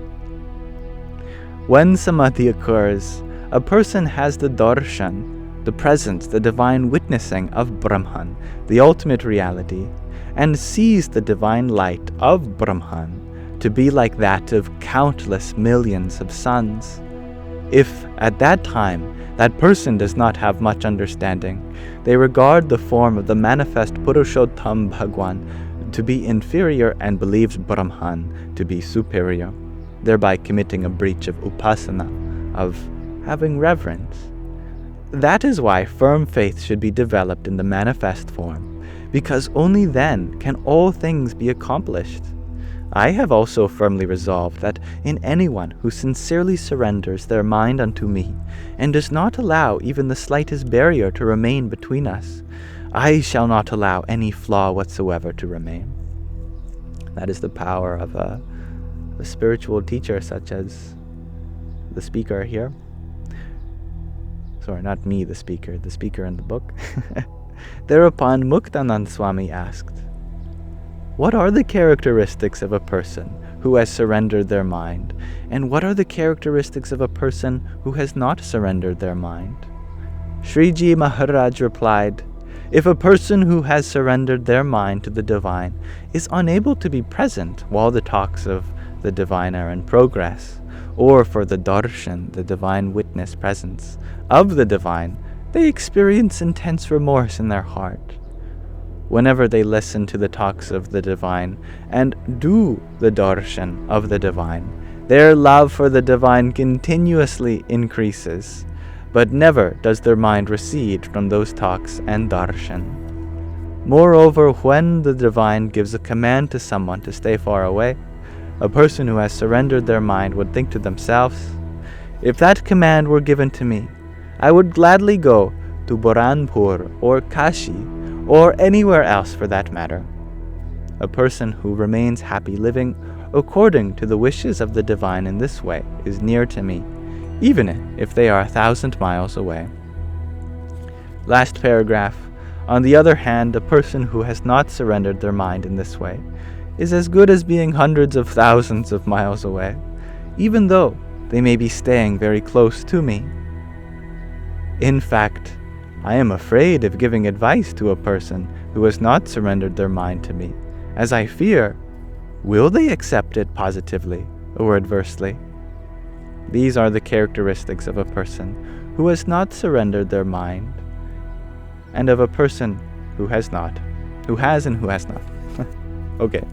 When samadhi occurs, a person has the darshan, the presence, the divine witnessing of Brahman, the ultimate reality, and sees the divine light of Brahman to be like that of countless millions of suns. If, at that time, that person does not have much understanding, they regard the form of the manifest Purushottam Bhagwan to be inferior and believes Brahman to be superior, thereby committing a breach of upasana, of having reverence. That is why firm faith should be developed in the manifest form, because only then can all things be accomplished. I have also firmly resolved that in anyone who sincerely surrenders their mind unto me, and does not allow even the slightest barrier to remain between us, I shall not allow any flaw whatsoever to remain. That is the power of a spiritual teacher such as the speaker here. Sorry, not me, the speaker in the book. Thereupon Muktanand Swami asked, "What are the characteristics of a person who has surrendered their mind, and what are the characteristics of a person who has not surrendered their mind?" Shriji Maharaj replied, "If a person who has surrendered their mind to the divine is unable to be present while the talks of the divine are in progress, or for the darshan, the divine witness presence of the divine, they experience intense remorse in their heart. Whenever they listen to the talks of the divine and do the darshan of the divine, their love for the divine continuously increases, but never does their mind recede from those talks and darshan. Moreover, when the divine gives a command to someone to stay far away, a person who has surrendered their mind would think to themselves, 'If that command were given to me, I would gladly go to Burhanpur or Kashi, or anywhere else for that matter.' A person who remains happy living according to the wishes of the divine in this way is near to me, even if they are 1,000 miles away." Last paragraph. On the other hand, a person who has not surrendered their mind in this way is as good as being hundreds of thousands of miles away, even though they may be staying very close to me. In fact, I am afraid of giving advice to a person who has not surrendered their mind to me, as I fear, will they accept it positively, or adversely. These are the characteristics of a person who has not surrendered their mind, and of a person who has not. Who has and who has not. Okay.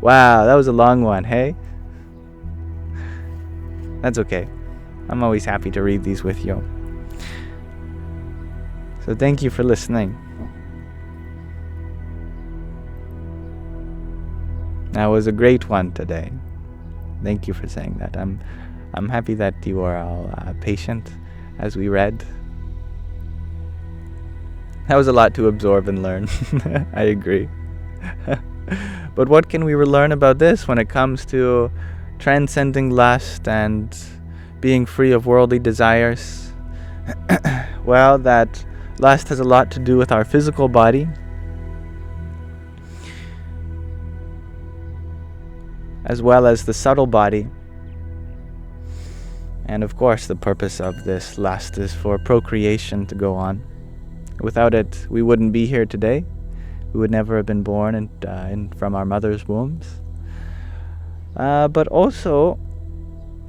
Wow, that was a long one, hey? That's okay. I'm always happy to read these with you. So thank you for listening. That was a great one today. Thank you for saying that. I'm happy that you are all patient as we read. That was a lot to absorb and learn. I agree. But what can we learn about this when it comes to transcending lust and being free of worldly desires? Well, that lust has a lot to do with our physical body, as well as the subtle body. And of course, the purpose of this lust is for procreation to go on. Without it, we wouldn't be here today. We would never have been born from our mother's wombs. But also,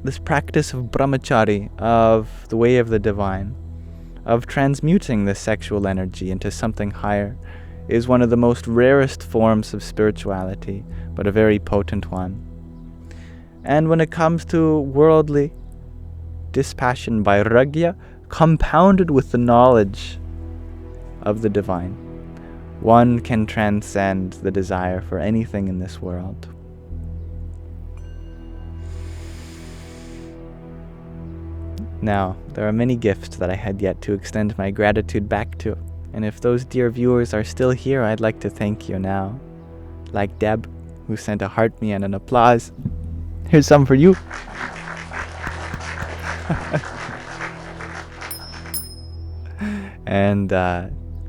this practice of Brahmacharya, of the way of the divine, of transmuting this sexual energy into something higher, is one of the most rarest forms of spirituality, but a very potent one. And when it comes to worldly dispassion, vairagya, compounded with the knowledge of the divine, one can transcend the desire for anything in this world. Now, there are many gifts that I had yet to extend my gratitude back to, and if those dear viewers are still here, I'd like to thank you now. Like Deb, who sent a heart me and an applause. Here's some for you. And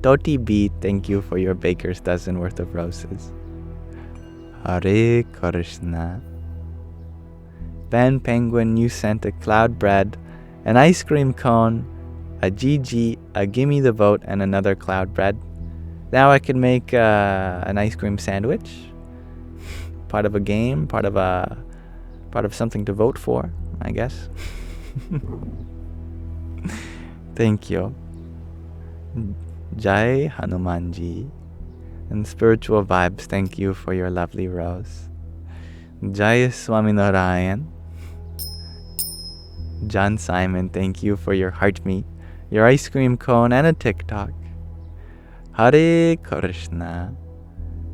Toti B, thank you for your baker's dozen worth of roses. Hare Krishna. Ben Penguin, you sent a cloud bread, an ice cream cone, a GG, a gimme the vote, and another cloud bread. Now I can make an ice cream sandwich. Part of a game, part of something to vote for, I guess. Thank you. Jai Hanumanji. And Spiritual Vibes, thank you for your lovely rose. Jai Swami Narayan. John Simon, thank you for your heart meat, your ice cream cone, and a TikTok. Hare Krishna.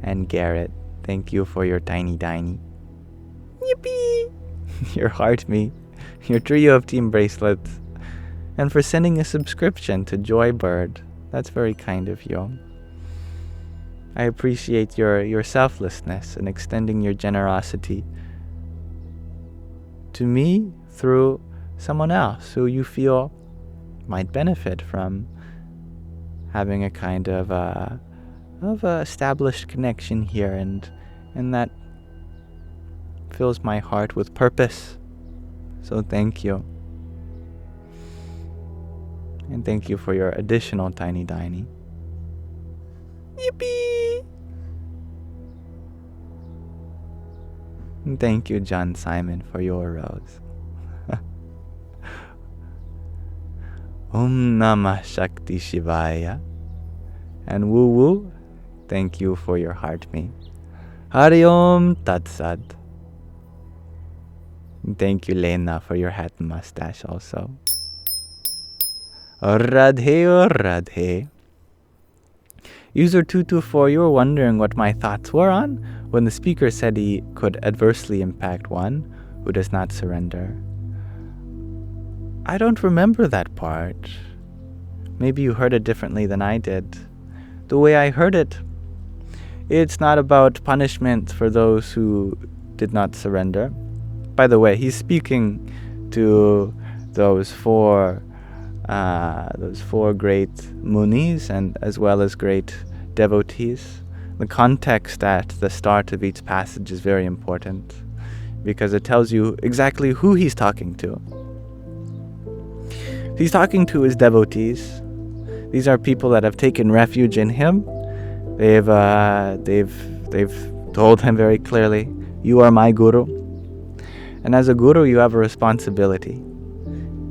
And Garrett, thank you for your tiny diny. Yippee! Your heart meat, your trio of team bracelets, and for sending a subscription to Joybird. That's very kind of you. I appreciate your selflessness and extending your generosity to me through someone else who you feel might benefit from having a kind of established connection here, and that fills my heart with purpose. So thank you. And thank you for your additional tiny diny. Yippee! And thank you, John Simon, for your rose. Om Namah Shakti Shivaya. And Woo Woo, thank you for your heart me. Hari Om Tat Sat. And thank you, Lena, for your hat and mustache also. Radhe, Radhe. User 224, you were wondering what my thoughts were on when the speaker said he could adversely impact one who does not surrender. I don't remember that part. Maybe you heard it differently than I did. The way I heard it, it's not about punishment for those who did not surrender. By the way, he's speaking to those four great munis and as well as great devotees. The context at the start of each passage is very important because it tells you exactly who he's talking to. He's talking to his devotees. These are people that have taken refuge in him. They've told him very clearly, "You are my guru." And as a guru, you have a responsibility.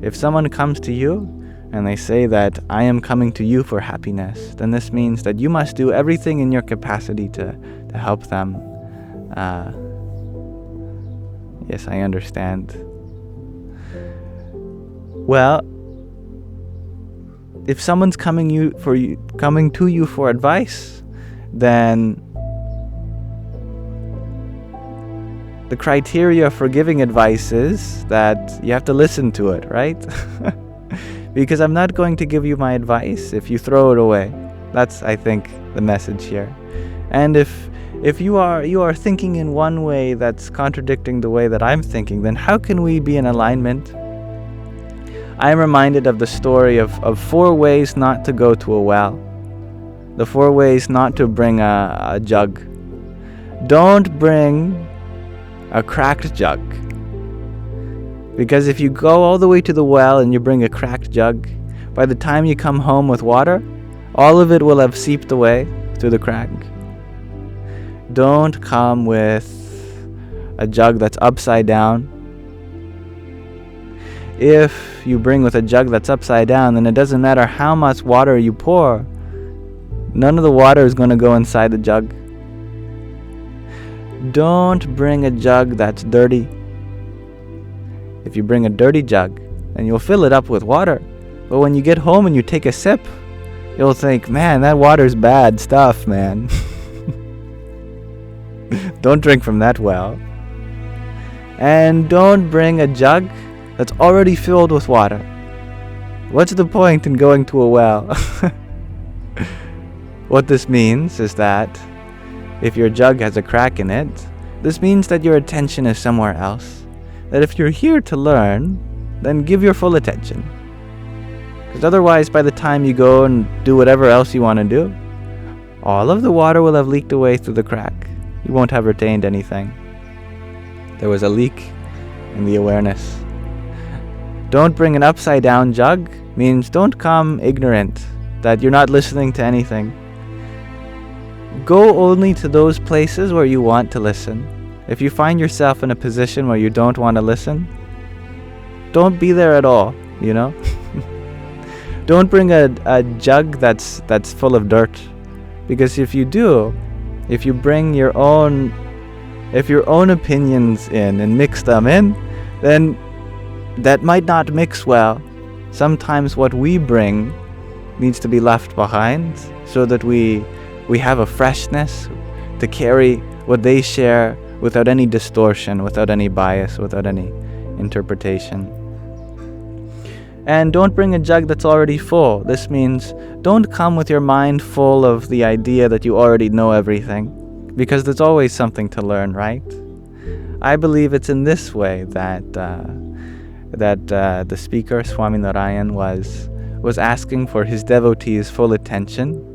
If someone comes to you and they say that I am coming to you for happiness, then this means that you must do everything in your capacity to help them. Yes, I understand. Well, if someone's coming to you for advice, then the criteria for giving advice is that you have to listen to it, right? Because I'm not going to give you my advice if you throw it away. That's, I think, the message here. And if you are thinking in one way that's contradicting the way that I'm thinking, then how can we be in alignment? I'm reminded of the story of 4 ways not to go to a well. The 4 ways not to bring a jug. Don't bring a cracked jug. Because if you go all the way to the well and you bring a cracked jug, by the time you come home with water, all of it will have seeped away through the crack. Don't come with a jug that's upside down. If you bring with a jug that's upside down, then it doesn't matter how much water you pour, none of the water is going to go inside the jug. Don't bring a jug that's dirty. If you bring a dirty jug, then you'll fill it up with water. But when you get home and you take a sip, you'll think, man, that water's bad stuff, man. Don't drink from that well. And don't bring a jug that's already filled with water. What's the point in going to a well? What this means is that if your jug has a crack in it, this means that your attention is somewhere else. That if you're here to learn, then give your full attention. Because otherwise, by the time you go and do whatever else you want to do, all of the water will have leaked away through the crack. You won't have retained anything. There was a leak in the awareness. Don't bring an upside down jug means don't come ignorant, that you're not listening to anything. Go only to those places where you want to listen. If you find yourself in a position where you don't want to listen, don't be there at all, you know? Don't bring a jug that's full of dirt. Because if you do, if you bring your own opinions in and mix them in, then that might not mix well. Sometimes what we bring needs to be left behind so that we have a freshness to carry what they share without any distortion, without any bias, without any interpretation. And don't bring a jug that's already full. This means don't come with your mind full of the idea that you already know everything, because there's always something to learn, right? I believe it's in this way that the speaker, Swami Narayan, was asking for his devotees' full attention,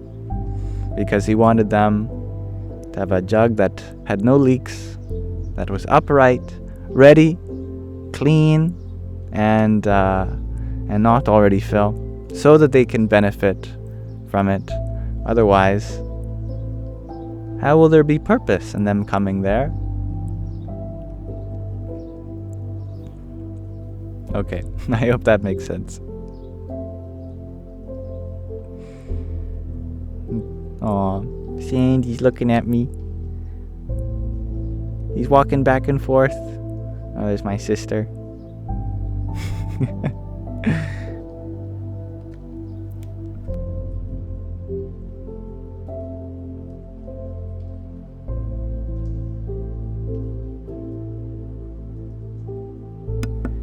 because he wanted them to have a jug that had no leaks, that was upright, ready, clean, and not already full, so that they can benefit from it. Otherwise, how will there be purpose in them coming there? Okay, I hope that makes sense. Aw, Sandy's looking at me. He's walking back and forth. Oh, there's my sister.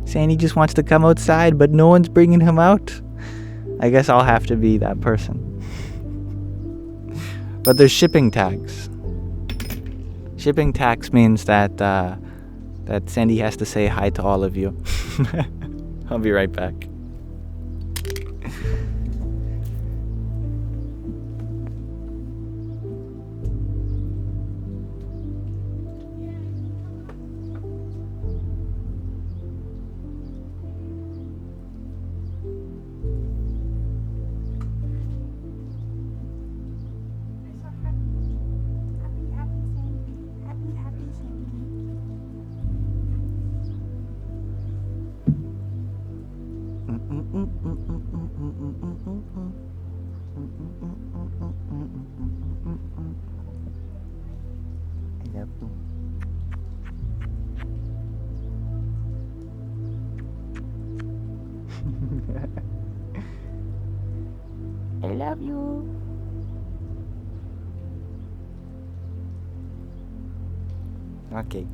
Sandy just wants to come outside, but no one's bringing him out. I guess I'll have to be that person. But there's shipping tax. Shipping tax means that Sandy has to say hi to all of you. I'll be right back. I love you. Okay.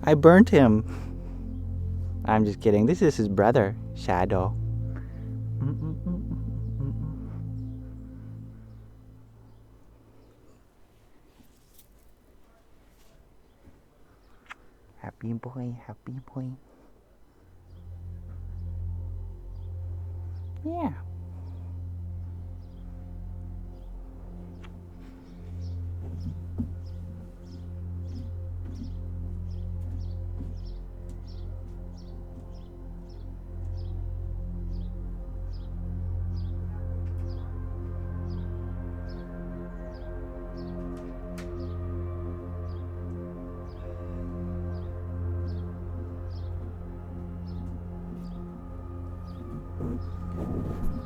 I burnt him. I'm just kidding. This is his brother, Shadow. Happy boy, happy boy. Yeah.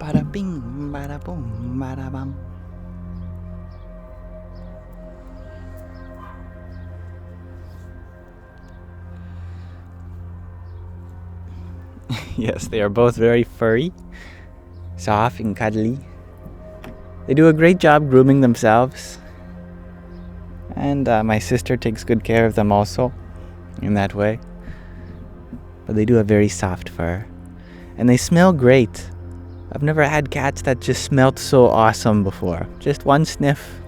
Bada bing, bada boom, bada bum. Yes, they are both very furry, soft and cuddly. They do a great job grooming themselves. And my sister takes good care of them also, in that way. But they do have very soft fur. And they smell great. I've never had cats that just smelled so awesome before. Just one sniff.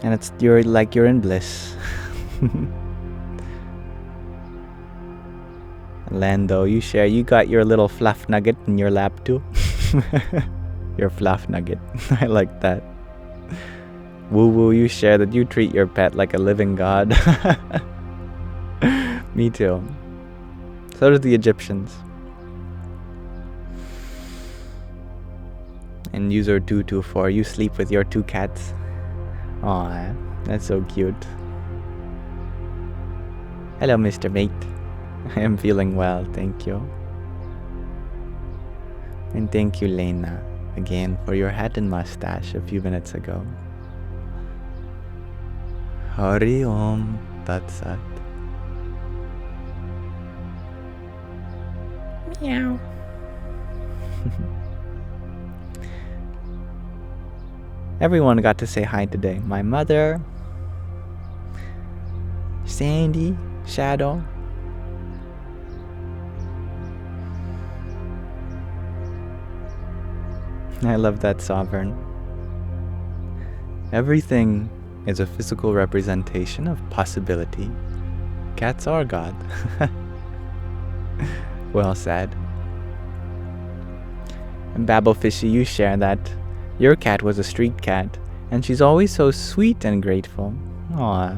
And you're in bliss. Lando, you got your little fluff nugget in your lap too. Your fluff nugget. I like that. Woo woo, you share that you treat your pet like a living god. Me too. So did the Egyptians. And user 224, you sleep with your two cats. Aw, that's so cute. Hello, Mr. Mate. I am feeling well, thank you. And thank you, Lena, again for your hat and mustache a few minutes ago. Hari Om Tat Sat. Meow. Everyone got to say hi today. My mother, Sandy, Shadow. I love that sovereign. Everything is a physical representation of possibility. Cats are God. Well said. And Babblefishy, you share that your cat was a street cat, and she's always so sweet and grateful. Aw,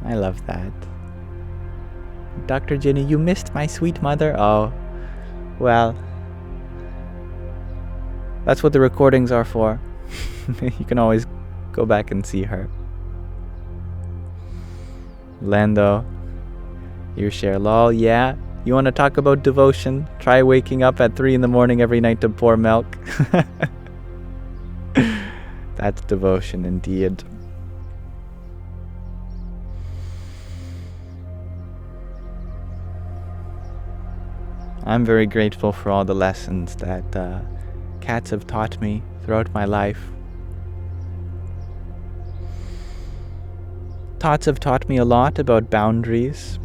I love that. Dr. Ginny, you missed my sweet mother? Oh, well, that's what the recordings are for. You can always go back and see her. Lando, you share lol, yeah. You want to talk about devotion? Try waking up at 3 a.m. every night to pour milk. That's devotion indeed. I'm very grateful for all the lessons that cats have taught me throughout my life. Cats have taught me a lot about boundaries.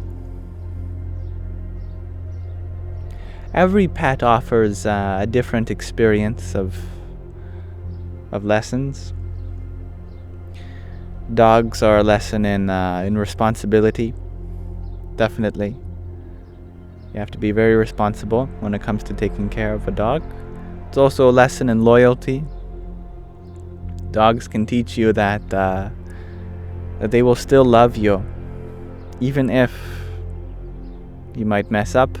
Every pet offers a different experience of lessons. Dogs are a lesson in responsibility. Definitely. You have to be very responsible when it comes to taking care of a dog. It's also a lesson in loyalty. Dogs can teach you that they will still love you even if you might mess up.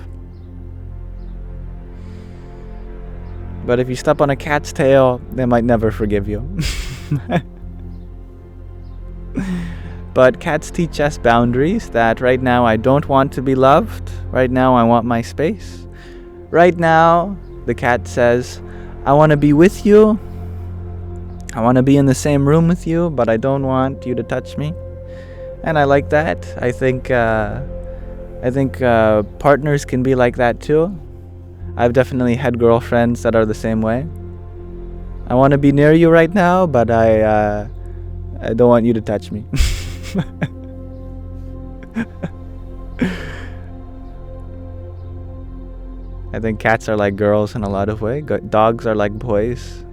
But if you step on a cat's tail, they might never forgive you. But cats teach us boundaries, that right now I don't want to be loved. Right now I want my space. Right now, the cat says, I want to be with you. I want to be in the same room with you, but I don't want you to touch me. And I like that. I think partners can be like that too. I've definitely had girlfriends that are the same way. I want to be near you right now, but I don't want you to touch me. I think cats are like girls in a lot of ways. Dogs are like boys.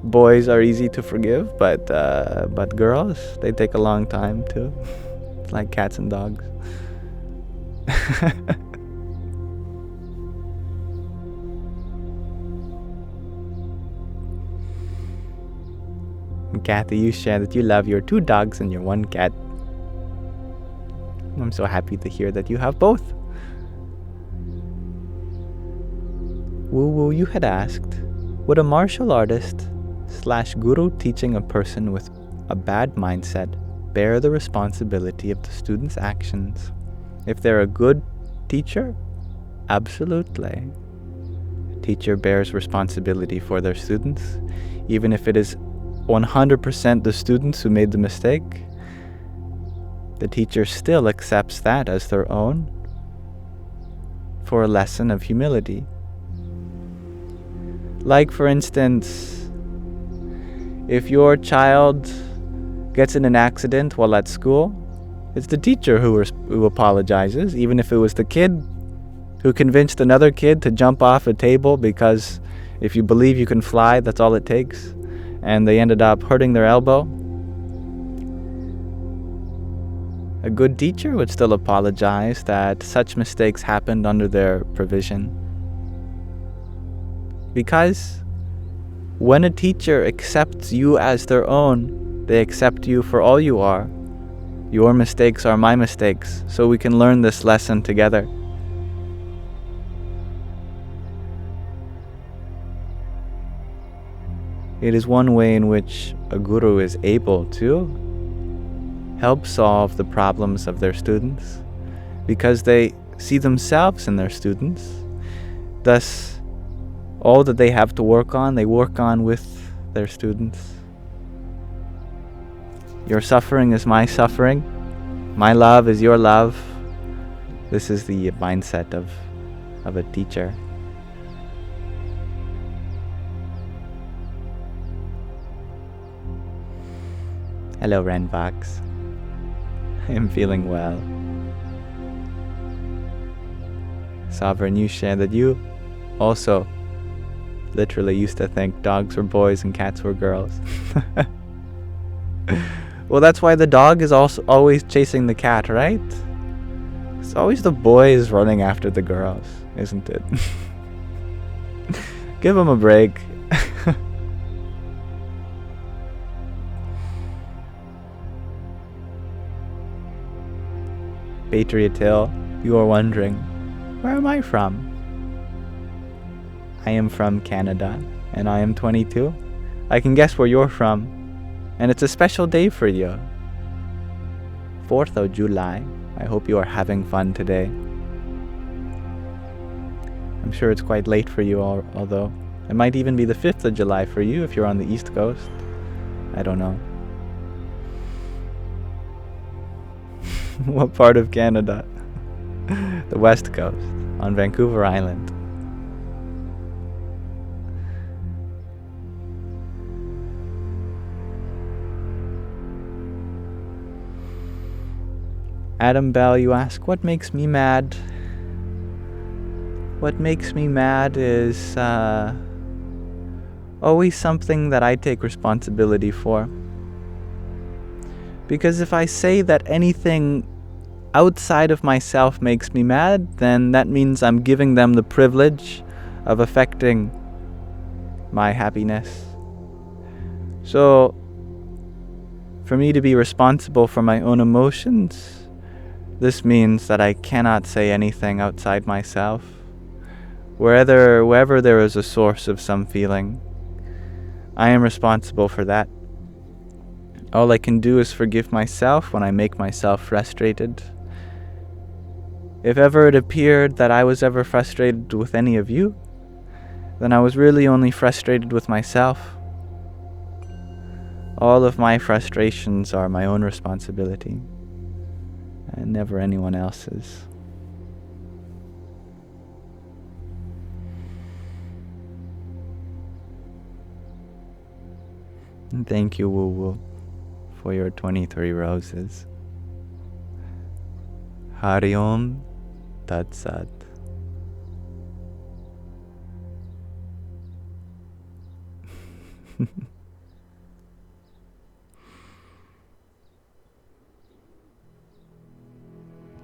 Boys are easy to forgive, but girls, they take a long time too. It's like cats and dogs. Kathy, you share that you love your 2 dogs and your 1 cat. I'm so happy to hear that you have both. Woo Woo, you had asked, would a martial artist / guru teaching a person with a bad mindset bear the responsibility of the student's actions? If they're a good teacher, absolutely. A teacher bears responsibility for their students, even if it is 100% the students who made the mistake. The teacher still accepts that as their own for a lesson of humility. Like, for instance, if your child gets in an accident while at school, it's the teacher who apologizes, even if it was the kid who convinced another kid to jump off a table because if you believe you can fly, that's all it takes, and they ended up hurting their elbow. A good teacher would still apologize that such mistakes happened under their provision. Because when a teacher accepts you as their own, they accept you for all you are. Your mistakes are my mistakes, so we can learn this lesson together. It is one way in which a guru is able to help solve the problems of their students, because they see themselves in their students. Thus, all that they have to work on, they work on with their students. Your suffering is my suffering. My love is your love. This is the mindset of a teacher. Hello, Renvox. I am feeling well. Sovereign, you share that you also literally used to think dogs were boys and cats were girls. Well, that's why the dog is also always chasing the cat, right? It's always the boys running after the girls, isn't it? Give them a break. Patriot Hill, you are wondering, where am I from? I am from Canada, and I am 22. I can guess where you're from, and it's a special day for you. 4th of July. I hope you are having fun today. I'm sure it's quite late for you, although it might even be the 5th of July for you if you're on the East Coast. I don't know. What part of Canada? The West Coast, on Vancouver Island. Adam Bell, you ask, what makes me mad? What makes me mad is always something that I take responsibility for. Because if I say that anything outside of myself makes me mad, then that means I'm giving them the privilege of affecting my happiness. So For me to be responsible for my own emotions, this means that I cannot say anything outside myself. Wherever there is a source of some feeling, I am responsible for that. All I can do is forgive myself when I make myself frustrated. If ever it appeared that I was ever frustrated with any of you, then I was really only frustrated with myself. All of my frustrations are my own responsibility, and never anyone else's. And thank you, Woo Woo, for your 23 roses. Hari Om Tat Sat.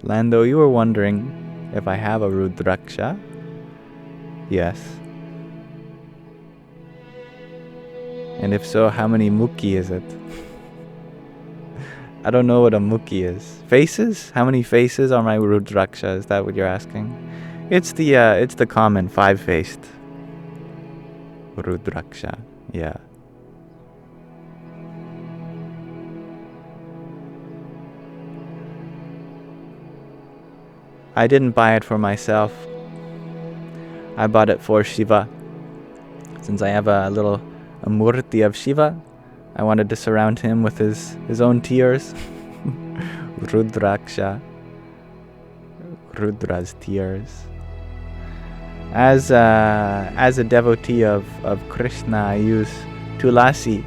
Lando, you were wondering if I have a Rudraksha? Yes. And if so, how many mukhi is it? I don't know what a mukhi is. Faces? How many faces are my Rudraksha? Is that what you're asking? It's the common 5-faced Rudraksha. Yeah. I didn't buy it for myself. I bought it for Shiva. Since I have a murti of Shiva, I wanted to surround him with his own tears. Rudraksha. Rudra's tears. As a devotee of Krishna, I use tulasi,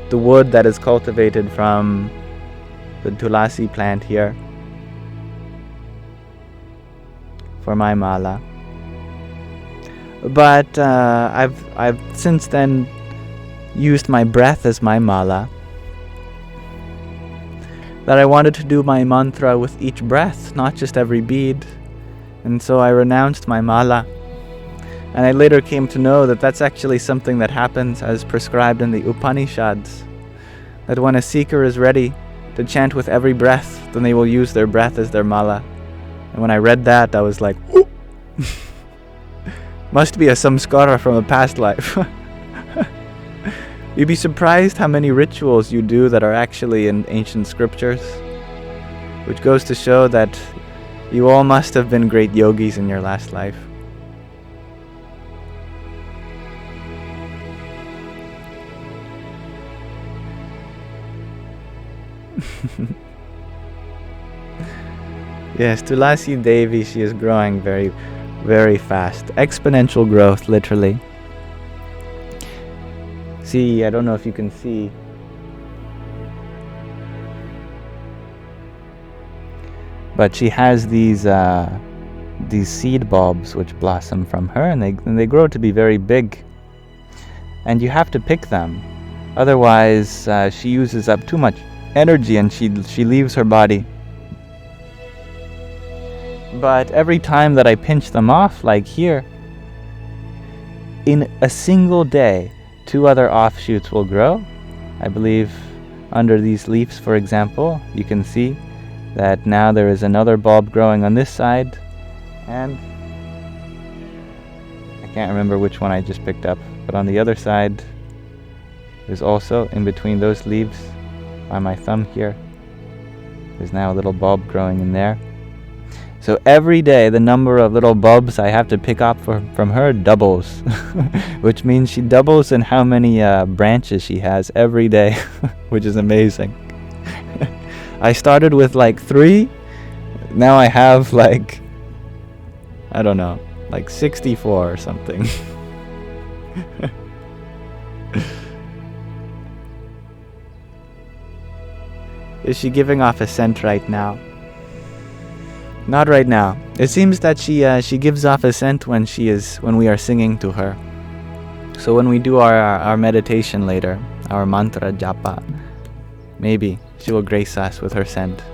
the wood that is cultivated from the tulasi plant here, for my mala. But I've since then used my breath as my mala. That I wanted to do my mantra with each breath, not just every bead. And so I renounced my mala. And I later came to know that that's actually something that happens as prescribed in the Upanishads. That when a seeker is ready to chant with every breath, then they will use their breath as their mala. And when I read that, I was like, ooh! Must be a samskara from a past life. You'd be surprised how many rituals you do that are actually in ancient scriptures, which goes to show that you all must have been great yogis in your last life. Yes, Tulasi Devi, she is growing very, very fast. Exponential growth, literally. See, I don't know if you can see. But she has these seed bulbs which blossom from her, and they grow to be very big. And you have to pick them. Otherwise, she uses up too much energy and she leaves her body. But every time that I pinch them off, like here, in a single day, 2 other offshoots will grow. I believe under these leaves, for example, you can see that now there is another bulb growing on this side, and I can't remember which one I just picked up, but on the other side, there's also, in between those leaves, by my thumb here, there's now a little bulb growing in there. So every day the number of little bulbs I have to pick up from her doubles, which means she doubles in how many branches she has every day, which is amazing. I started with like 3, now I have like, I don't know, like 64 or something. Is she giving off a scent right now? Not right now. It seems that she gives off a scent when we are singing to her. So when we do our meditation later, our mantra japa, maybe she will grace us with her scent.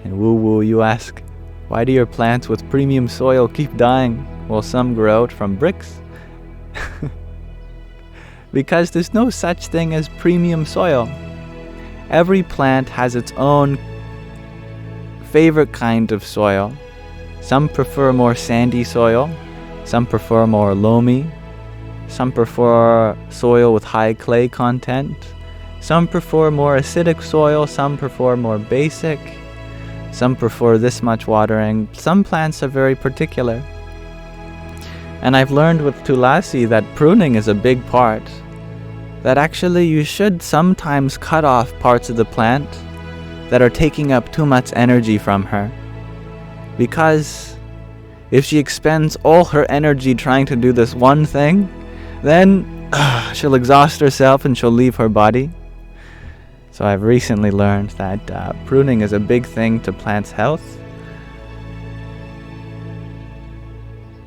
And woo woo, you ask, why do your plants with premium soil keep dying? while some grow out from bricks. Because there's no such thing as premium soil. Every plant has its own favorite kind of soil. Some prefer more sandy soil, some prefer more loamy, some prefer soil with high clay content, some prefer more acidic soil, some prefer more basic, some prefer this much watering. Some plants are very particular. And I've learned with Tulasi that pruning is a big part. That actually you should sometimes cut off parts of the plant that are taking up too much energy from her. Because if she expends all her energy trying to do this one thing, then she'll exhaust herself and she'll leave her body. So I've recently learned that pruning is a big thing to plants' health.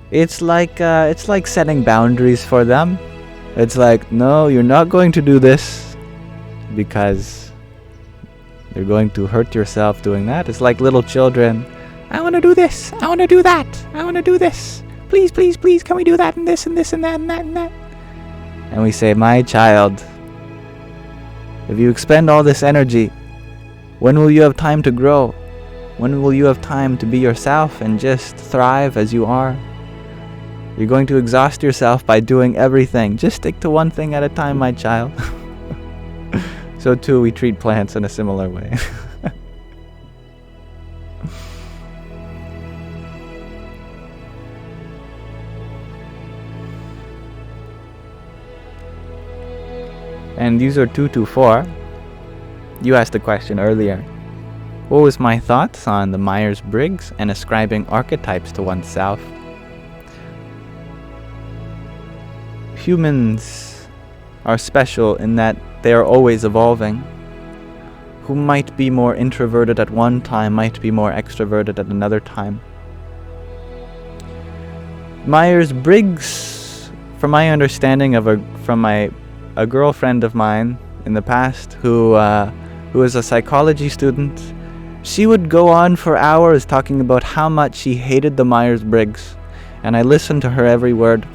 It's like setting boundaries for them. It's like, no, you're not going to do this because you're going to hurt yourself doing that. It's like little children. I want to do this. I want to do that. I want to do this. Please, please, please, can we do that and this and this and that and that and that? And we say, my child, if you expend all this energy, when will you have time to grow? When will you have time to be yourself and just thrive as you are? You're going to exhaust yourself by doing everything. Just stick to one thing at a time, my child. So too, we treat plants in a similar way. And user 224, you asked the question earlier. What was my thoughts on the Myers-Briggs and ascribing archetypes to oneself? Humans are special in that they are always evolving. Who might be more introverted at one time might be more extroverted at another time. Myers-Briggs, from my understanding from a girlfriend of mine in the past who was a psychology student, she would go on for hours talking about how much she hated the Myers-Briggs, and I listened to her every word.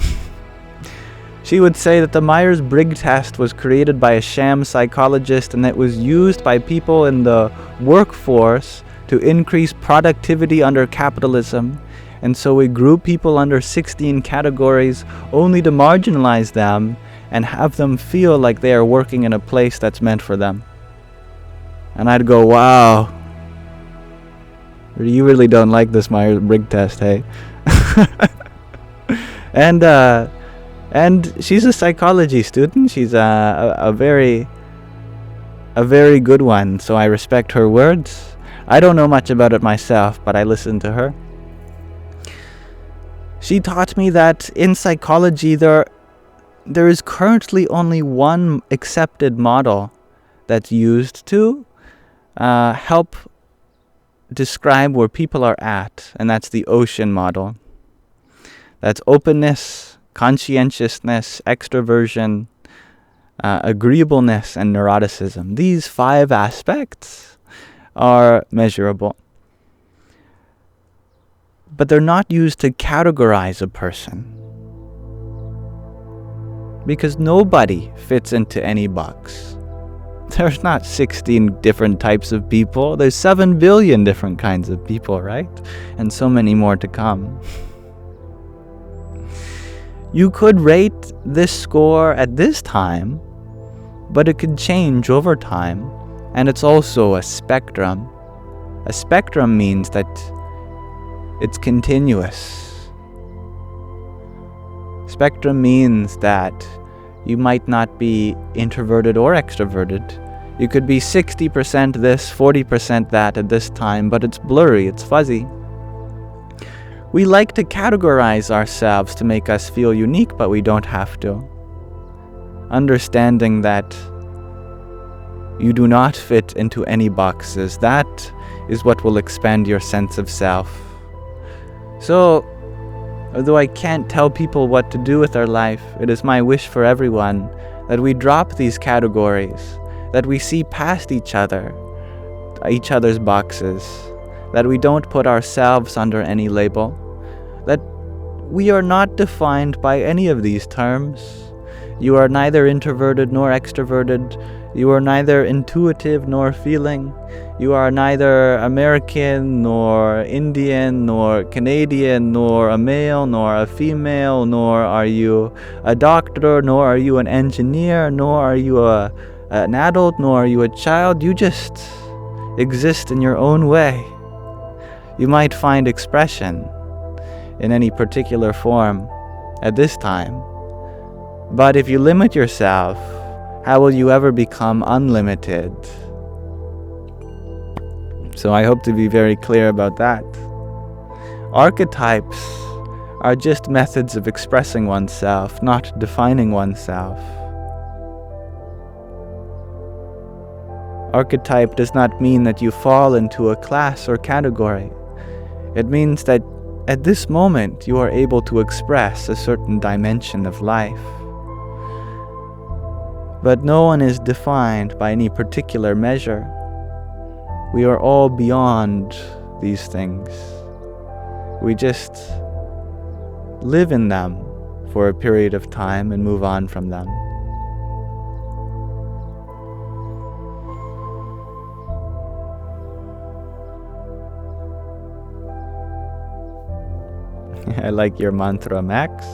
She would say that the Myers-Briggs test was created by a sham psychologist and that it was used by people in the workforce to increase productivity under capitalism. And so we group people under 16 categories only to marginalize them and have them feel like they are working in a place that's meant for them. And I'd go, wow, you really don't like this Myers-Briggs test, hey? And she's a psychology student. She's a very good one, so I respect her words. I don't know much about it myself, but I listen to her. She taught me that in psychology there is currently only one accepted model that's used to help describe where people are at, and that's the ocean model. That's openness, conscientiousness, extroversion, agreeableness, and neuroticism. These 5 aspects are measurable. But they're not used to categorize a person. Because nobody fits into any box. There's not 16 different types of people. There's 7 billion different kinds of people, right? And so many more to come. You could rate this score at this time, but it could change over time, and it's also a spectrum. A spectrum means that it's continuous. Spectrum means that you might not be introverted or extroverted. You could be 60% this, 40% that at this time, but it's blurry, it's fuzzy. We like to categorize ourselves to make us feel unique, but we don't have to. Understanding that you do not fit into any boxes, that is what will expand your sense of self. So, although I can't tell people what to do with their life, it is my wish for everyone that we drop these categories, that we see past each other's boxes, that we don't put ourselves under any label, that we are not defined by any of these terms. You are neither introverted nor extroverted. You are neither intuitive nor feeling. You are neither American nor Indian nor Canadian nor a male nor a female, nor are you a doctor, nor are you an engineer, nor are you an adult, nor are you a child. You just exist in your own way. You might find expression in any particular form at this time, but if you limit yourself, how will you ever become unlimited? So I hope to be very clear about that. Archetypes are just methods of expressing oneself, not defining oneself. Archetype does not mean that you fall into a class or category. It means that at this moment you are able to express a certain dimension of life. But no one is defined by any particular measure. We are all beyond these things. We just live in them for a period of time and move on from them. I like your mantra, Max.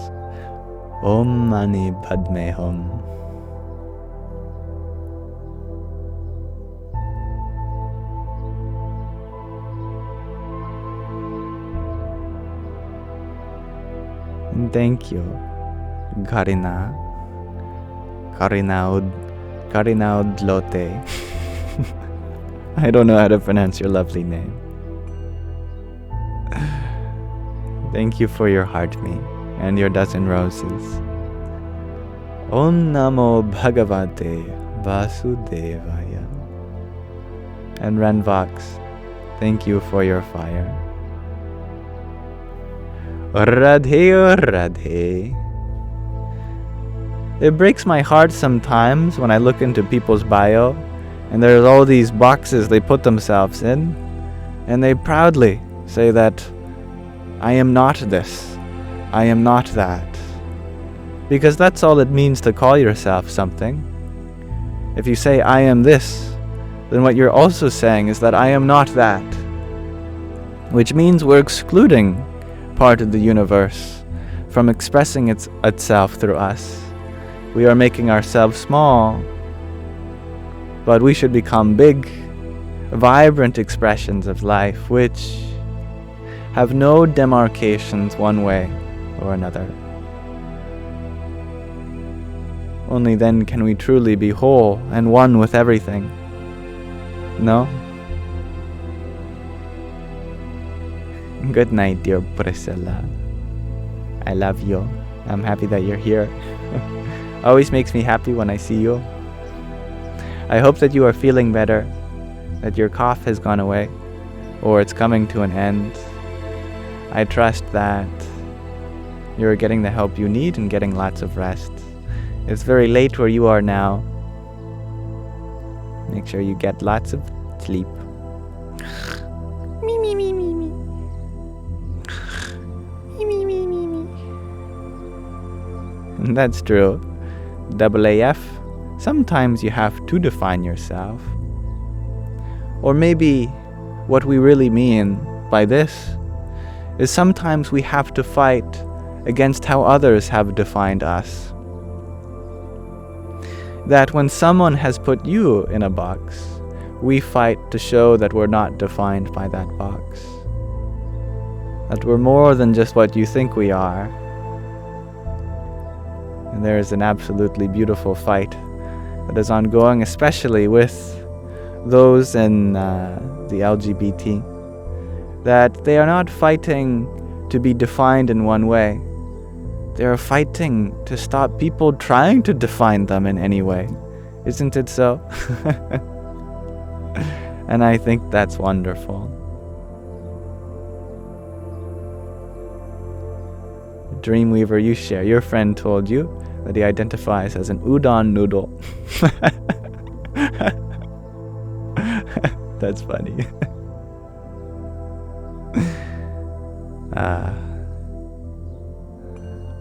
Om Mani Padme Hum. And thank you, Karina Udlote. I don't know how to pronounce your lovely name. Thank you for your heart me and your dozen roses. Om Namo Bhagavate Vasudevaya. And Renvox, thank you for your fire. Radhe Radhe. It breaks my heart sometimes when I look into people's bio and there's all these boxes they put themselves in, and they proudly say that I am not this, I am not that. Because that's all it means to call yourself something. If you say I am this, then what you're also saying is that I am not that. Which means we're excluding part of the universe from expressing itself through us. We are making ourselves small, but we should become big, vibrant expressions of life which have no demarcations one way or another. Only then can we truly be whole and one with everything. No? Good night, dear Priscilla. I love you. I'm happy that you're here. Always makes me happy when I see you. I hope that you are feeling better, that your cough has gone away, or it's coming to an end. I trust that you're getting the help you need and getting lots of rest. It's very late where you are now. Make sure you get lots of sleep. Me, me, me, me, me. Me, me, me, me, me. That's true. AAF, sometimes you have to define yourself. Or maybe what we really mean by this is sometimes we have to fight against how others have defined us. That when someone has put you in a box, we fight to show that we're not defined by that box. That we're more than just what you think we are. And there is an absolutely beautiful fight that is ongoing, especially with those in the LGBT, that they are not fighting to be defined in one way. They are fighting to stop people trying to define them in any way. Isn't it so? And I think that's wonderful. Dreamweaver, you share. Your friend told you that he identifies as an udon noodle. That's funny.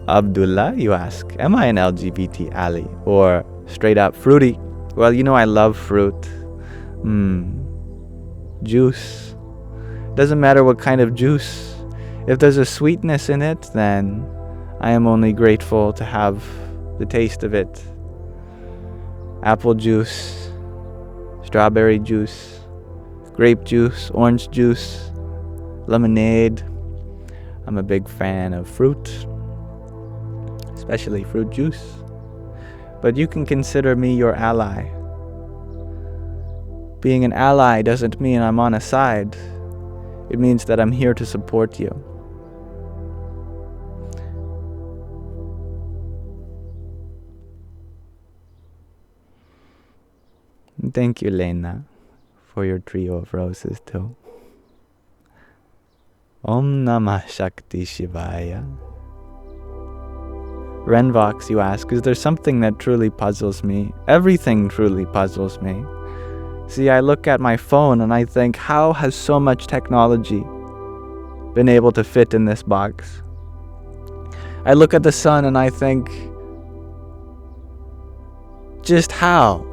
Abdullah, you ask, am I an LGBT ally or straight up fruity? Well, I love fruit. Juice. Doesn't matter what kind of juice. If there's a sweetness in it, then I am only grateful to have the taste of it. Apple juice, strawberry juice, grape juice, orange juice, lemonade. I'm a big fan of fruit, especially fruit juice. But you can consider me your ally. Being an ally doesn't mean I'm on a side. It means that I'm here to support you. And thank you, Lena, for your trio of roses too. Om Namah Shakti Shivaya. Renvox, you ask, is there something that truly puzzles me? Everything truly puzzles me. See, I look at my phone and I think, how has so much technology been able to fit in this box? I look at the sun and I think, just how?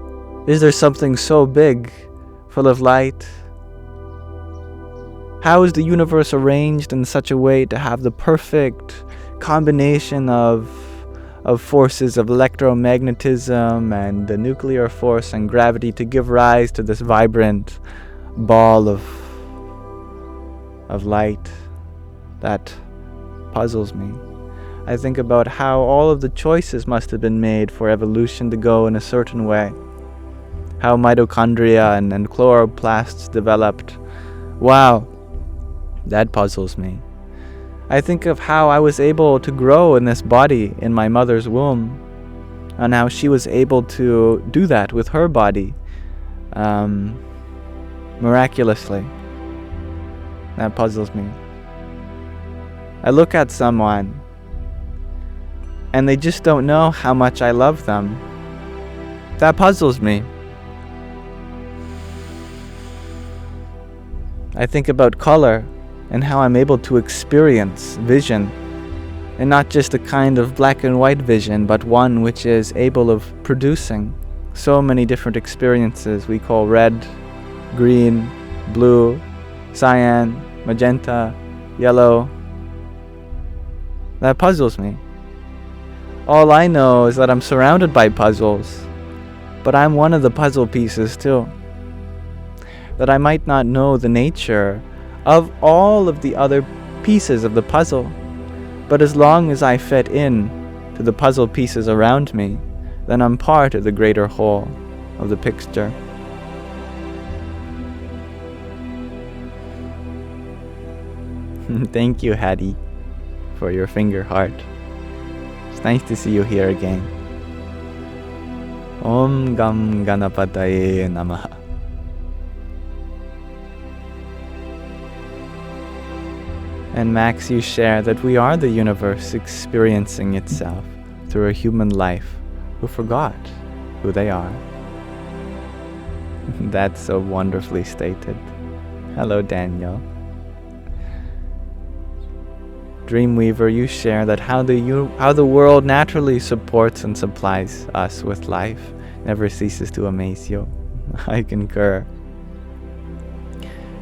Is there something so big, full of light? How is the universe arranged in such a way to have the perfect combination of forces of electromagnetism and the nuclear force and gravity to give rise to this vibrant ball of light? That puzzles me. I think about how all of the choices must have been made for evolution to go in a certain way. How mitochondria and chloroplasts developed. Wow, that puzzles me. I think of how I was able to grow in this body in my mother's womb, and how she was able to do that with her body miraculously. That puzzles me. I look at someone and they just don't know how much I love them. That puzzles me. I think about color and how I'm able to experience vision, and not just a kind of black and white vision, but one which is able of producing so many different experiences we call red, green, blue, cyan, magenta, yellow. That puzzles me. All I know is that I'm surrounded by puzzles, but I'm one of the puzzle pieces too. That I might not know the nature of all of the other pieces of the puzzle, but as long as I fit in to the puzzle pieces around me, then I'm part of the greater whole of the picture. Thank you, Hattie, for your finger heart. It's nice to see you here again. Om Gam Ganapataye Namaha. And Max, you share that we are the universe experiencing itself through a human life who forgot who they are. That's so wonderfully stated. Hello, Daniel. Dreamweaver, you share that how the world naturally supports and supplies us with life never ceases to amaze you. I concur.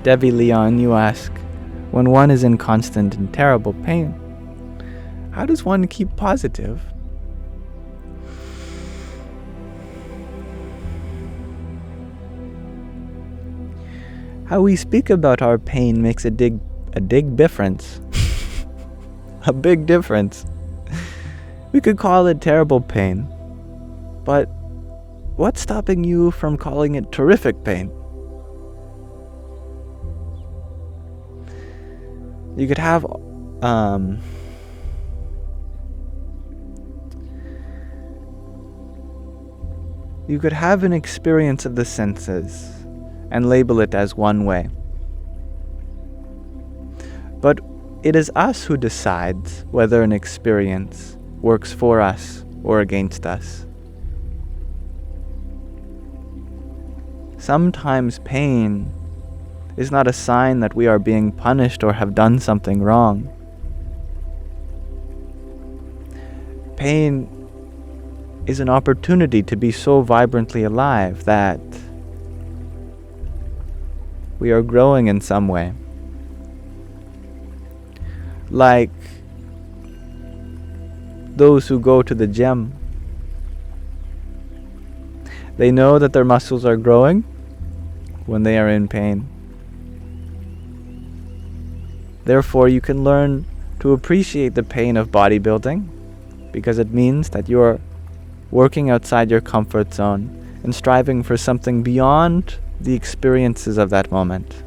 Debbie Leon, you ask, when one is in constant and terrible pain, how does one keep positive? How we speak about our pain makes a big difference. A big difference. We could call it terrible pain, but what's stopping you from calling it terrific pain? You could have an experience of the senses and label it as one way. But it is us who decides whether an experience works for us or against us. Sometimes pain is not a sign that we are being punished or have done something wrong. pain is an opportunity to be so vibrantly alive that we are growing in some way. Like those who go to the gym. They know that their muscles are growing when they are in pain. Therefore, you can learn to appreciate the pain of bodybuilding because it means that you are working outside your comfort zone and striving for something beyond the experiences of that moment.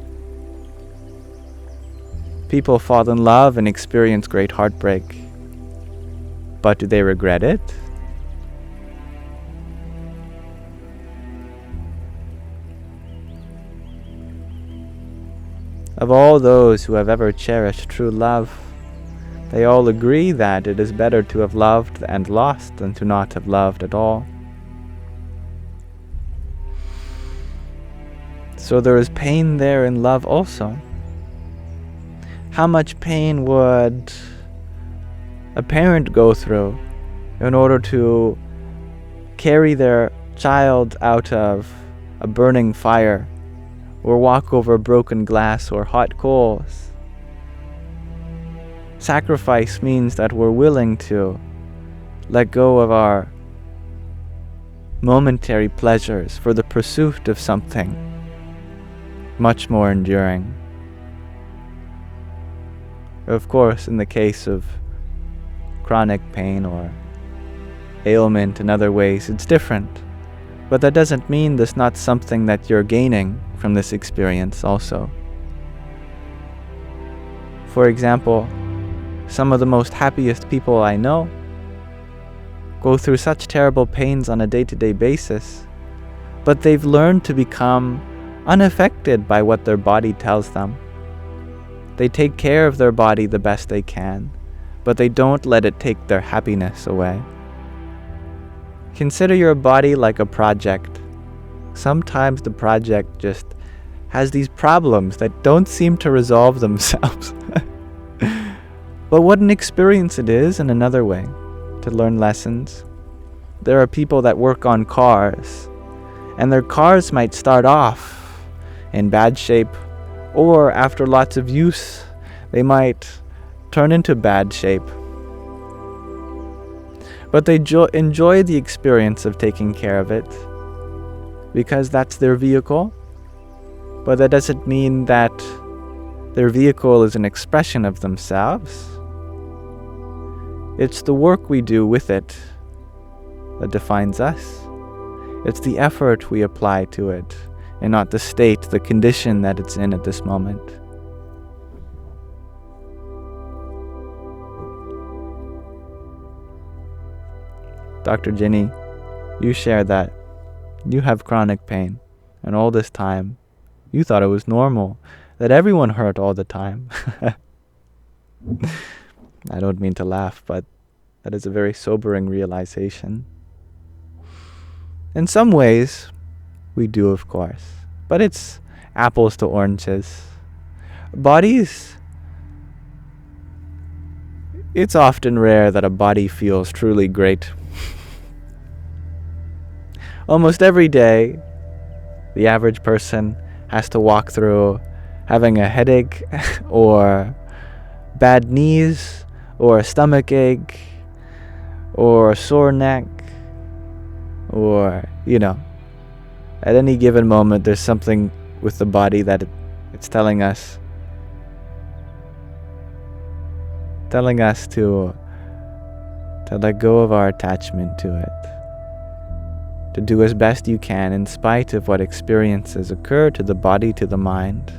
People fall in love and experience great heartbreak. But do they regret it? Of all those who have ever cherished true love, they all agree that it is better to have loved and lost than to not have loved at all. So there is pain there in love also. How much pain would a parent go through in order to carry their child out of a burning fire, or walk over broken glass or hot coals? Sacrifice means that we're willing to let go of our momentary pleasures for the pursuit of something much more enduring. Of course, in the case of chronic pain or ailment in other ways, it's different. But that doesn't mean there's not something that you're gaining from this experience also. For example, some of the most happiest people I know go through such terrible pains on a day-to-day basis, but they've learned to become unaffected by what their body tells them. They take care of their body the best they can, but they don't let it take their happiness away. Consider your body like a project. Sometimes the project just has these problems that don't seem to resolve themselves. But what an experience it is in another way to learn lessons. There are people that work on cars, and their cars might start off in bad shape, or after lots of use, they might turn into bad shape. But they enjoy the experience of taking care of it, because that's their vehicle. But that doesn't mean that their vehicle is an expression of themselves. It's the work we do with it that defines us. It's the effort we apply to it, and not the state, the condition that it's in at this moment. Dr. Ginny, you share that you have chronic pain, and all this time you thought it was normal, that everyone hurt all the time. I don't mean to laugh, but that is a very sobering realization. In some ways, we do, of course, but it's apples to oranges. Bodies, it's often rare that a body feels truly great. Almost every day, the average person has to walk through having a headache or bad knees or a stomach ache or a sore neck, or, at any given moment there's something with the body that it's telling us to let go of our attachment to it, to do as best you can in spite of what experiences occur to the body, to the mind.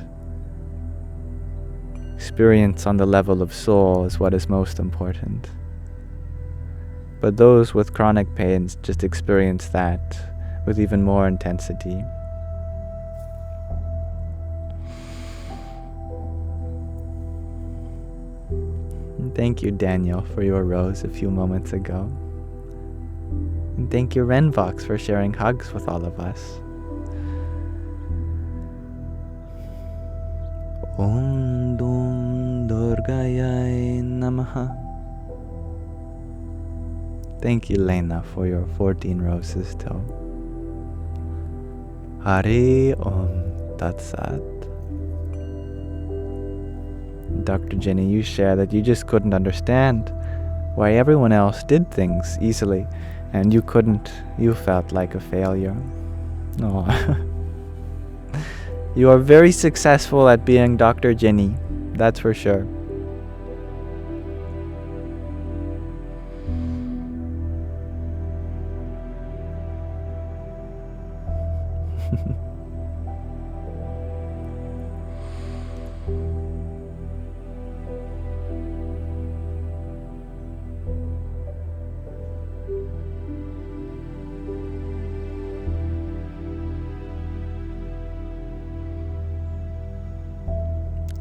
Experience on the level of soul is what is most important. But those with chronic pains just experience that with even more intensity. And thank you, Daniel, for your rose a few moments ago. And thank you, Renvox, for sharing hugs with all of us. Om Dum Durgayai Namaha. Thank you, Lena, for your 14 roses too. Hari Om Tat Sat. Dr. Jenny, you share that you just couldn't understand why everyone else did things easily and you couldn't. You felt like a failure. No. You are very successful at being Dr. Jenny, that's for sure.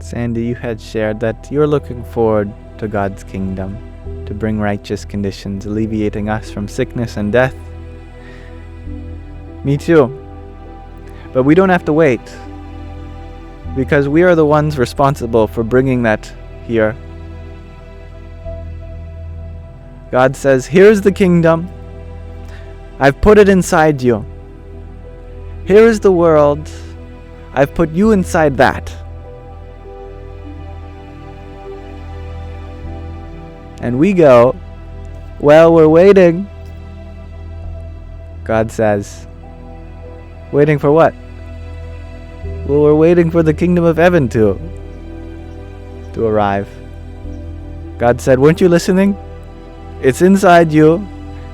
Sandy, you had shared that you're looking forward to God's kingdom, to bring righteous conditions, alleviating us from sickness and death. Me too. But we don't have to wait, because we are the ones responsible for bringing that here. God says, here's the kingdom. I've put it inside you. Here is the world. I've put you inside that. And we go, well, we're waiting. God says, waiting for what? Well, we're waiting for the kingdom of heaven to arrive. God said, weren't you listening? It's inside you,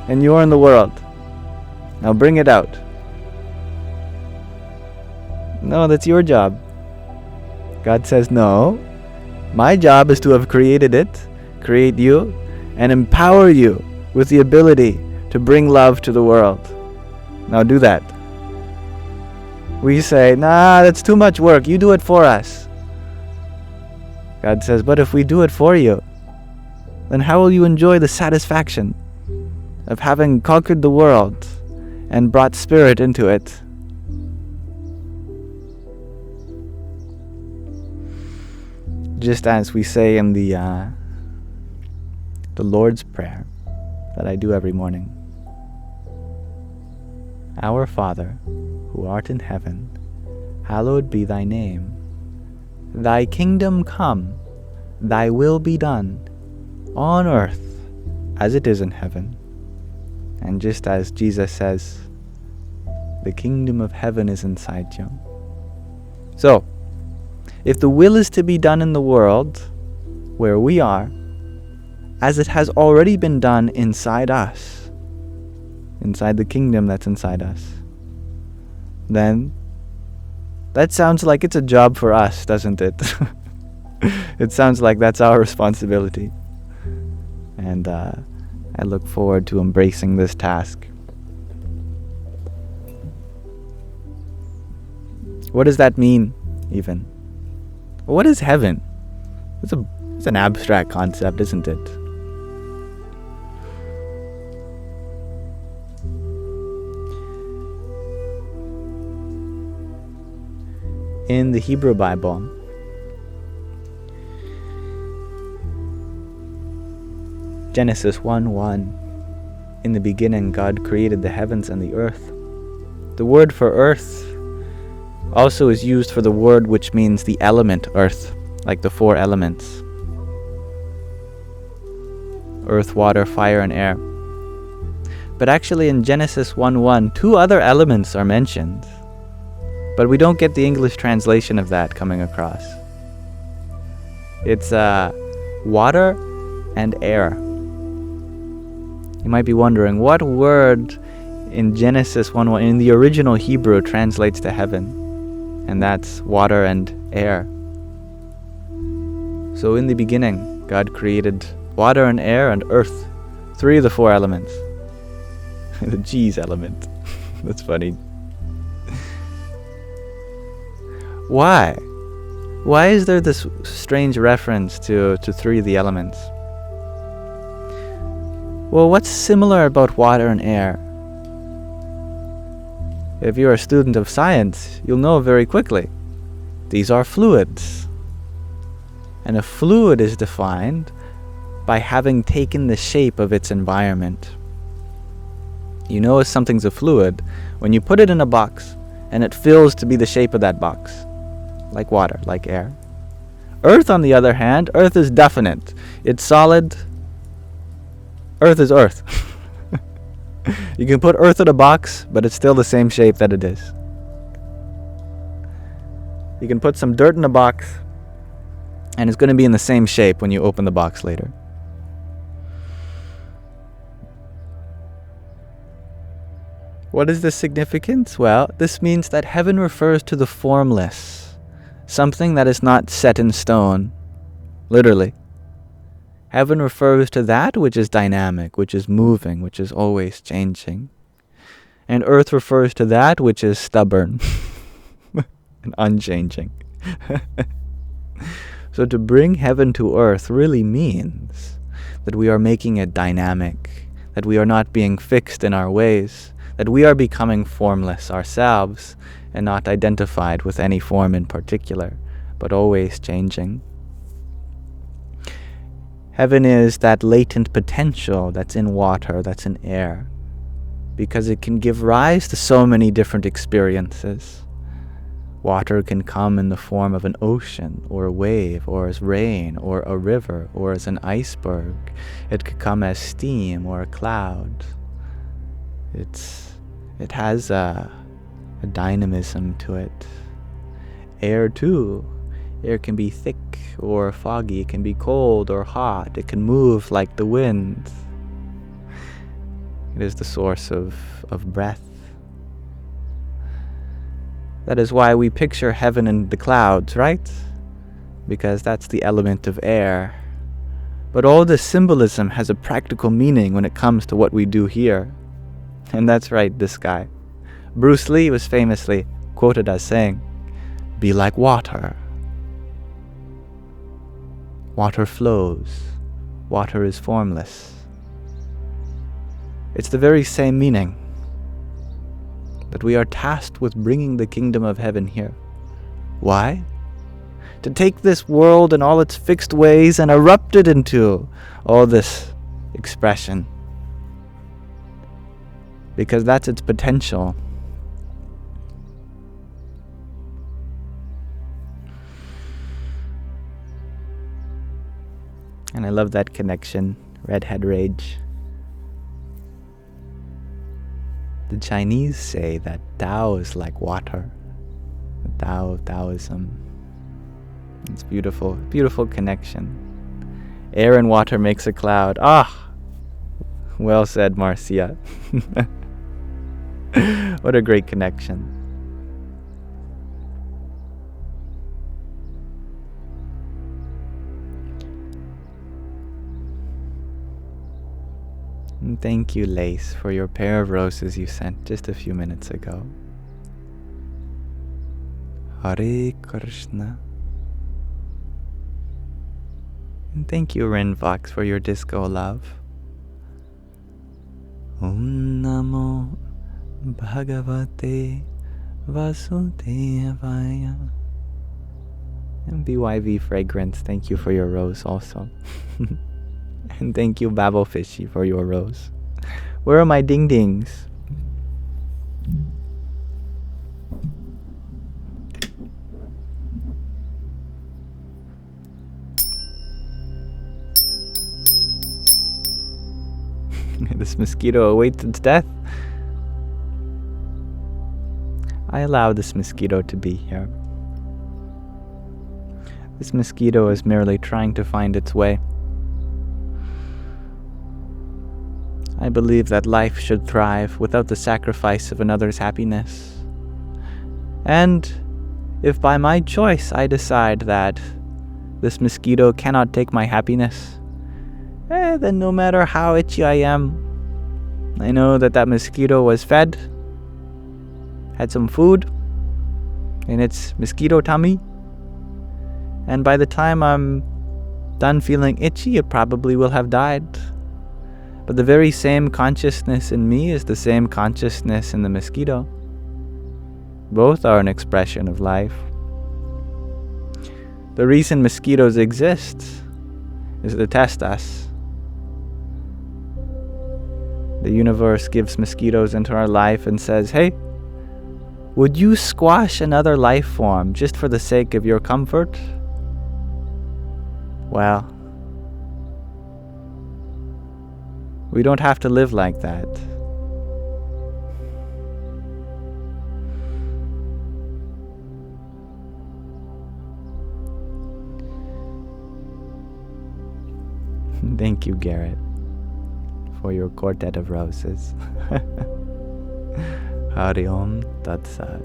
and you're in the world. Now bring it out. No, that's your job. God says, no. My job is to have created it, create you, and empower you with the ability to bring love to the world. Now do that. We say, nah, that's too much work. You do it for us. God says, but if we do it for you, then how will you enjoy the satisfaction of having conquered the world and brought spirit into it? Just as we say in the Lord's Prayer that I do every morning. Our Father, who art in heaven, hallowed be thy name. Thy kingdom come, thy will be done, on earth as it is in heaven. And just as Jesus says, the kingdom of heaven is inside you. So, if the will is to be done in the world where we are, as it has already been done inside us, inside the kingdom that's inside us, then that sounds like it's a job for us, doesn't it? It sounds like that's our responsibility. And I look forward to embracing this task. What does that mean, even? What is heaven? It's an abstract concept, isn't it? In the Hebrew Bible, Genesis 1:1, in the beginning God created the heavens and the earth. The word for earth also is used for the word which means the element earth, like the 4 elements: earth, water, fire, and air. But actually in Genesis 1:1, 2 other elements are mentioned. But we don't get the English translation of that coming across. It's water and air. You might be wondering, what word in Genesis 1:1 in the original Hebrew translates to heaven? And that's water and air. So in the beginning, God created water and air and earth, 3 of the 4 elements. The G's element. That's funny. Why? Why is there this strange reference to 3 of the elements? Well, what's similar about water and air? If you're a student of science, you'll know very quickly. These are fluids. And a fluid is defined by having taken the shape of its environment. You know if something's a fluid when you put it in a box and it fills to be the shape of that box, like water, like air. Earth, on the other hand, earth is definite. It's solid. Earth is earth. You can put earth in a box, but it's still the same shape that it is. You can put some dirt in a box, and it's going to be in the same shape when you open the box later. What is the significance? Well, this means that heaven refers to the formless, something that is not set in stone, literally. Heaven refers to that which is dynamic, which is moving, which is always changing. And earth refers to that which is stubborn and unchanging. So to bring heaven to earth really means that we are making it dynamic, that we are not being fixed in our ways, that we are becoming formless ourselves and not identified with any form in particular, but always changing. Heaven is that latent potential that's in water, that's in air, because it can give rise to so many different experiences. Water can come in the form of an ocean, or a wave, or as rain, or a river, or as an iceberg. It could come as steam or a cloud. It has a dynamism to it. Air too. Air can be thick or foggy. It can be cold or hot. It can move like the wind. It is the source of breath. That is why we picture heaven in the clouds, right? Because that's the element of air. But all this symbolism has a practical meaning when it comes to what we do here. And that's right, this guy. Bruce Lee was famously quoted as saying, "Be like water. Water flows. Water is formless." It's the very same meaning. That we are tasked with bringing the kingdom of heaven here. Why? To take this world and all its fixed ways and erupt it into all this expression. Because that's its potential. And I love that connection, redhead rage. The Chinese say that Tao is like water, the Tao of Taoism. It's beautiful, beautiful connection. Air and water makes a cloud. Ah, well said, Marcia. What a great connection. And thank you, Lace, for your pair of roses you sent just a few minutes ago. Hare Krishna. And thank you, Renvox, for your disco love. Om Namo Bhagavate Vasudevaya. And BYV Fragrance, thank you for your rose also. And thank you, Babelfishy, for your rose. Where are my ding-dings? This mosquito awaits its death. I allow this mosquito to be here. This mosquito is merely trying to find its way. I believe that life should thrive without the sacrifice of another's happiness. And if by my choice I decide that this mosquito cannot take my happiness, then no matter how itchy I am, I know that that mosquito was fed, had some food in its mosquito tummy, and by the time I'm done feeling itchy, it probably will have died. But the very same consciousness in me is the same consciousness in the mosquito. Both are an expression of life. The reason mosquitoes exist is to test us. The universe gives mosquitoes into our life and says, hey, would you squash another life form just for the sake of your comfort? Well, we don't have to live like that. Thank you, Garrett, for your quartet of roses. Hari Om Tat Sat.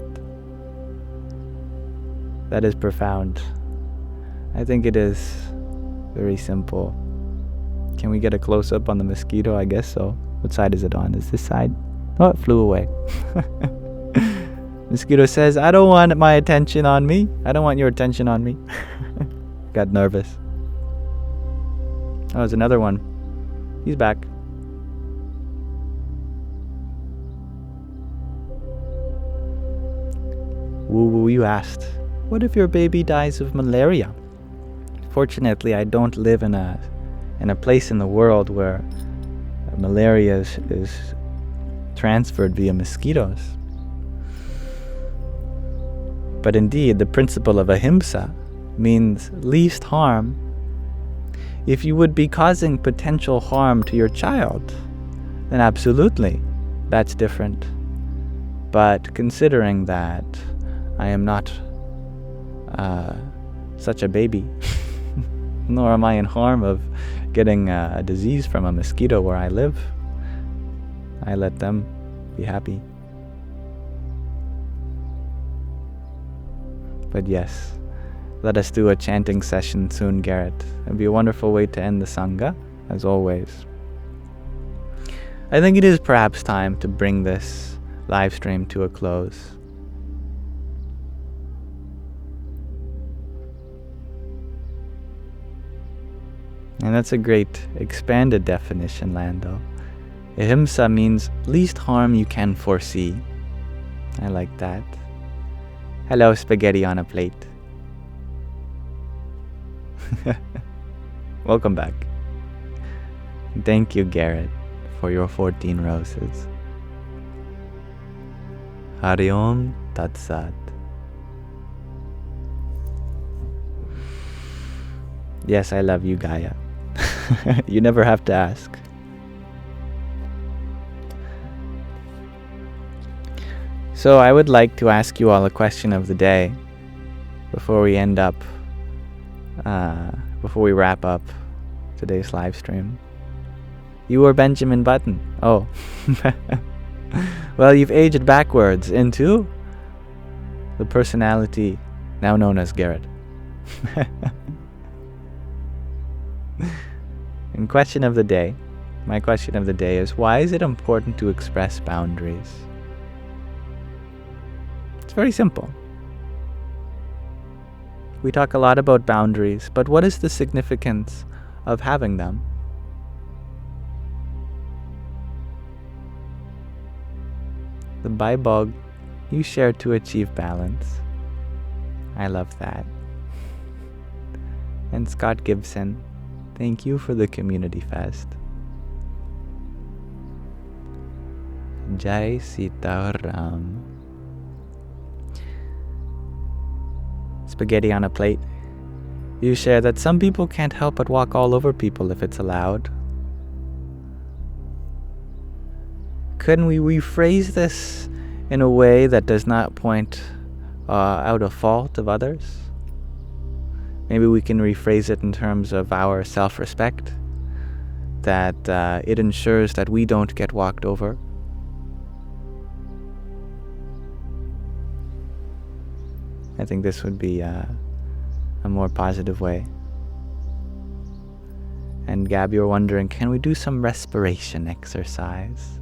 That is profound. I think it is very simple. Can we get a close-up on the mosquito? I guess so. What side is it on? Is this side? Oh, it flew away. Mosquito says, I don't want my attention on me. I don't want your attention on me. Got nervous. Oh, there's another one. He's back. Woo woo, you asked, what if your baby dies of malaria? Fortunately, I don't live in a place in the world where malaria is transferred via mosquitoes. But indeed, the principle of Ahimsa means least harm. If you would be causing potential harm to your child, then absolutely, that's different. But considering that I am not such a baby, nor am I in harm of getting a disease from a mosquito where I live, I let them be happy. But yes, let us do a chanting session soon, Garrett. It'd be a wonderful way to end the Sangha, as always. I think it is perhaps time to bring this live stream to a close. And that's a great expanded definition, Lando. Ahimsa means least harm you can foresee. I like that. Hello, spaghetti on a plate. Welcome back. Thank you, Garrett, for your 14 roses. Hari Om Tat Sat. Yes, I love you, Gaia. You never have to ask. So I would like to ask you all a question of the day before we wrap up today's live stream. You were Benjamin Button. Oh. Well, you've aged backwards into the personality now known as Garrett. And question of the day, my question of the day is, why is it important to express boundaries? It's very simple. We talk a lot about boundaries, but what is the significance of having them? The Bible you share to achieve balance. I love that. And Scott Gibson, thank you for the community fest. Jai Sita Ram. Spaghetti on a plate. You share that some people can't help but walk all over people if it's allowed. Couldn't we rephrase this in a way that does not point out a fault of others? Maybe we can rephrase it in terms of our self-respect, that it ensures that we don't get walked over. I think this would be a more positive way. And Gab, you're wondering, can we do some respiration exercise?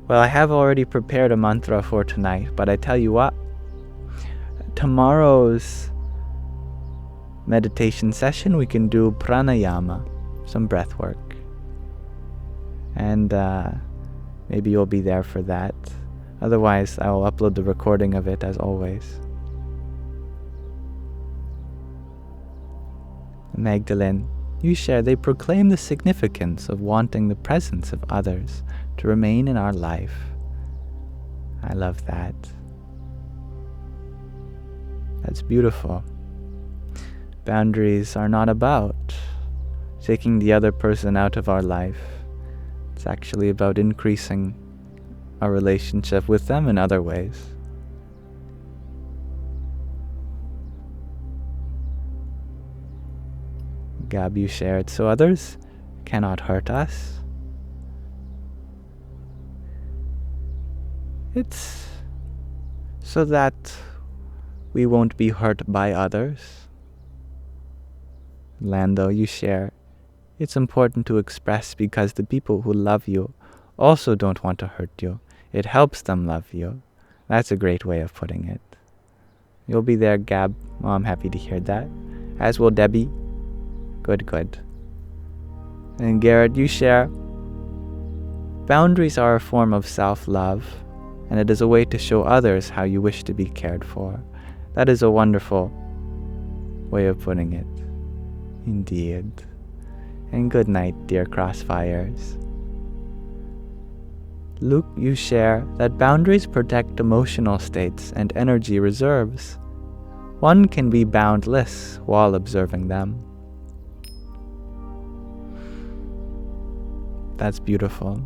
Well, I have already prepared a mantra for tonight, but I tell you what, tomorrow's meditation session we can do pranayama, some breath work. And maybe you'll be there for that. Otherwise, I will upload the recording of it as always. Magdalene, you share they proclaim the significance of wanting the presence of others to remain in our life. I love that. That's beautiful. Boundaries are not about taking the other person out of our life. It's actually about increasing our relationship with them in other ways. Gab, you shared, so others cannot hurt us. It's so that we won't be hurt by others. Lando, you share, it's important to express because the people who love you also don't want to hurt you. It helps them love you. That's a great way of putting it. You'll be there, Gab. Oh, I'm happy to hear that. As will Debbie. Good. And Garrett, you share, boundaries are a form of self-love, and it is a way to show others how you wish to be cared for. That is a wonderful way of putting it. Indeed. And good night, dear Crossfires. Luke, you share that boundaries protect emotional states and energy reserves. One can be boundless while observing them. That's beautiful.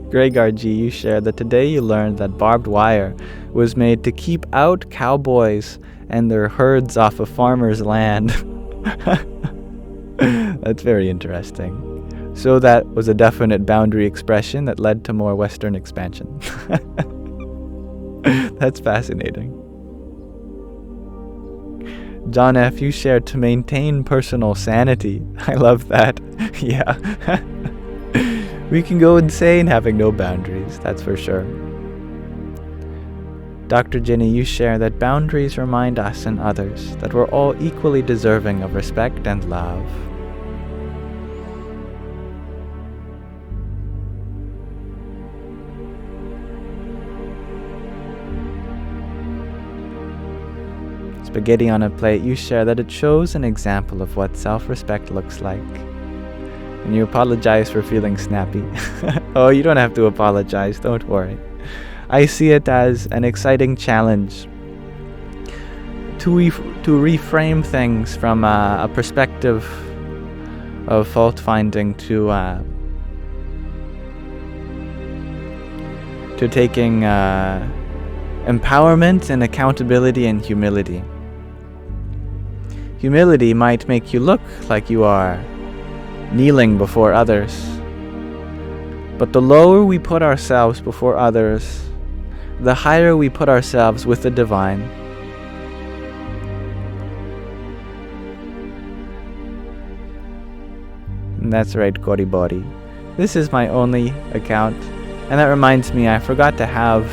Greg RG, you share that today you learned that barbed wire was made to keep out cowboys and their herds off of farmers' land. That's very interesting. So that was a definite boundary expression that led to more Western expansion. That's fascinating. John F., you shared to maintain personal sanity. I love that. Yeah. We can go insane having no boundaries, that's for sure. Dr. Ginny, you share that boundaries remind us and others that we're all equally deserving of respect and love. Spaghetti on a Plate, you share that it shows an example of what self-respect looks like. And you apologize for feeling snappy. Oh, you don't have to apologize, don't worry. I see it as an exciting challenge to reframe things from a perspective of fault-finding to taking empowerment and accountability and humility. Humility might make you look like you are kneeling before others. But the lower we put ourselves before others, the higher we put ourselves with the divine. And that's right, Koribori. This is my only account. And that reminds me, I forgot to have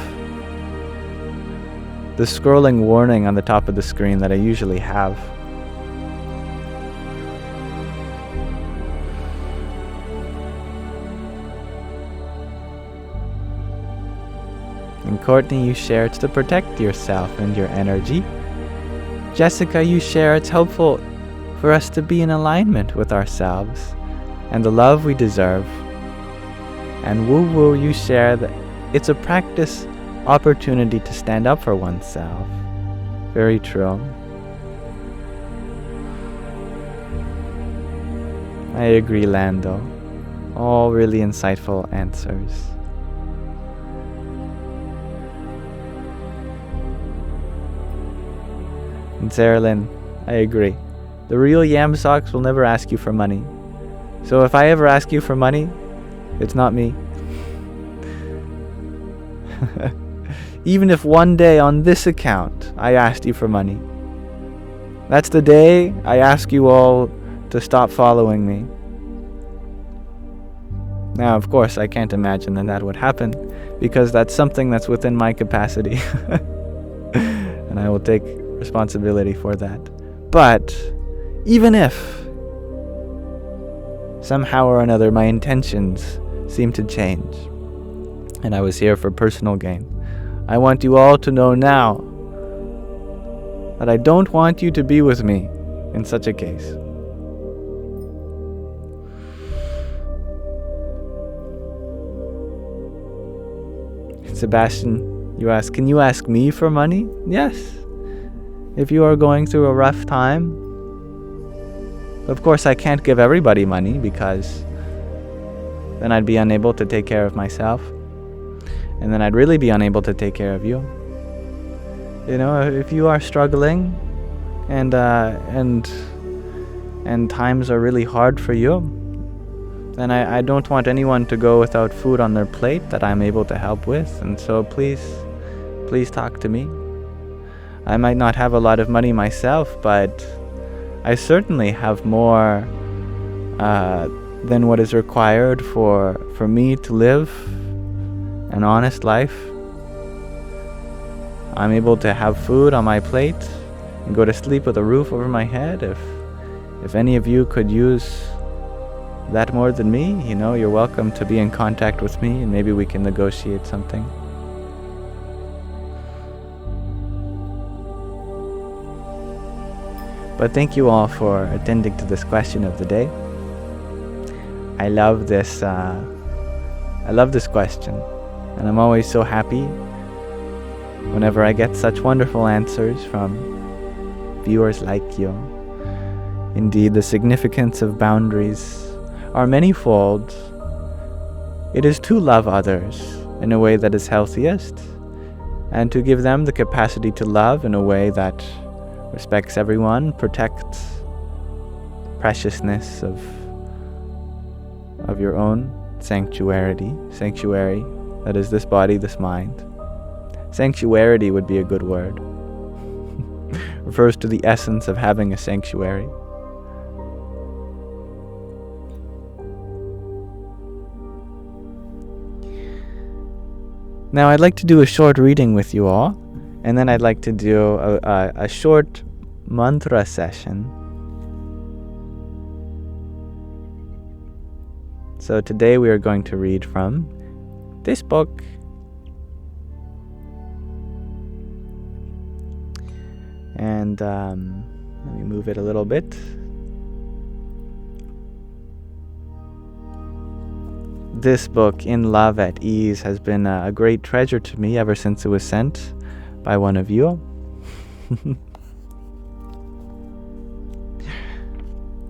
the scrolling warning on the top of the screen that I usually have. And Courtney, you share it's to protect yourself and your energy. Jessica, you share it's helpful for us to be in alignment with ourselves and the love we deserve. And Woo Woo, you share that it's a practice opportunity to stand up for oneself. Very true. I agree, Lando. All really insightful answers. And Sarah Lynn, I agree. The real Yamsox will never ask you for money. So if I ever ask you for money, it's not me. Even if one day on this account I asked you for money, that's the day I ask you all to stop following me. Now, of course, I can't imagine that would happen, because that's something that's within my capacity. And I will take responsibility for that. But even if somehow or another my intentions seem to change, and I was here for personal gain. I want you all to know now that I don't want you to be with me in such a case. Sebastian, you ask, can you ask me for money? Yes. If you are going through a rough time. Of course, I can't give everybody money because then I'd be unable to take care of myself. And then I'd really be unable to take care of you. You know, if you are struggling and times are really hard for you, then I don't want anyone to go without food on their plate that I'm able to help with. And so please talk to me. I might not have a lot of money myself, but I certainly have more than what is required for me to live an honest life. I'm able to have food on my plate and go to sleep with a roof over my head. If any of you could use that more than me, you know, you're welcome to be in contact with me and maybe we can negotiate something. But thank you all for attending to this question of the day. I love this question, and I'm always so happy whenever I get such wonderful answers from viewers like you. Indeed, the significance of boundaries are manifold. It is to love others in a way that is healthiest, and to give them the capacity to love in a way that respects everyone, protects preciousness of your own sanctuary, that is this body, this mind. Sanctuarity would be a good word. Refers to the essence of having a sanctuary. Now I'd like to do a short reading with you all, and then I'd like to do a short mantra session. So today we are going to read from this book. And let me move it a little bit. This book, In Love at Ease, has been a great treasure to me ever since it was sent by one of you.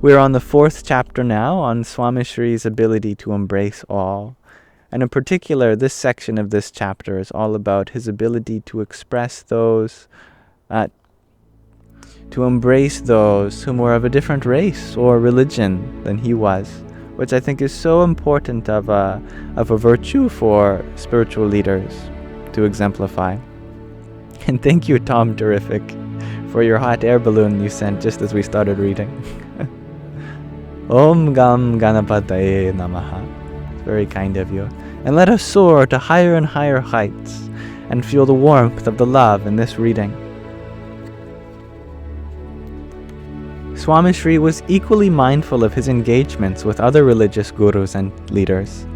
We're on the 4th chapter now, on Swamishri's ability to embrace all. And in particular, this section of this chapter is all about his ability to express those, to embrace those whom were of a different race or religion than he was, which I think is so important of a virtue for spiritual leaders to exemplify. And thank you, Tom Terrific, for your hot air balloon you sent just as we started reading. Om Gam Ganapataye Namaha. It's very kind of you. And let us soar to higher and higher heights and feel the warmth of the love in this reading. Swami Sri was equally mindful of his engagements with other religious gurus and leaders.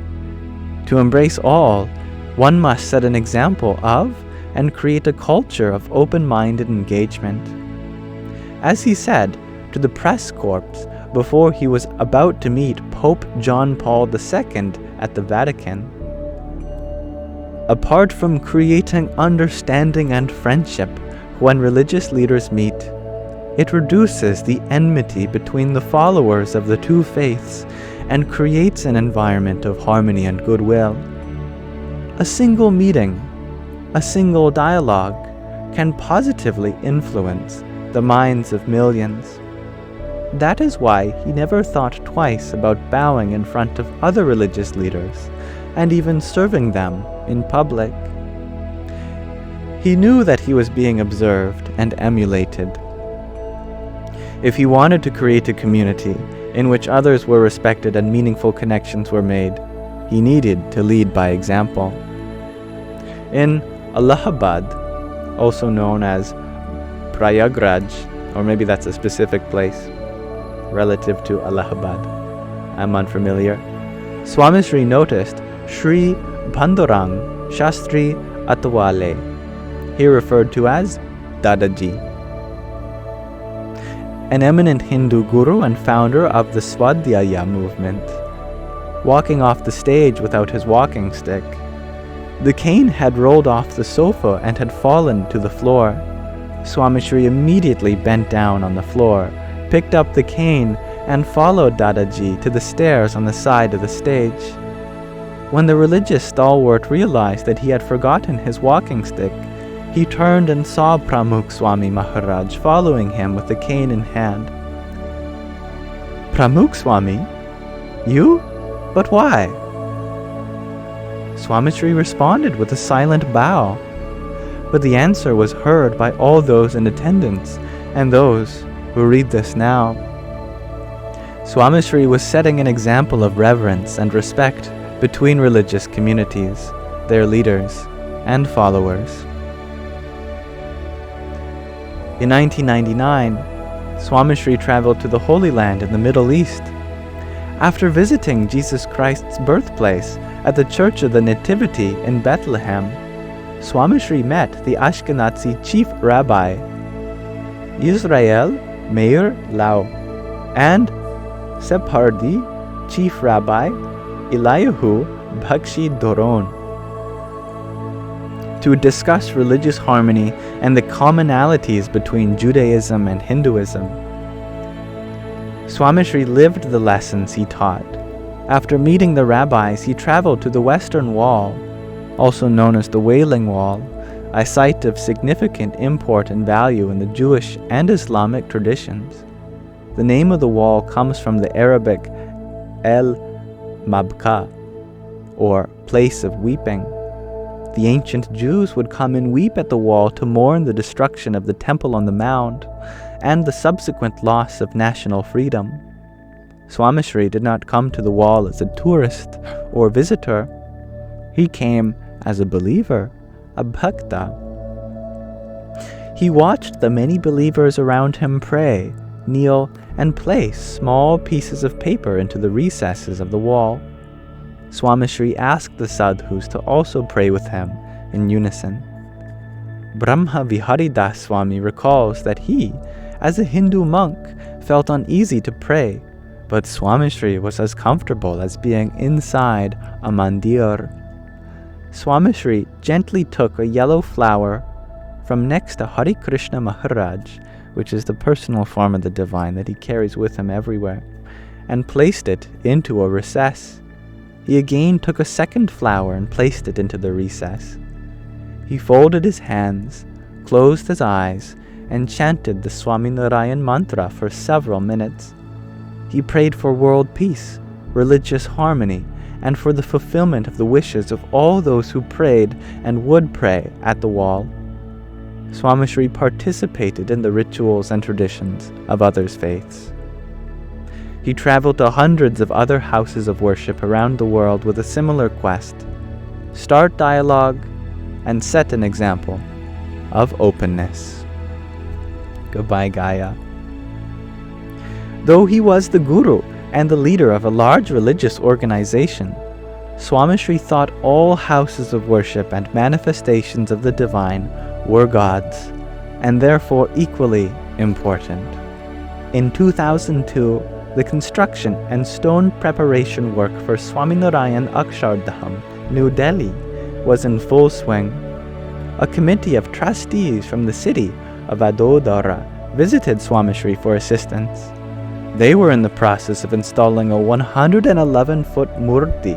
To embrace all, one must set an example of and create a culture of open-minded engagement. As he said to the press corps before he was about to meet Pope John Paul II at the Vatican, apart from creating understanding and friendship when religious leaders meet, it reduces the enmity between the followers of the two faiths and creates an environment of harmony and goodwill. A single meeting, a single dialogue, can positively influence the minds of millions. That is why he never thought twice about bowing in front of other religious leaders and even serving them in public. He knew that he was being observed and emulated. If he wanted to create a community in which others were respected and meaningful connections were made, he needed to lead by example. In Allahabad, also known as Prayagraj, or maybe that's a specific place relative to Allahabad, I'm unfamiliar, Swami Sri noticed Sri Bandurang Shastri Atwale, here referred to as Dadaji, an eminent Hindu guru and founder of the Swadhyaya movement, walking off the stage without his walking stick. The cane had rolled off the sofa and had fallen to the floor. Swamishri immediately bent down on the floor, picked up the cane, and followed Dadaji to the stairs on the side of the stage. When the religious stalwart realized that he had forgotten his walking stick, he turned and saw Pramukh Swami Maharaj following him with the cane in hand. "Pramukh Swami? You? But why?" Swamishri responded with a silent bow, but the answer was heard by all those in attendance and those who read this now. Swamishri was setting an example of reverence and respect between religious communities, their leaders, and followers. In 1999, Swamishri traveled to the Holy Land in the Middle East. After visiting Jesus Christ's birthplace at the Church of the Nativity in Bethlehem, Swamishri met the Ashkenazi chief rabbi, Israel Meir Lau, and Sephardi chief rabbi, Eliyahu Bakshi Doron, to discuss religious harmony and the commonalities between Judaism and Hinduism. Swamishri lived the lessons he taught. After meeting the rabbis, he traveled to the Western Wall, also known as the Wailing Wall, a site of significant import and value in the Jewish and Islamic traditions. The name of the wall comes from the Arabic El Mabka, or place of weeping. The ancient Jews would come and weep at the wall to mourn the destruction of the temple on the mound and the subsequent loss of national freedom. Swamishri did not come to the wall as a tourist or visitor. He came as a believer, a bhakta. He watched the many believers around him pray, kneel, and place small pieces of paper into the recesses of the wall. Swamishri asked the sadhus to also pray with him in unison. Brahma Viharidas Swami recalls that he, as a Hindu monk, felt uneasy to pray, but Swamishri was as comfortable as being inside a mandir. Swamishri gently took a yellow flower from next to Hari Krishna Maharaj, which is the personal form of the divine that he carries with him everywhere, and placed it into a recess. He again took a second flower and placed it into the recess. He folded his hands, closed his eyes, and chanted the Swaminarayan mantra for several minutes. He prayed for world peace, religious harmony, and for the fulfillment of the wishes of all those who prayed and would pray at the wall. Swamishri participated in the rituals and traditions of others' faiths. He traveled to hundreds of other houses of worship around the world with a similar quest: start dialogue and set an example of openness. Goodbye, Gaia. Though he was the guru and the leader of a large religious organization, Swamishri thought all houses of worship and manifestations of the divine were God's, and therefore equally important. In 2002, the construction and stone preparation work for Swaminarayan Akshardham, New Delhi, was in full swing. A committee of trustees from the city of Vadodara visited Swamishri for assistance. They were in the process of installing a 111-foot murti,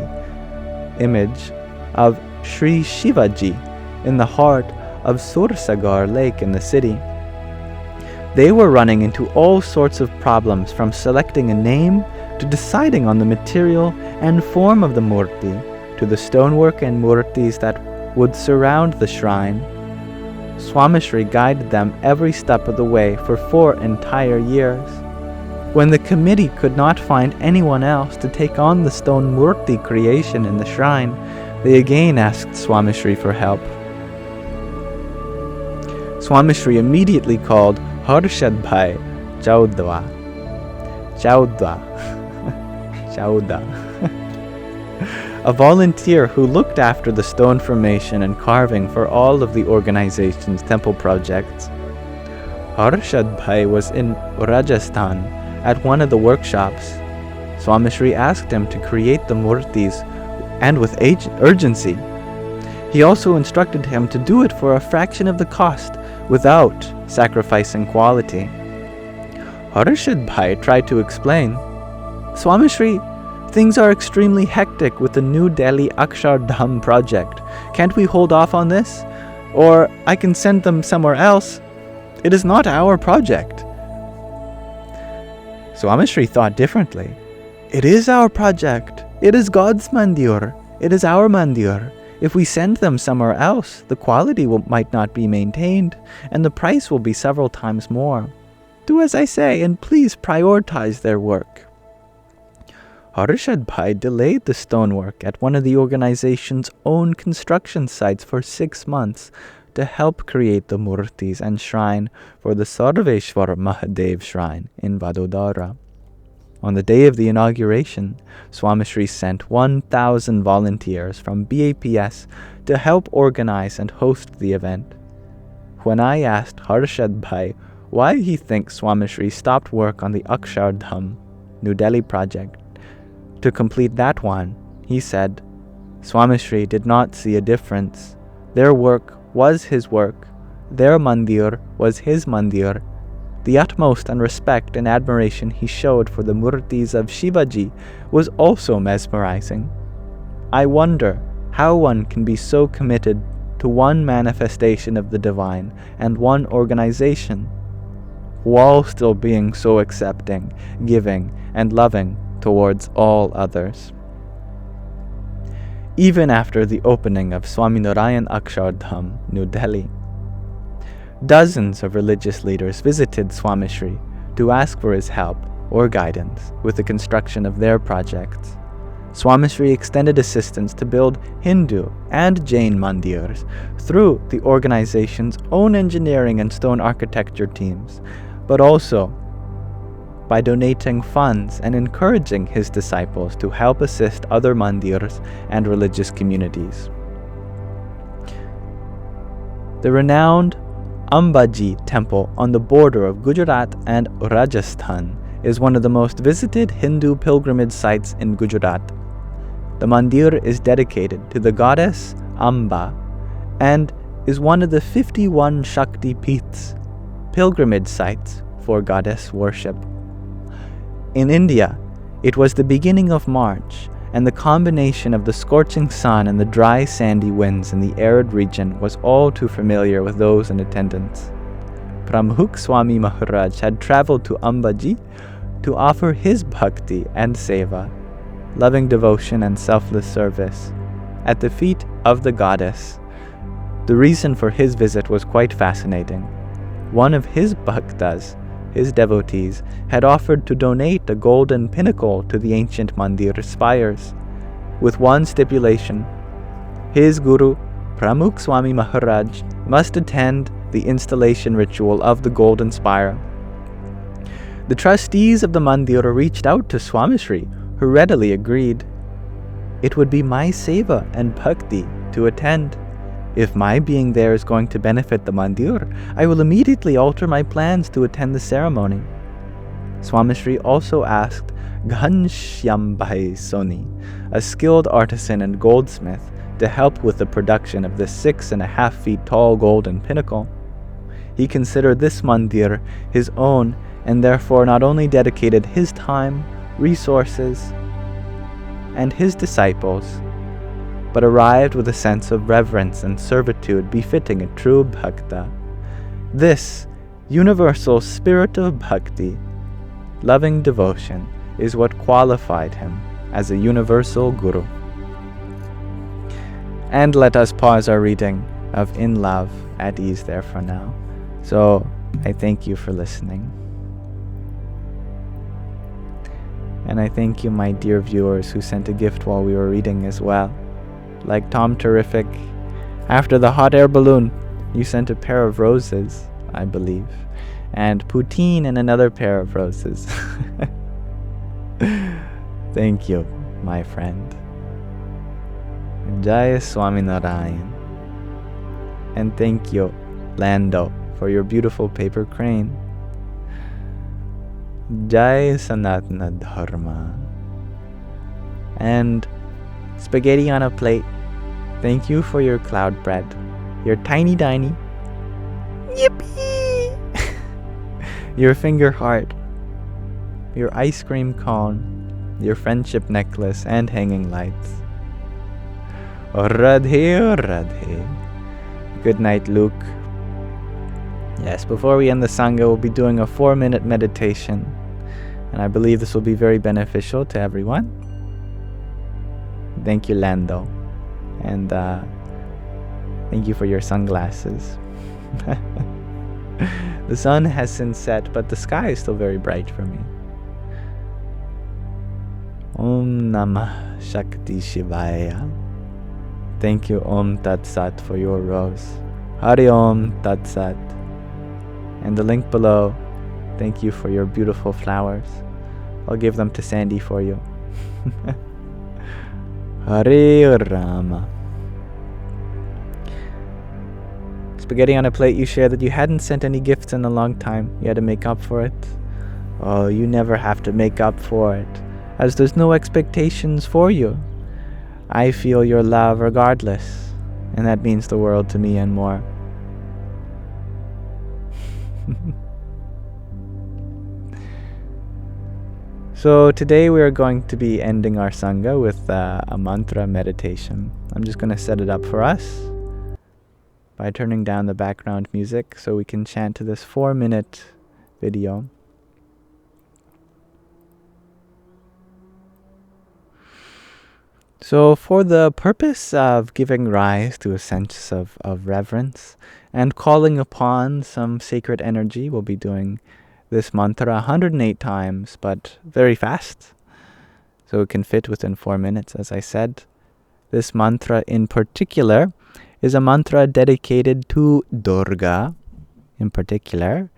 image of Sri Shivaji, in the heart of Sursagar Lake in the city. They were running into all sorts of problems, from selecting a name to deciding on the material and form of the murti, to the stonework and murtis that would surround the shrine. Swamishri guided them every step of the way for 4 entire years. When the committee could not find anyone else to take on the stone murti creation in the shrine, they again asked Swamishri for help. Swamishri immediately called Harshad Bhai Chowda a volunteer who looked after the stone formation and carving for all of the organization's temple projects. Harshad Bhai was in Rajasthan at one of the workshops. Swamishri asked him to create the murtis, and with urgency. He also instructed him to do it for a fraction of the cost, without sacrificing quality. Harshad Bhai tried to explain, "Swamishri, things are extremely hectic with the New Delhi Akshardham project. Can't we hold off on this? Or I can send them somewhere else. It is not our project." Swamishri thought differently. "It is our project. It is God's mandir. It is our mandir. If we send them somewhere else, the quality might not be maintained, and the price will be several times more. Do as I say, and please prioritize their work." Harshad Bhai delayed the stonework at one of the organization's own construction sites for 6 months to help create the murtis and shrine for the Sarveshwar Mahadev shrine in Vadodara. On the day of the inauguration, Swamishri sent 1,000 volunteers from BAPS to help organize and host the event. When I asked Harshad Bhai why he thinks Swamishri stopped work on the Akshardham, New Delhi project, to complete that one, he said, Swamishri did not see a difference. Their work was his work. Their mandir was his mandir. The utmost and respect and admiration he showed for the murtis of Shivaji was also mesmerizing. I wonder how one can be so committed to one manifestation of the divine and one organization, while still being so accepting, giving, and loving towards all others. Even after the opening of Swaminarayan Akshardham, New Delhi, dozens of religious leaders visited Swamishri to ask for his help or guidance with the construction of their projects. Swamishri extended assistance to build Hindu and Jain mandirs through the organization's own engineering and stone architecture teams, but also by donating funds and encouraging his disciples to help assist other mandirs and religious communities. The renowned Ambaji temple on the border of Gujarat and Rajasthan is one of the most visited Hindu pilgrimage sites in Gujarat. The mandir is dedicated to the goddess Amba and is one of the 51 Shakti Peeths, pilgrimage sites for goddess worship. In India, it was the beginning of March, and the combination of the scorching sun and the dry sandy winds in the arid region was all too familiar with those in attendance. Pramukh Swami Maharaj had traveled to Ambaji to offer his bhakti and seva, loving devotion and selfless service, at the feet of the goddess. The reason for his visit was quite fascinating. One of his bhaktas, his devotees, had offered to donate a golden pinnacle to the ancient mandir spires, with one stipulation: his guru, Pramukh Swami Maharaj, must attend the installation ritual of the golden spire. The trustees of the mandir reached out to Swamishri, who readily agreed. It would be my seva and bhakti to attend. If my being there is going to benefit the mandir, I will immediately alter my plans to attend the ceremony. Swamishri also asked Ghanshyam Bhai Soni, a skilled artisan and goldsmith, to help with the production of the 6.5 feet tall golden pinnacle. He considered this mandir his own and therefore not only dedicated his time, resources, and his disciples, but arrived with a sense of reverence and servitude befitting a true bhakta. This universal spirit of bhakti, loving devotion, is what qualified him as a universal guru. And let us pause our reading of In Love at ease there for now. So I thank you for listening. And I thank you, my dear viewers, who sent a gift while we were reading as well. Like Tom Terrific, after the hot air balloon, you sent a pair of roses, I believe, and poutine and another pair of roses. Thank you, my friend. Jai Swaminarayan. And thank you, Lando, for your beautiful paper crane. Jai Sanatana Dharma. And spaghetti on a plate, thank you for your cloud bread, your tiny tiny, yippee, your finger heart, your ice cream cone, your friendship necklace and hanging lights. Radhe, Radhe. Good night, Luke. Yes, before we end the Sangha, we'll be doing a 4-minute meditation. And I believe this will be very beneficial to everyone. Thank you, Lando. And thank you for your sunglasses. The sun has since set, but the sky is still very bright for me. Om Namah Shakti Shivaya. Thank you, Om Tat Sat, for your rose. Hari Om Tat Sat. And the link below, thank you for your beautiful flowers. I'll give them to Sandy for you. Hare Rama. Spaghetti on a plate, you shared that you hadn't sent any gifts in a long time. You had to make up for it. Oh, you never have to make up for it, as there's no expectations for you. I feel your love regardless, and that means the world to me and more. So today we are going to be ending our Sangha with a mantra meditation. I'm just going to set it up for us by turning down the background music so we can chant to this 4-minute video. So for the purpose of giving rise to a sense of reverence and calling upon some sacred energy, we'll be doing this mantra 108 times, but very fast, so it can fit within 4 minutes, as I said. This mantra in particular is a mantra dedicated to Durga. In particular,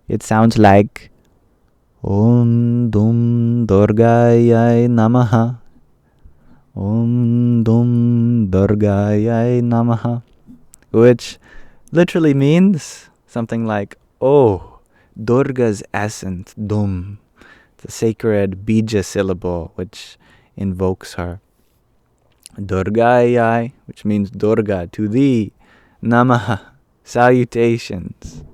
it sounds like Om Dum Durgayai Namaha. Om Dum Durgayai Namaha, which literally means something like, oh, Durga's essence, Dum, the sacred bija syllable which invokes her. Durgayai, which means Durga, to thee, Namaha, salutations.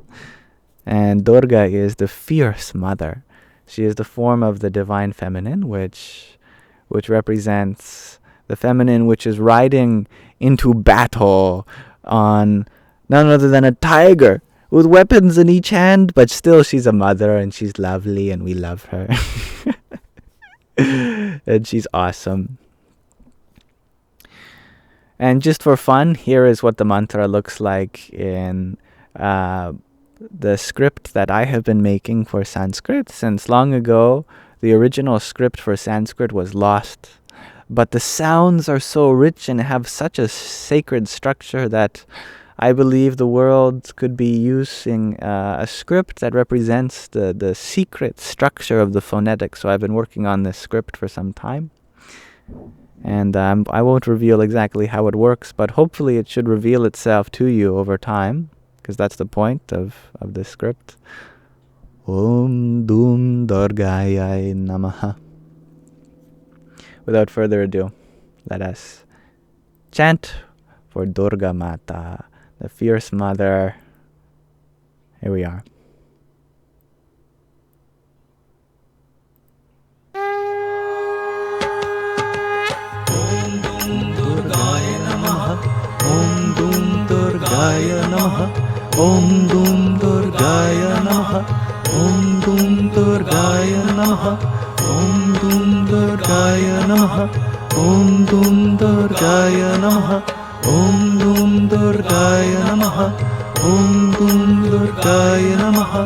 And Durga is the fierce mother. She is the form of the divine feminine, which represents the feminine which is riding into battle on none other than a tiger with weapons in each hand, but still she's a mother and she's lovely and we love her. And she's awesome. And just for fun, here is what the mantra looks like in the script that I have been making for Sanskrit, since long ago the original script for Sanskrit was lost. But the sounds are so rich and have such a sacred structure that I believe the world could be using a script that represents the secret structure of the phonetics. So I've been working on this script for some time. And I won't reveal exactly how it works, but hopefully it should reveal itself to you over time, because that's the point of this script. Om Dum Durgayai Namaha. Without further ado, let us chant for Durga Mata, the fierce mother. Here we are. Om Dum Durgaya Namaha. Om Dum Durgaya Namaha. Om Dum Durgaya Namaha. Om Dum Durgaya Namaha. Om Dum Durgaya Namaha. Om Dum Durgaya Namaha. Om Dum Durgaya Namaha. Om Dum Durgaya Namaha.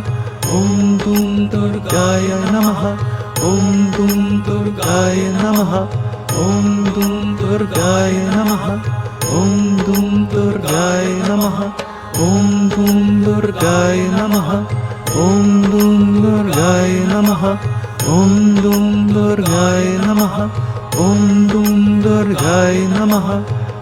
Om Dum Durgaya Namaha. Om Dum Durgaya Namaha. Om Dum Durgaya Namaha. Om Dum Durgaya Namaha. Om Dum Durgaya Namaha. Om Dum Durgaya Namaha. Om Dum Durgaya Namaha. Om Dum Durgaya Namaha.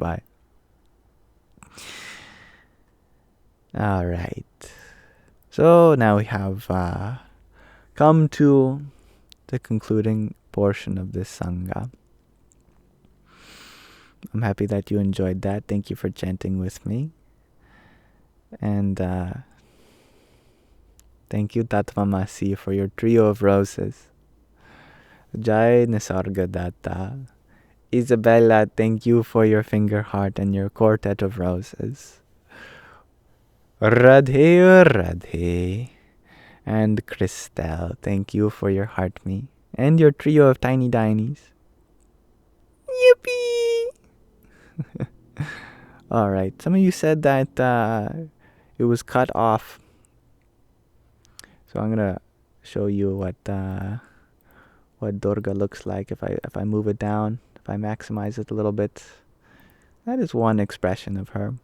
by. All right. So now we have come to the concluding portion of this Sangha. I'm happy that you enjoyed that. Thank you for chanting with me. And thank you, Tatvamasi, for your trio of roses. Jai Nisargadatta. Isabella, thank you for your finger heart and your quartet of roses. Radhe, Radhe. And Christelle, thank you for your heart me and your trio of tiny dinies. Yippee! All right. Some of you said that it was cut off. So I'm gonna show you what Durga looks like if I move it down, if I maximize it a little bit. That is one expression of her.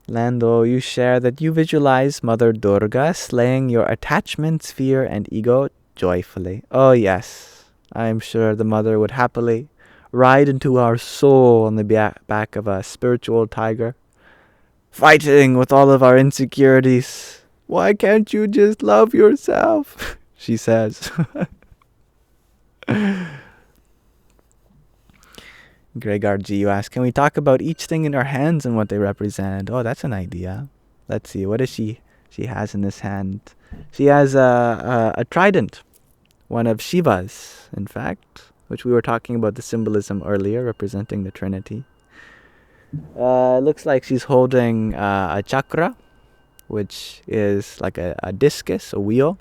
Lando, you share that you visualize Mother Durga slaying your attachments, fear, and ego joyfully. Oh yes, I am sure the Mother would happily ride into our soul on the back of a spiritual tiger, fighting with all of our insecurities. Why can't you just love yourself? She says. Greg RG, you ask, can we talk about each thing in our hands and what they represent? Oh, that's an idea. Let's see, what is she has in this hand? She has a trident, one of Shiva's, in fact, which we were talking about the symbolism earlier, representing the Trinity. It looks like she's holding a chakra, which is like a discus, a wheel.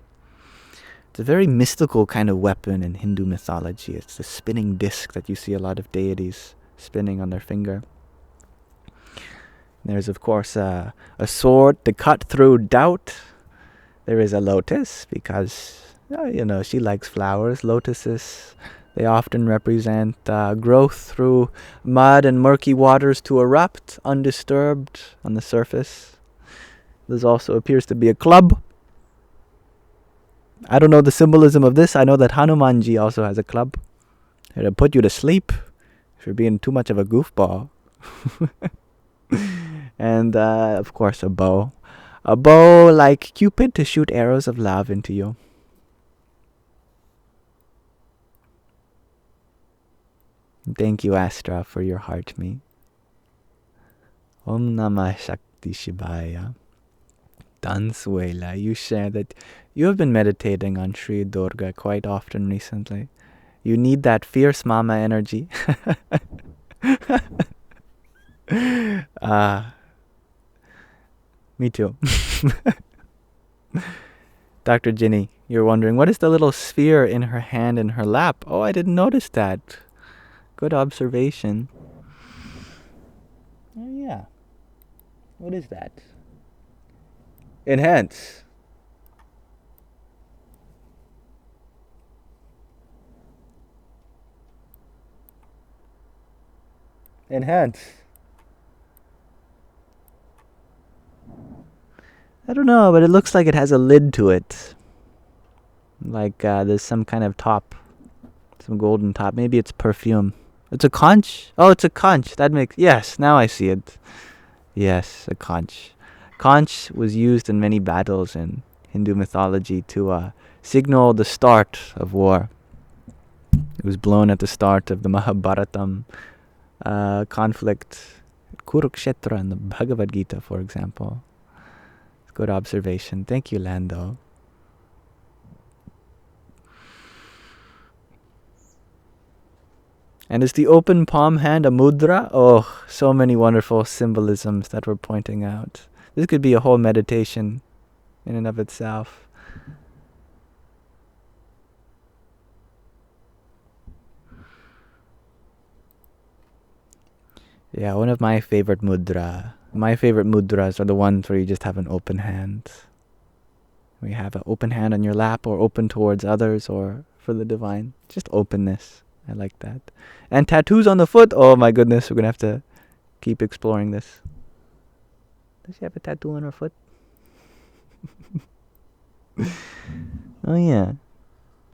It's a very mystical kind of weapon in Hindu mythology. It's the spinning disc that you see a lot of deities spinning on their finger. There's, of course, a sword to cut through doubt. There is a lotus because, she likes flowers. Lotuses, they often represent growth through mud and murky waters to erupt undisturbed on the surface. There also appears to be a club. I don't know the symbolism of this. I know that Hanumanji also has a club. It'll put you to sleep if you're being too much of a goofball. And, of course, a bow. A bow like Cupid to shoot arrows of love into you. Thank you, Astra, for your heart me. Om Namah Shakti Shivaya. Dansuela, you share that you have been meditating on Sri Durga quite often recently. You need that fierce mama energy. Me too. Dr. Ginny, you're wondering, what is the little sphere in her hand in her lap? Oh, I didn't notice that. Good observation. Oh, yeah. What is that? Enhance. Enhance. I don't know, but it looks like it has a lid to it. Like there's some kind of top. Some golden top. Maybe it's perfume. It's a conch? Oh, it's a conch. That makes... Yes, now I see it. Yes, a conch. Conch was used in many battles in Hindu mythology to signal the start of war. It was blown at the start of the Mahabharatam conflict, Kurukshetra in the Bhagavad Gita, for example. Good observation. Thank you, Lando. And is the open palm hand a mudra? Oh, so many wonderful symbolisms that we're pointing out. This could be a whole meditation in and of itself. Yeah, one of my favorite mudra. My favorite mudras are the ones where you just have an open hand. Where you have an open hand on your lap or open towards others or for the divine. Just openness. I like that. And tattoos on the foot. Oh my goodness, we're going to have to keep exploring this. Does she have a tattoo on her foot? Oh yeah.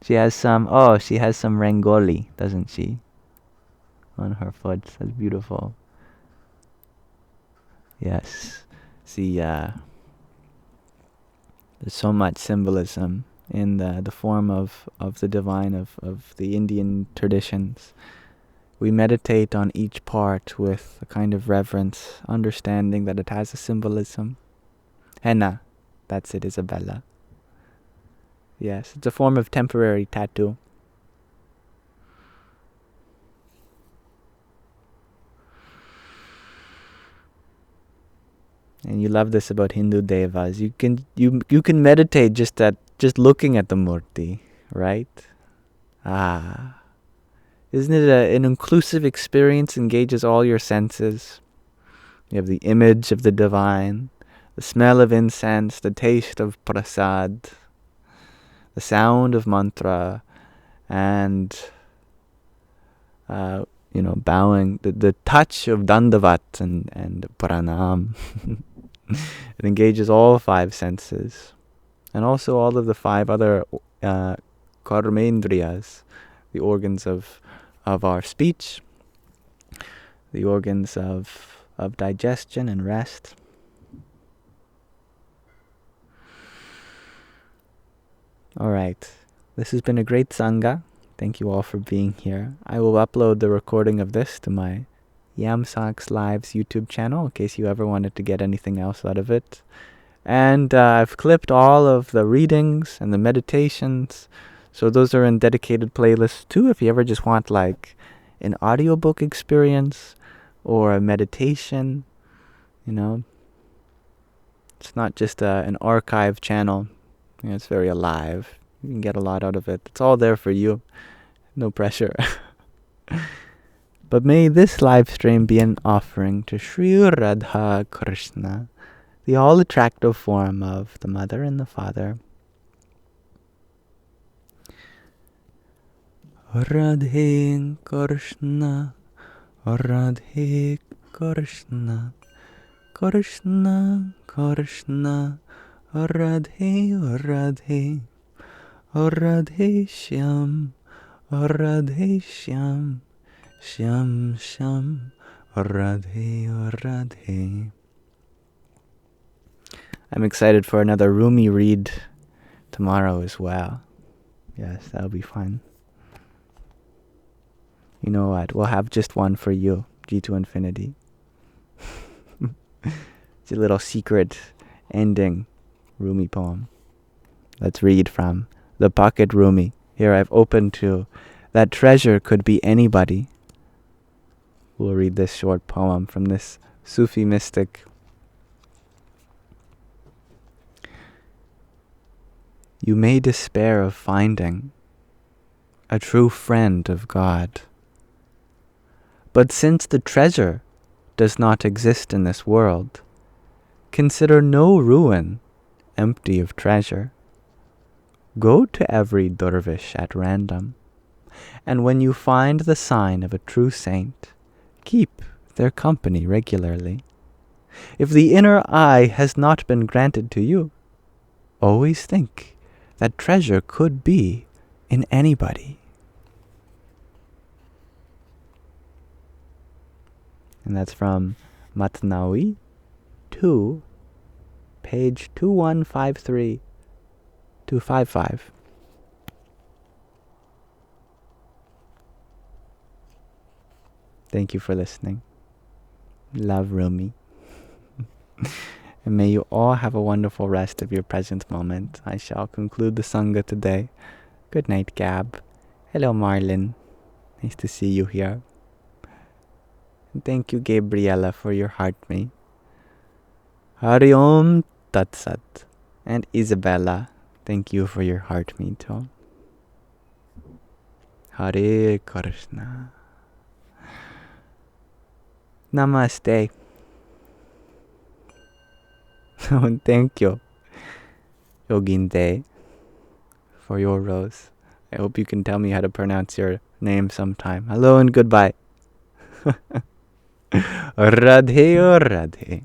She has some Rangoli, doesn't she? On her foot. That's beautiful. Yes. See, there's so much symbolism in the form of the divine of the Indian traditions. We meditate on each part with a kind of reverence, understanding that it has a symbolism. Henna, that's it, Isabella. Yes, it's a form of temporary tattoo. And you love this about Hindu devas. You can meditate just looking at the murti, right? Isn't it an inclusive experience? Engages all your senses. You have the image of the divine, the smell of incense, the taste of prasad, the sound of mantra, and bowing, the touch of dandavat and pranam. It engages all 5 senses, and also all of the 5 other karmendriyas, the organs of our speech, the organs of digestion and rest. All right, this has been a great Sangha. Thank you all for being here. I will upload the recording of this to my Yamsox Lives YouTube channel in case you ever wanted to get anything else out of it. And I've clipped all of the readings and the meditations, so those are in dedicated playlists too if you ever just want like an audiobook experience or a meditation. It's not just an archive channel. It's very alive. You can get a lot out of it. It's all there for you. No pressure. But may this live stream be an offering to Sri Radha Krishna, the all-attractive form of the Mother and the Father. Radhe Krishna, Radhe Krishna, Krishna Krishna, Radhe Radhe, Radhe Shyam, Radhe Shyam, Shyam Shyam, Radhe Radhe. I'm excited for another Rumi read tomorrow as well. Yes, that'll be fun. You know what? We'll have just one for you, G to Infinity. It's a little secret ending Rumi poem. Let's read from the Pocket Rumi. Here I've opened to that treasure could be anybody. We'll read this short poem from this Sufi mystic. You may despair of finding a true friend of God. But since the treasure does not exist in this world, consider no ruin empty of treasure. Go to every dervish at random, and when you find the sign of a true saint, keep their company regularly. If the inner eye has not been granted to you, always think that treasure could be in anybody. And that's from Matnawi 2, page 2153 to 55. Thank you for listening. Love, Rumi. And may you all have a wonderful rest of your present moment. I shall conclude the Sangha today. Good night, Gab. Hello, Marlin. Nice to see you here. And thank you, Gabriella, for your heart me. Hari Om Tat Sat. And Isabella, thank you for your heart me too. Hare Krishna. Namaste. And thank you, Yoginte, for your rose. I hope you can tell me how to pronounce your name sometime. Hello and goodbye. Radhe Radhe.